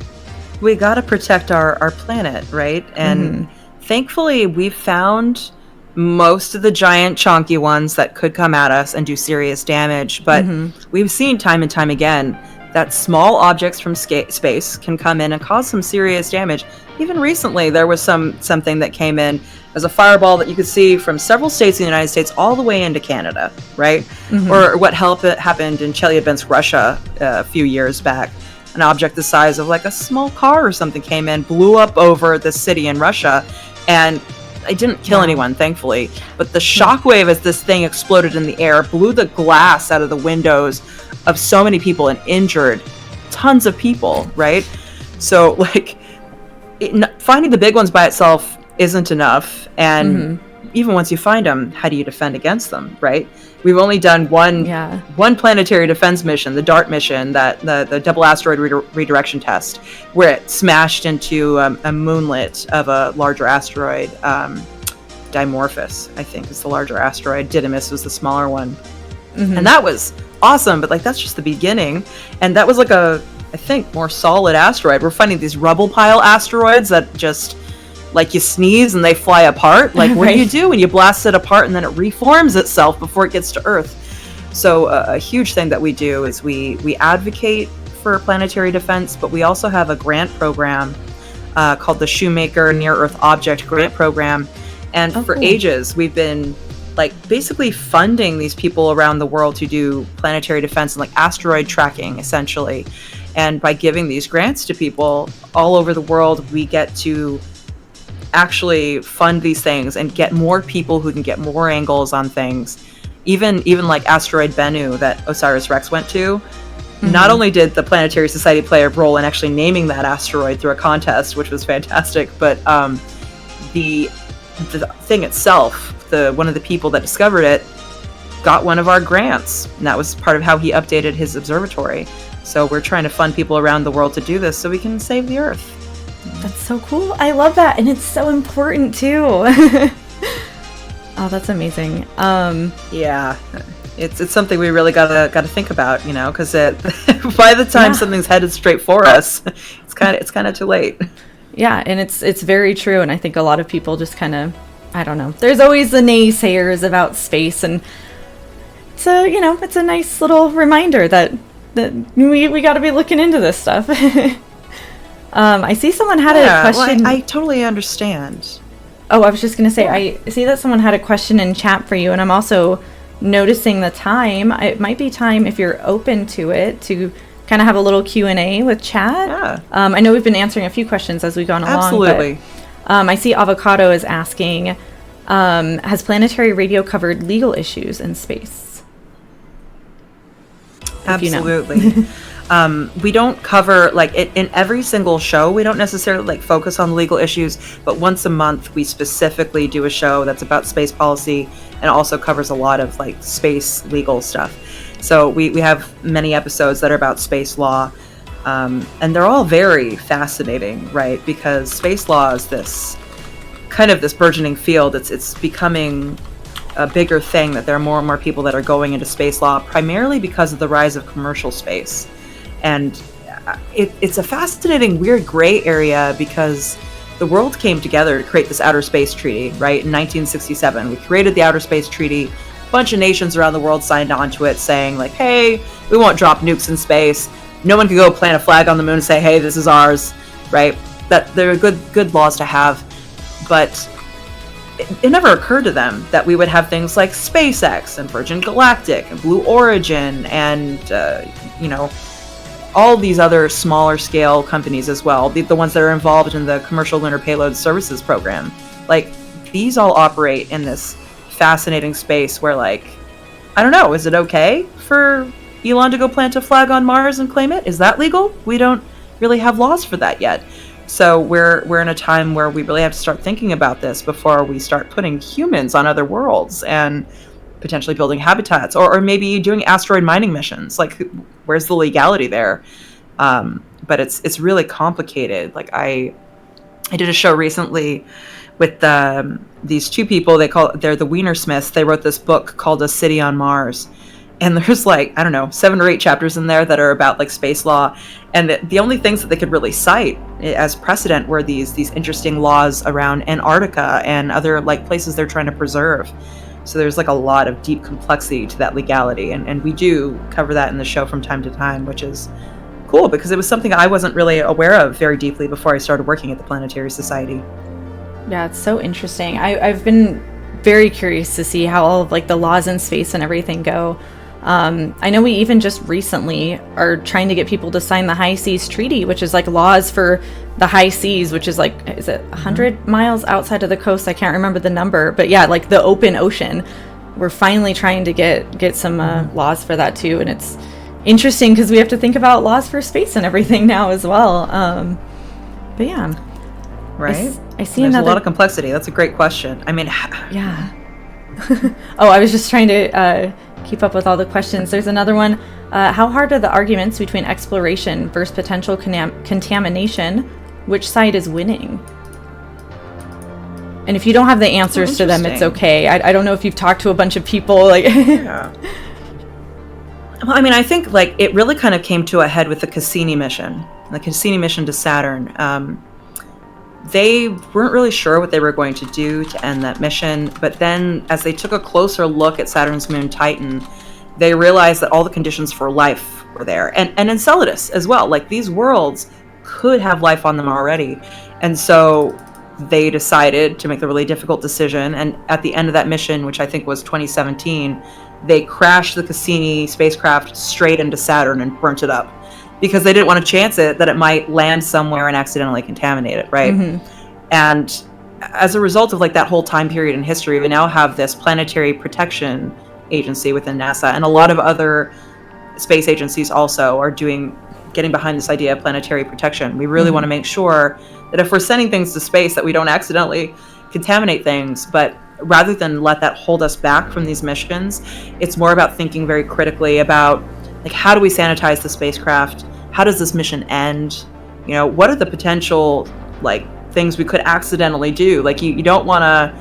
[SPEAKER 2] we got to protect our planet, right? And thankfully, we've found most of the giant chonky ones that could come at us and do serious damage. But we've seen time and time again that small objects from space can come in and cause some serious damage. Even recently, there was something that came in as a fireball that you could see from several states in the United States all the way into Canada, right? Or what happened in Chelyabinsk, Russia a few years back. an object the size of like a small car or something came in, blew up over the city in Russia, and it didn't kill anyone, thankfully. But the shockwave as this thing exploded in the air blew the glass out of the windows of so many people and injured tons of people, right? So, like, finding the big ones by itself isn't enough. And even once you find them, how do you defend against them, right? We've only done one planetary defense mission, the DART mission, that the double asteroid redirection test, where it smashed into a moonlet of a larger asteroid. Dimorphos, I think, is the larger asteroid. Didymus was the smaller one. And that was awesome, but like that's just the beginning. And that was like I think, more solid asteroid. We're finding these rubble pile asteroids that just, like, you sneeze and they fly apart. Like, what do you do when you blast it apart and then it reforms itself before it gets to Earth? So a huge thing that we do is we advocate for planetary defense, but we also have a grant program called the Shoemaker Near Earth Object Grant Program. And for ages, we've been like basically funding these people around the world to do planetary defense and like asteroid tracking, essentially. And by giving these grants to people all over the world, we get to actually fund these things and get more people who can get more angles on things. Even like Asteroid Bennu that OSIRIS-REx went to. Not only did the Planetary Society play a role in actually naming that asteroid through a contest, which was fantastic, but the thing itself, one of the people that discovered it, got one of our grants, and that was part of how he updated his observatory. So we're trying to fund people around the world to do this so we can save the Earth.
[SPEAKER 1] That's so cool. I love that, and it's so important too. Oh, that's amazing.
[SPEAKER 2] Yeah, it's something we really gotta think about, you know, because by the time something's headed straight for us, it's kind of too late.
[SPEAKER 1] Yeah, and it's very true, and I think a lot of people just kind of, I don't know. There's always the naysayers about space, and so it's a nice little reminder that we got to be looking into this stuff. I see someone had a question.
[SPEAKER 2] Well, I totally understand.
[SPEAKER 1] Oh, I was just going to say, I see that someone had a question in chat for you, and I'm also noticing the time. It might be time, if you're open to it, to kind of have a little Q&A with chat.
[SPEAKER 2] Yeah.
[SPEAKER 1] I know we've been answering a few questions as we've gone along.
[SPEAKER 2] Absolutely.
[SPEAKER 1] But, I see Avocado is asking, has Planetary Radio covered legal issues in space?
[SPEAKER 2] Absolutely. We don't cover, like, in every single show, we don't necessarily, like, focus on legal issues, but once a month we specifically do a show that's about space policy and also covers a lot of, like, space legal stuff. So we have many episodes that are about space law, and they're all very fascinating, right? Because space law is this burgeoning field. It's becoming a bigger thing, that there are more and more people that are going into space law, primarily because of the rise of commercial space. And it's a fascinating, weird gray area, because the world came together to create this outer space treaty, right? In 1967, we created the outer space treaty. A bunch of nations around the world signed on to it, saying like, hey, we won't drop nukes in space. No one can go plant a flag on the moon and say, hey, this is ours, right? That they're good laws to have. But it never occurred to them that we would have things like SpaceX and Virgin Galactic and Blue Origin and, all these other smaller scale companies as well, the ones that are involved in the Commercial Lunar Payload Services program. Like, these all operate in this fascinating space where, like, I don't know, is it okay for Elon to go plant a flag on Mars and claim it? Is that legal? We don't really have laws for that yet. So we're in a time where we really have to start thinking about this before we start putting humans on other worlds and potentially building habitats, or maybe doing asteroid mining missions. Like, where's the legality there? But it's really complicated. Like, I did a show recently with these two people. They're the Wienersmiths. They wrote this book called A City on Mars. And there's, like, I don't know, 7 or 8 chapters in there that are about, like, space law. And the only things that they could really cite as precedent were these interesting laws around Antarctica and other, like, places they're trying to preserve. So there's, like, a lot of deep complexity to that legality. And we do cover that in the show from time to time, which is cool, because it was something I wasn't really aware of very deeply before I started working at the Planetary Society.
[SPEAKER 1] Yeah, it's so interesting. I've been very curious to see how all of, like, the laws in space and everything go. I know we even just recently are trying to get people to sign the High Seas Treaty, which is like laws for the high seas, which is like, is it 100 miles outside of the coast? I can't remember the number, but yeah, like the open ocean. We're finally trying to get some laws for that too, and it's interesting because we have to think about laws for space and everything now as well. But yeah,
[SPEAKER 2] right.
[SPEAKER 1] I see
[SPEAKER 2] There's
[SPEAKER 1] another.
[SPEAKER 2] a lot of complexity. That's a great question. I mean,
[SPEAKER 1] Yeah. Oh, I was just trying to keep up with all the questions. There's another one. How hard are the arguments between exploration versus potential contamination? Which side is winning? And if you don't have the answers to them, it's okay. I don't know if you've talked to a bunch of people. Like,
[SPEAKER 2] yeah. Well, I mean, I think like it really kind of came to a head with the Cassini mission, to Saturn. They weren't really sure what they were going to do to end that mission, but then as they took a closer look at Saturn's moon Titan, they realized that all the conditions for life were there, and Enceladus as well. Like, these worlds could have life on them already, and so they decided to make the really difficult decision, and at the end of that mission, which I think was 2017, they crashed the Cassini spacecraft straight into Saturn and burnt it up, because they didn't want to chance it that it might land somewhere and accidentally contaminate it, right? Mm-hmm. And as a result of like that whole time period in history, we now have this planetary protection agency within NASA, and a lot of other space agencies also are getting behind this idea of planetary protection. We really want to make sure that if we're sending things to space, that we don't accidentally contaminate things, but rather than let that hold us back from these missions, it's more about thinking very critically about, like, how do we sanitize the spacecraft? How does this mission end? You know, what are the potential, like, things we could accidentally do? Like, you don't want to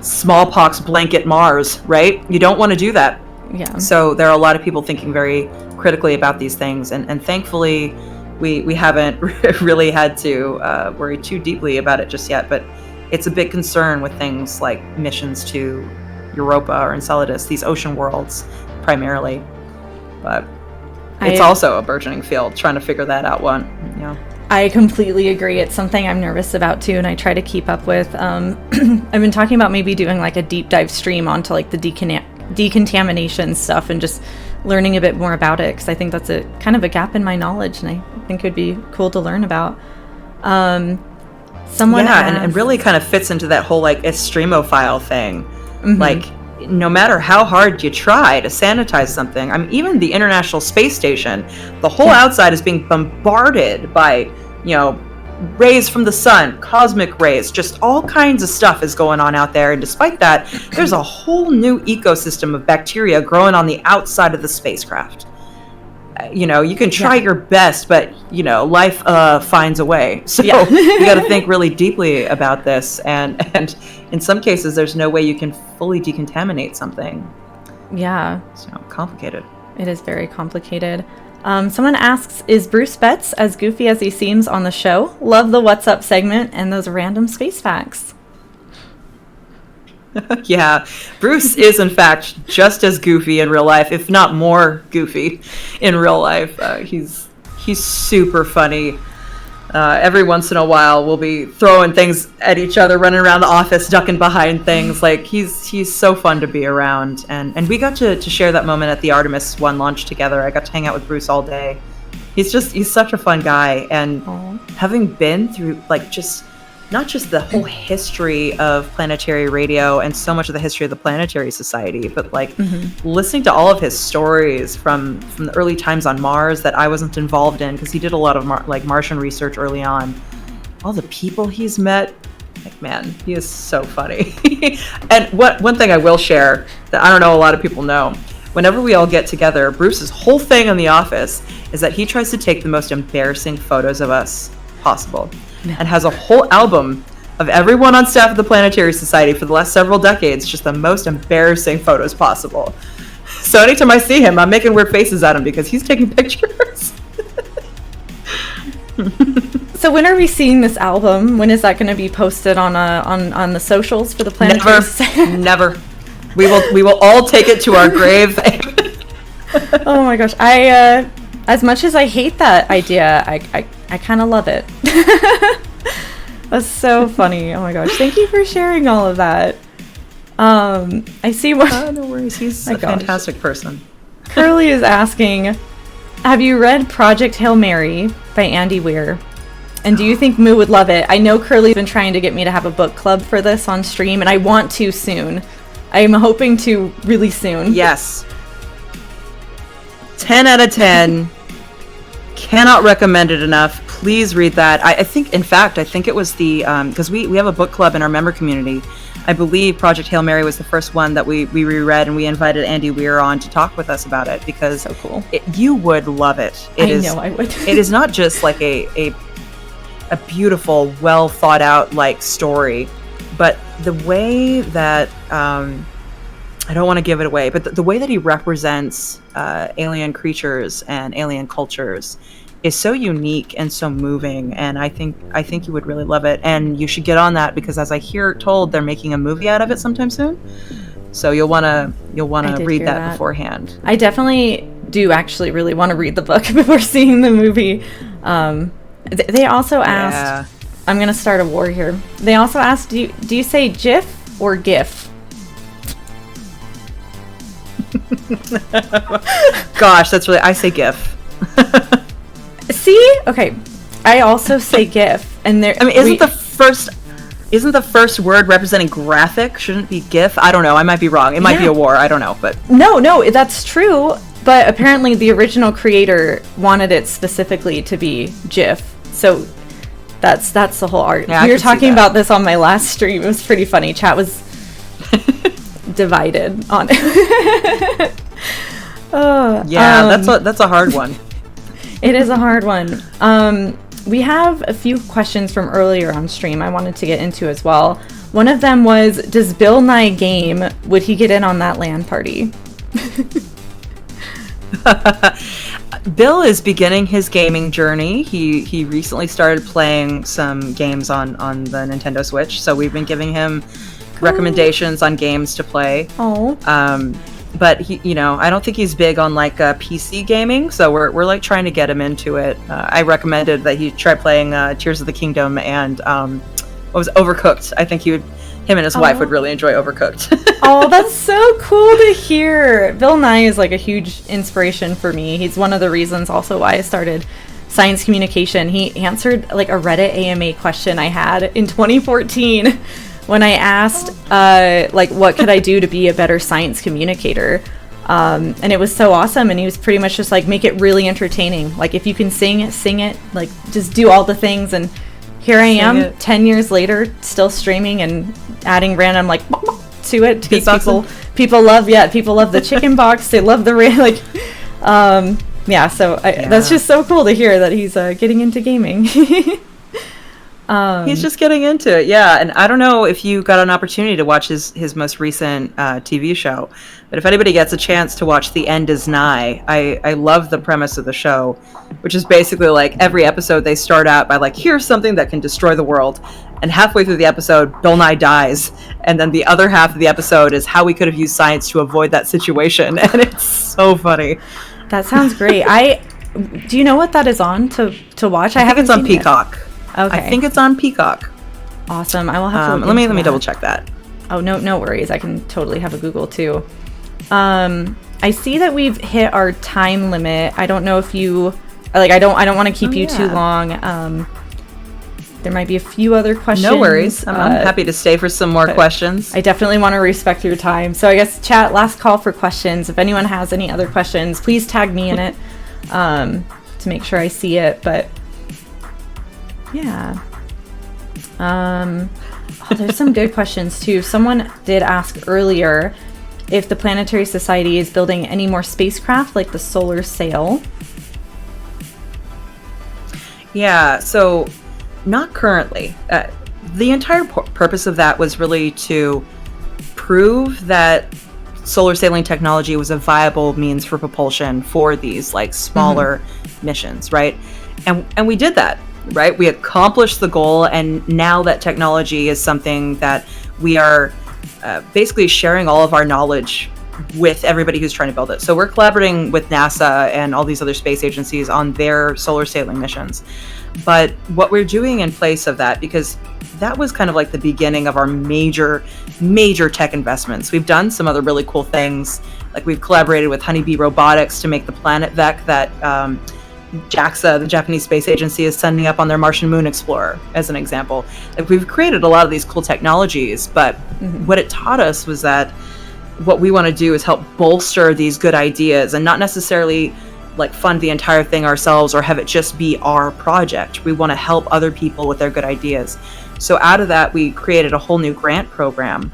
[SPEAKER 2] smallpox blanket Mars, right? You don't want to do that.
[SPEAKER 1] Yeah.
[SPEAKER 2] So there are a lot of people thinking very critically about these things, and thankfully we haven't really had to worry too deeply about it just yet, but it's a big concern with things like missions to Europa or Enceladus, these ocean worlds primarily. But it's also a burgeoning field, trying to figure that out
[SPEAKER 1] I completely agree. It's something I'm nervous about too, and I try to keep up with. I've been talking about maybe doing like a deep dive stream onto like the decontamination stuff and just learning a bit more about it, because I think that's a kind of a gap in my knowledge, and I think it would be cool to learn about. Someone asked,
[SPEAKER 2] and really kind of fits into that whole like extremophile thing. Like, no matter how hard you try to sanitize something, I mean, even the International Space Station, the whole outside is being bombarded by, rays from the sun, cosmic rays, just all kinds of stuff is going on out there. And despite that, there's a whole new ecosystem of bacteria growing on the outside of the spacecraft. You can try your best, but, life finds a way. So you got to think really deeply about this. And in some cases, there's no way you can fully decontaminate something.
[SPEAKER 1] Yeah.
[SPEAKER 2] So complicated.
[SPEAKER 1] It is very complicated. Someone asks, is Bruce Betts as goofy as he seems on the show? Love the What's Up segment and those random space facts.
[SPEAKER 2] Yeah, Bruce is in fact just as goofy in real life, if not more goofy in real life. He's super funny. Every once in a while, we'll be throwing things at each other, running around the office, ducking behind things. Like, he's so fun to be around. And we got to share that moment at the Artemis 1 launch together. I got to hang out with Bruce all day. He's such a fun guy. And having been through, like, not just the whole history of Planetary Radio and so much of the history of the Planetary Society, but like listening to all of his stories from the early times on Mars that I wasn't involved in, because he did a lot of Martian research early on. All the people he's met, like, man, he is so funny. And one thing I will share that I don't know a lot of people know, whenever we all get together, Bruce's whole thing in the office is that he tries to take the most embarrassing photos of us possible. And has a whole album of everyone on staff of the Planetary Society for the last several decades, just the most embarrassing photos possible. So anytime I see him, I'm making weird faces at him because he's taking pictures.
[SPEAKER 1] So when are we seeing this album? When is that going to be posted on the socials for the Planetary Society?
[SPEAKER 2] Never. We will all take it to our grave.
[SPEAKER 1] Oh my gosh. As much as I hate that idea, I kind of love it. That's so funny. Oh my gosh. Thank you for sharing all of that. I see what...
[SPEAKER 2] Oh, no worries. He's a fantastic person.
[SPEAKER 1] Curly is asking, have you read Project Hail Mary by Andy Weir? And do you think Moo would love it? I know Curly's been trying to get me to have a book club for this on stream, and I want to soon. I'm hoping to really soon.
[SPEAKER 2] Yes. 10 out of 10. Cannot recommend it enough. Please read that. I think it was the, because we have a book club in our member community. I believe Project Hail Mary was the first one that we reread, and we invited Andy Weir on to talk with us about it, because
[SPEAKER 1] so cool.
[SPEAKER 2] You would love it.
[SPEAKER 1] I know I would.
[SPEAKER 2] It is not just like a beautiful, well thought out like story, but the way that I don't want to give it away, but the way that he represents alien creatures and alien cultures is so unique and so moving, and I think you would really love it, and you should get on that, because as I hear told, they're making a movie out of it sometime soon. So you'll wanna read that beforehand.
[SPEAKER 1] I definitely do actually really want to read the book before seeing the movie. They also asked, I'm gonna start a war here. They also asked, do you say GIF or GIF?
[SPEAKER 2] Gosh, I say GIF.
[SPEAKER 1] See? Okay. I also say GIF, and there.
[SPEAKER 2] I mean, isn't the first word representing graphic? Shouldn't it be GIF? I don't know. I might be wrong. It might be a war. I don't know, but
[SPEAKER 1] no, that's true. But apparently, the original creator wanted it specifically to be GIF. So that's the whole art.
[SPEAKER 2] Yeah,
[SPEAKER 1] we were talking about this on my last stream. It was pretty funny. Chat was divided on it.
[SPEAKER 2] That's a hard one.
[SPEAKER 1] It is a hard one. We have a few questions from earlier on stream I wanted to get into as well. One of them was, does Bill Nye game? Would he get in on that LAN party?
[SPEAKER 2] Bill is beginning his gaming journey. He recently started playing some games on the Nintendo Switch, so we've been giving him recommendations on games to play. But he, I don't think he's big on like PC gaming, so we're like trying to get him into it. I recommended that he try playing Tears of the Kingdom and what was Overcooked. I think him and his wife would really enjoy Overcooked.
[SPEAKER 1] Oh, that's so cool to hear. Bill Nye is like a huge inspiration for me. He's one of the reasons also why I started science communication. He answered like a Reddit AMA question I had in 2014. When I asked, what could I do to be a better science communicator? And it was so awesome. And he was pretty much just like, make it really entertaining. Like, if you can sing it, like, just do all the things. And here I am, 10 years later, still streaming and adding random, like, to it. Because people love the chicken box. They love the, that's just so cool to hear that he's getting into gaming.
[SPEAKER 2] He's just getting into it, and I don't know if you got an opportunity to watch his most recent TV show, but if anybody gets a chance to watch The End Is Nigh, I love the premise of the show, which is basically like every episode they start out by like, here's something that can destroy the world, and halfway through the episode, Bill Nye dies, and then the other half of the episode is how we could have used science to avoid that situation, and it's so funny.
[SPEAKER 1] That sounds great. Do you know what that is on to watch?
[SPEAKER 2] I think it's on Peacock.
[SPEAKER 1] Okay.
[SPEAKER 2] I think it's on Peacock.
[SPEAKER 1] Awesome. I will have to
[SPEAKER 2] let me double check that.
[SPEAKER 1] Oh, no worries. I can totally have a Google too. I see that we've hit our time limit. I don't know if you I don't want to keep you too long. There might be a few other questions.
[SPEAKER 2] No worries. I'm happy to stay for some more questions.
[SPEAKER 1] I definitely want to respect your time. So I guess chat, last call for questions. If anyone has any other questions, please tag me in it to make sure I see it. But yeah. There's some good questions too. Someone did ask earlier if the Planetary Society is building any more spacecraft like the Solar Sail.
[SPEAKER 2] Yeah, so not currently. The entire purpose of that was really to prove that solar sailing technology was a viable means for propulsion for these like smaller missions, right? And we did that. Right, we accomplished the goal, and now that technology is something that we are basically sharing all of our knowledge with everybody who's trying to build it. So we're collaborating with NASA and all these other space agencies on their solar sailing missions. But what we're doing in place of that, because that was kind of like the beginning of our major tech investments. We've done some other really cool things. Like we've collaborated with Honeybee Robotics to make the Planet Vec that JAXA, the Japanese Space Agency, is sending up on their Martian Moon Explorer, as an example. Like we've created a lot of these cool technologies, but what it taught us was that what we want to do is help bolster these good ideas and not necessarily like fund the entire thing ourselves or have it just be our project. We want to help other people with their good ideas. So out of that, we created a whole new grant program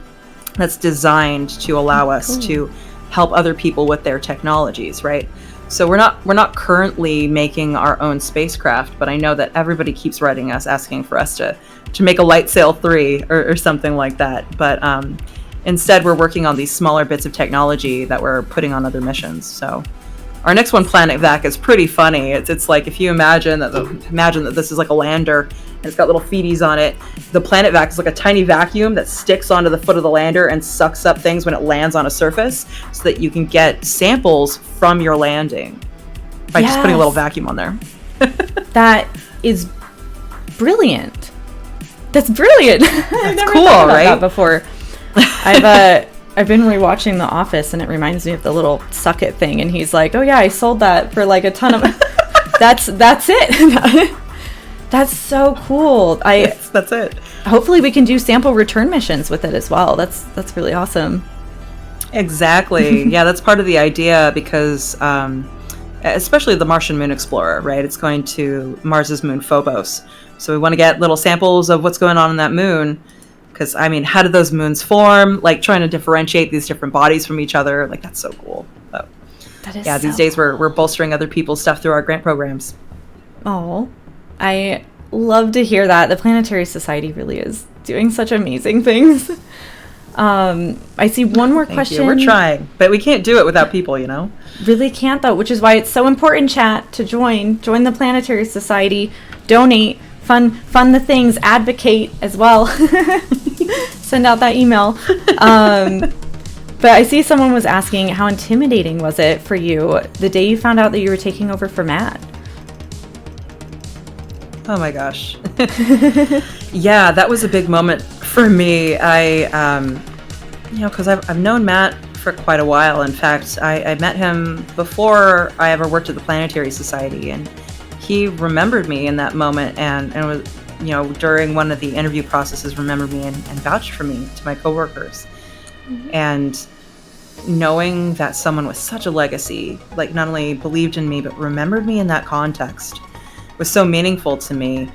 [SPEAKER 2] that's designed to allow us to help other people with their technologies, right? So we're not currently making our own spacecraft, but I know that everybody keeps writing us asking for us to make a Light Sail 3 or something like that. But instead, we're working on these smaller bits of technology that we're putting on other missions. So our next one, Planet Vac, is pretty funny. It's like if you imagine that this is like a lander and it's got little feeties on it. The Planet Vac is like a tiny vacuum that sticks onto the foot of the lander and sucks up things when it lands on a surface, so that you can get samples from your landing by just putting a little vacuum on there.
[SPEAKER 1] That is brilliant. That's brilliant. I've never
[SPEAKER 2] cool,
[SPEAKER 1] thought about
[SPEAKER 2] right?
[SPEAKER 1] that before. I've been rewatching The Office, and it reminds me of the little suck it thing. And he's like, "Oh yeah, I sold that for like a ton of." That's it. That's so cool.
[SPEAKER 2] That's it.
[SPEAKER 1] Hopefully, we can do sample return missions with it as well. That's really awesome.
[SPEAKER 2] Exactly. Yeah, that's part of the idea, because especially the Martian Moon Explorer, right? It's going to Mars's moon Phobos. So we want to get little samples of what's going on that moon. Because, I mean, how did those moons form? Like, trying to differentiate these different bodies from each other. Like, that's so cool. So, these days we're bolstering other people's stuff through our grant programs.
[SPEAKER 1] Oh, I love to hear that. The Planetary Society really is doing such amazing things. I see one more question.
[SPEAKER 2] We're trying, but we can't do it without people, you know?
[SPEAKER 1] Really can't, though, which is why it's so important, chat, to join the Planetary Society, donate, fund the things, advocate as well. Send out that email. But I see someone was asking, how intimidating was it for you the day you found out that you were taking over for Matt?
[SPEAKER 2] Oh my gosh. Yeah, that was a big moment for me. Because I've known Matt for quite a while. In fact, I met him before I ever worked at the Planetary Society, and he remembered me in that moment, and was, during one of the interview processes, remembered me and vouched for me to my coworkers. Mm-hmm. And knowing that someone with such a legacy, like, not only believed in me, but remembered me in that context, was so meaningful to me.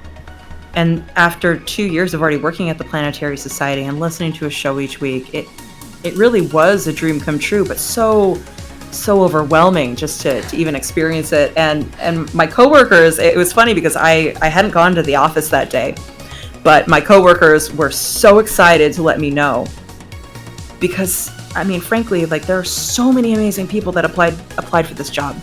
[SPEAKER 2] And after 2 years of already working at the Planetary Society and listening to a show each week, it really was a dream come true, but so overwhelming just to even experience it. And my coworkers, it was funny because I hadn't gone to the office that day, but my coworkers were so excited to let me know, because I mean, frankly, like, there are so many amazing people that applied for this job.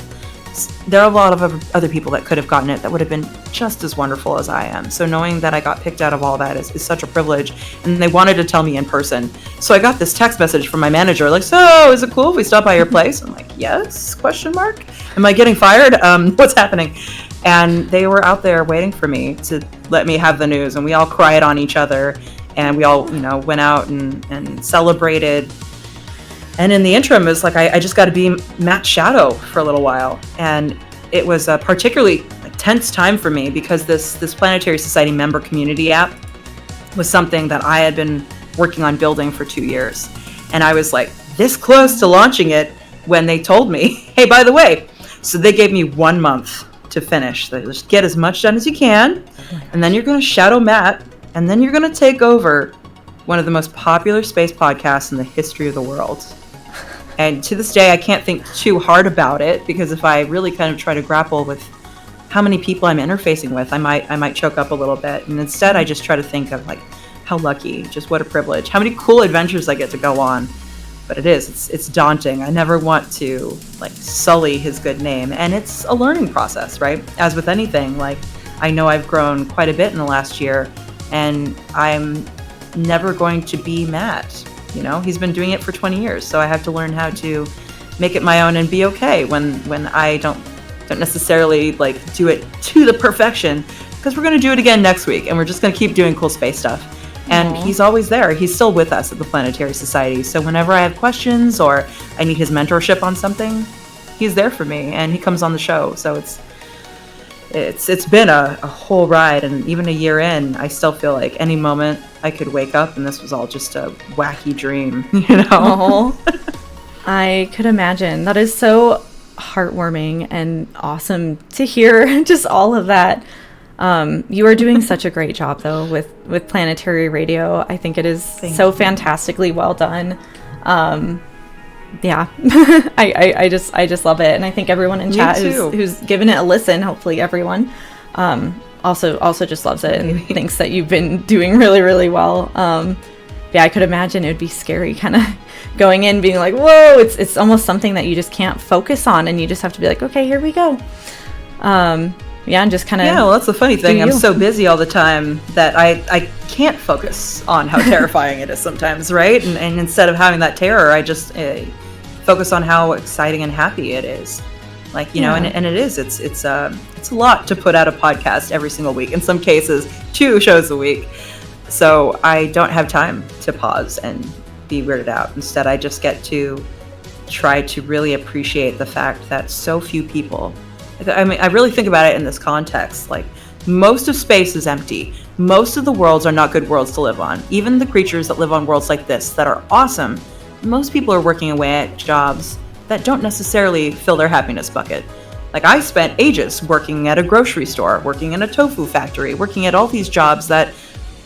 [SPEAKER 2] There are a lot of other people that could have gotten it that would have been just as wonderful as I am. So knowing that I got picked out of all that is such a privilege. And they wanted to tell me in person. So I got this text message from my manager, like, "So, is it cool if we stop by your place?" I'm like, "Yes, ? Am I getting fired? What's happening?" And they were out there waiting for me to let me have the news. And we all cried on each other. And we all, went out and celebrated. And in the interim, it was like I just got to be Matt's shadow for a little while. And it was a particularly tense time for me, because this Planetary Society member community app was something that I had been working on building for 2 years. And I was like this close to launching it when they told me, "Hey, by the way," so they gave me 1 month to finish. They just get as much done as you can, and then you're going to shadow Matt, and then you're going to take over one of the most popular space podcasts in the history of the world. And to this day, I can't think too hard about it, because if I really kind of try to grapple with how many people I'm interfacing with, I might choke up a little bit. And instead, I just try to think of, like, how lucky, just what a privilege, how many cool adventures I get to go on. But it's daunting. I never want to, like, sully his good name. And it's a learning process, right? As with anything, like, I know I've grown quite a bit in the last year, and I'm never going to be Matt. You know, he's been doing it for 20 years, so I have to learn how to make it my own and be okay when I don't necessarily like do it to the perfection, because we're going to do it again next week and we're just going to keep doing cool space stuff. And he's always there. He's still with us at the Planetary Society. So whenever I have questions or I need his mentorship on something, he's there for me and he comes on the show. So it's been a whole ride, and even a year in, I still feel like any moment I could wake up and this was all just a wacky dream, you know?
[SPEAKER 1] I could imagine. That is so heartwarming and awesome to hear, just all of that. You are doing such a great job though with Planetary Radio. I think it is so fantastically well done. Yeah, I just love it, and I think everyone in chat who's given it a listen, hopefully everyone, also just loves it and thinks that you've been doing really, really well. Yeah, I could imagine it would be scary, kind of going in being like, whoa, it's almost something that you just can't focus on, and you just have to be like, okay, here we go. Yeah, and just kind of...
[SPEAKER 2] Yeah, well, that's the funny thing. I'm so busy all the time that I can't focus on how terrifying it is sometimes, right? And instead of having that terror, I just focus on how exciting and happy it is. Like, you know, and it is. It's a lot to put out a podcast every single week. In some cases, 2 shows a week. So I don't have time to pause and be weirded out. Instead, I just get to try to really appreciate the fact that so few people... I mean, I really think about it in this context. Like, most of space is empty. Most of the worlds are not good worlds to live on. Even the creatures that live on worlds like this that are awesome, most people are working away at jobs that don't necessarily fill their happiness bucket. Like, I spent ages working at a grocery store, working in a tofu factory, working at all these jobs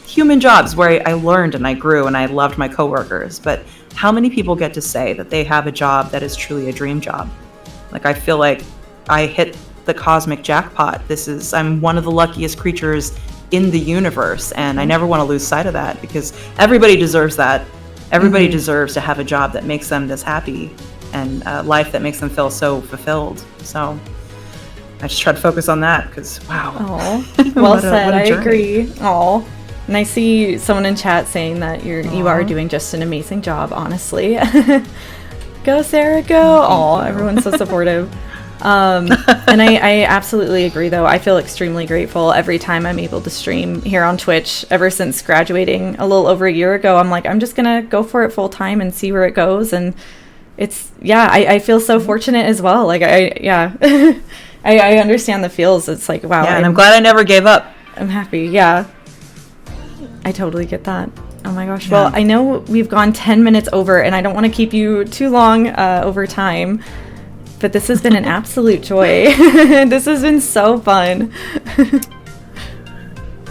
[SPEAKER 2] human jobs where I learned and I grew and I loved my coworkers. But how many people get to say that they have a job that is truly a dream job? Like, I feel like I hit the cosmic jackpot. I'm one of the luckiest creatures in the universe, and I never want to lose sight of that, because everybody deserves that. Everybody deserves to have a job that makes them this happy and a life that makes them feel so fulfilled. So I just try to focus on that, because wow.
[SPEAKER 1] Well said. I agree. And I see someone in chat saying that you are doing just an amazing job, honestly. Go Sarah, go. Everyone's so supportive. And I absolutely agree, though. I feel extremely grateful every time I'm able to stream here on Twitch. Ever since graduating a little over a year ago, I'm like, I'm just gonna go for it full time and see where it goes. And I feel so fortunate as well. Like, I understand the feels. It's like, wow.
[SPEAKER 2] Yeah, and I'm glad I never gave up.
[SPEAKER 1] I'm happy. Yeah, I totally get that. Oh my gosh. Yeah. Well, I know we've gone 10 minutes over, and I don't want to keep you too long over time. But this has been an absolute joy. This has been so fun.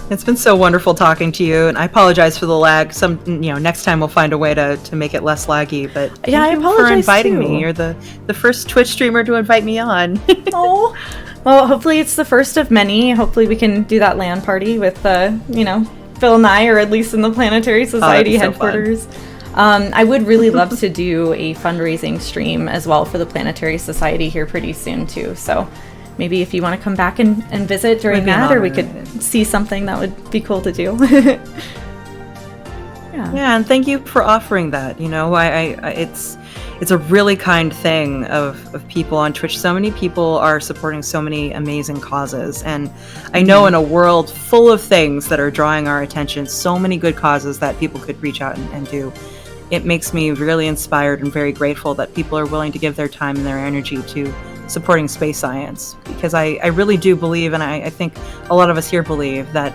[SPEAKER 2] It's been so wonderful talking to you, and I apologize for the lag. Next time we'll find a way to make it less laggy. But
[SPEAKER 1] yeah, I apologize
[SPEAKER 2] for inviting
[SPEAKER 1] too.
[SPEAKER 2] Me. You're the first Twitch streamer to invite me on.
[SPEAKER 1] Oh, well, hopefully it's the first of many. Hopefully we can do that LAN party with Bill Nye, or at least in the Planetary Society headquarters. I would really love to do a fundraising stream as well for the Planetary Society here pretty soon too. So maybe if you want to come back and visit during that, or we could see something that would be cool to do.
[SPEAKER 2] Yeah, and thank you for offering that. You know, it's a really kind thing of people on Twitch. So many people are supporting so many amazing causes, and I know in a world full of things that are drawing our attention, so many good causes that people could reach out and do. It makes me really inspired and very grateful that people are willing to give their time and their energy to supporting space science, because I really do believe, and I think a lot of us here believe, that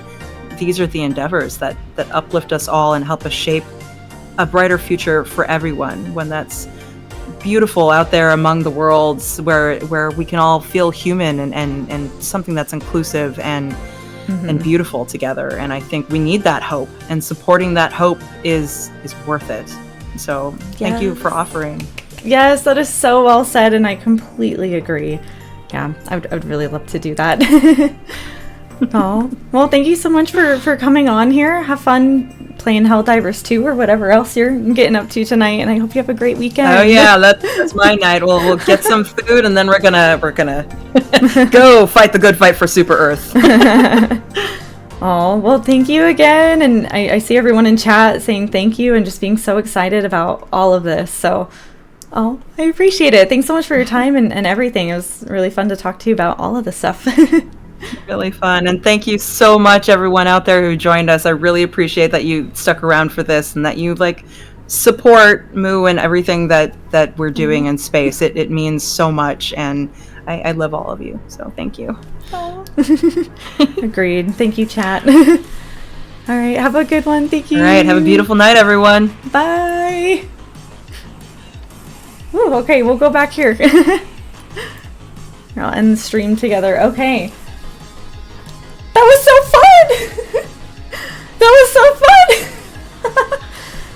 [SPEAKER 2] these are the endeavors that uplift us all and help us shape a brighter future for everyone, one that's beautiful out there among the worlds, where we can all feel human and something that's inclusive and beautiful together. And I think we need that hope, and supporting that hope is worth it. So thank you for offering.
[SPEAKER 1] Yes, that is so well said, and I completely agree. Yeah, I would really love to do that. Oh, well, thank you so much for coming on here. Have fun playing Helldivers 2 or whatever else you're getting up to tonight, and I hope you have a great weekend.
[SPEAKER 2] Oh yeah, that's my night. We'll get some food, and then we're gonna go fight the good fight for Super Earth.
[SPEAKER 1] Oh, well, thank you again. And I see everyone in chat saying thank you and just being so excited about all of this. So, oh, I appreciate it. Thanks so much for your time and everything. It was really fun to talk to you about all of this stuff.
[SPEAKER 2] Really fun. And thank you so much, everyone out there who joined us. I really appreciate that you stuck around for this and that you support Moo and everything that we're doing in space. It means so much, and I love all of you. So thank you.
[SPEAKER 1] Agreed. Thank you, chat. All right. Have a good one. Thank you.
[SPEAKER 2] All right. Have a beautiful night, everyone.
[SPEAKER 1] Bye. Ooh, okay. We'll go back here. I'll end the stream together. Okay. That was so fun. That was so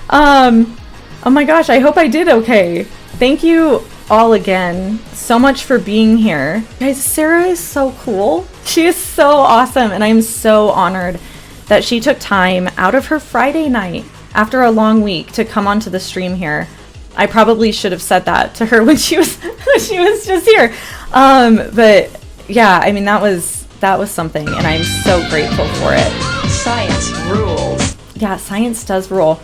[SPEAKER 1] fun. Oh my gosh. I hope I did okay. Thank you all again so much for being here. Guys, Sarah is so cool. She is so awesome, and I'm so honored that she took time out of her Friday night after a long week to come onto the stream here. I probably should have said that to her when she was just here. But yeah, I mean that was something, and I'm so grateful for it.
[SPEAKER 3] Science rules.
[SPEAKER 1] Yeah, science does rule.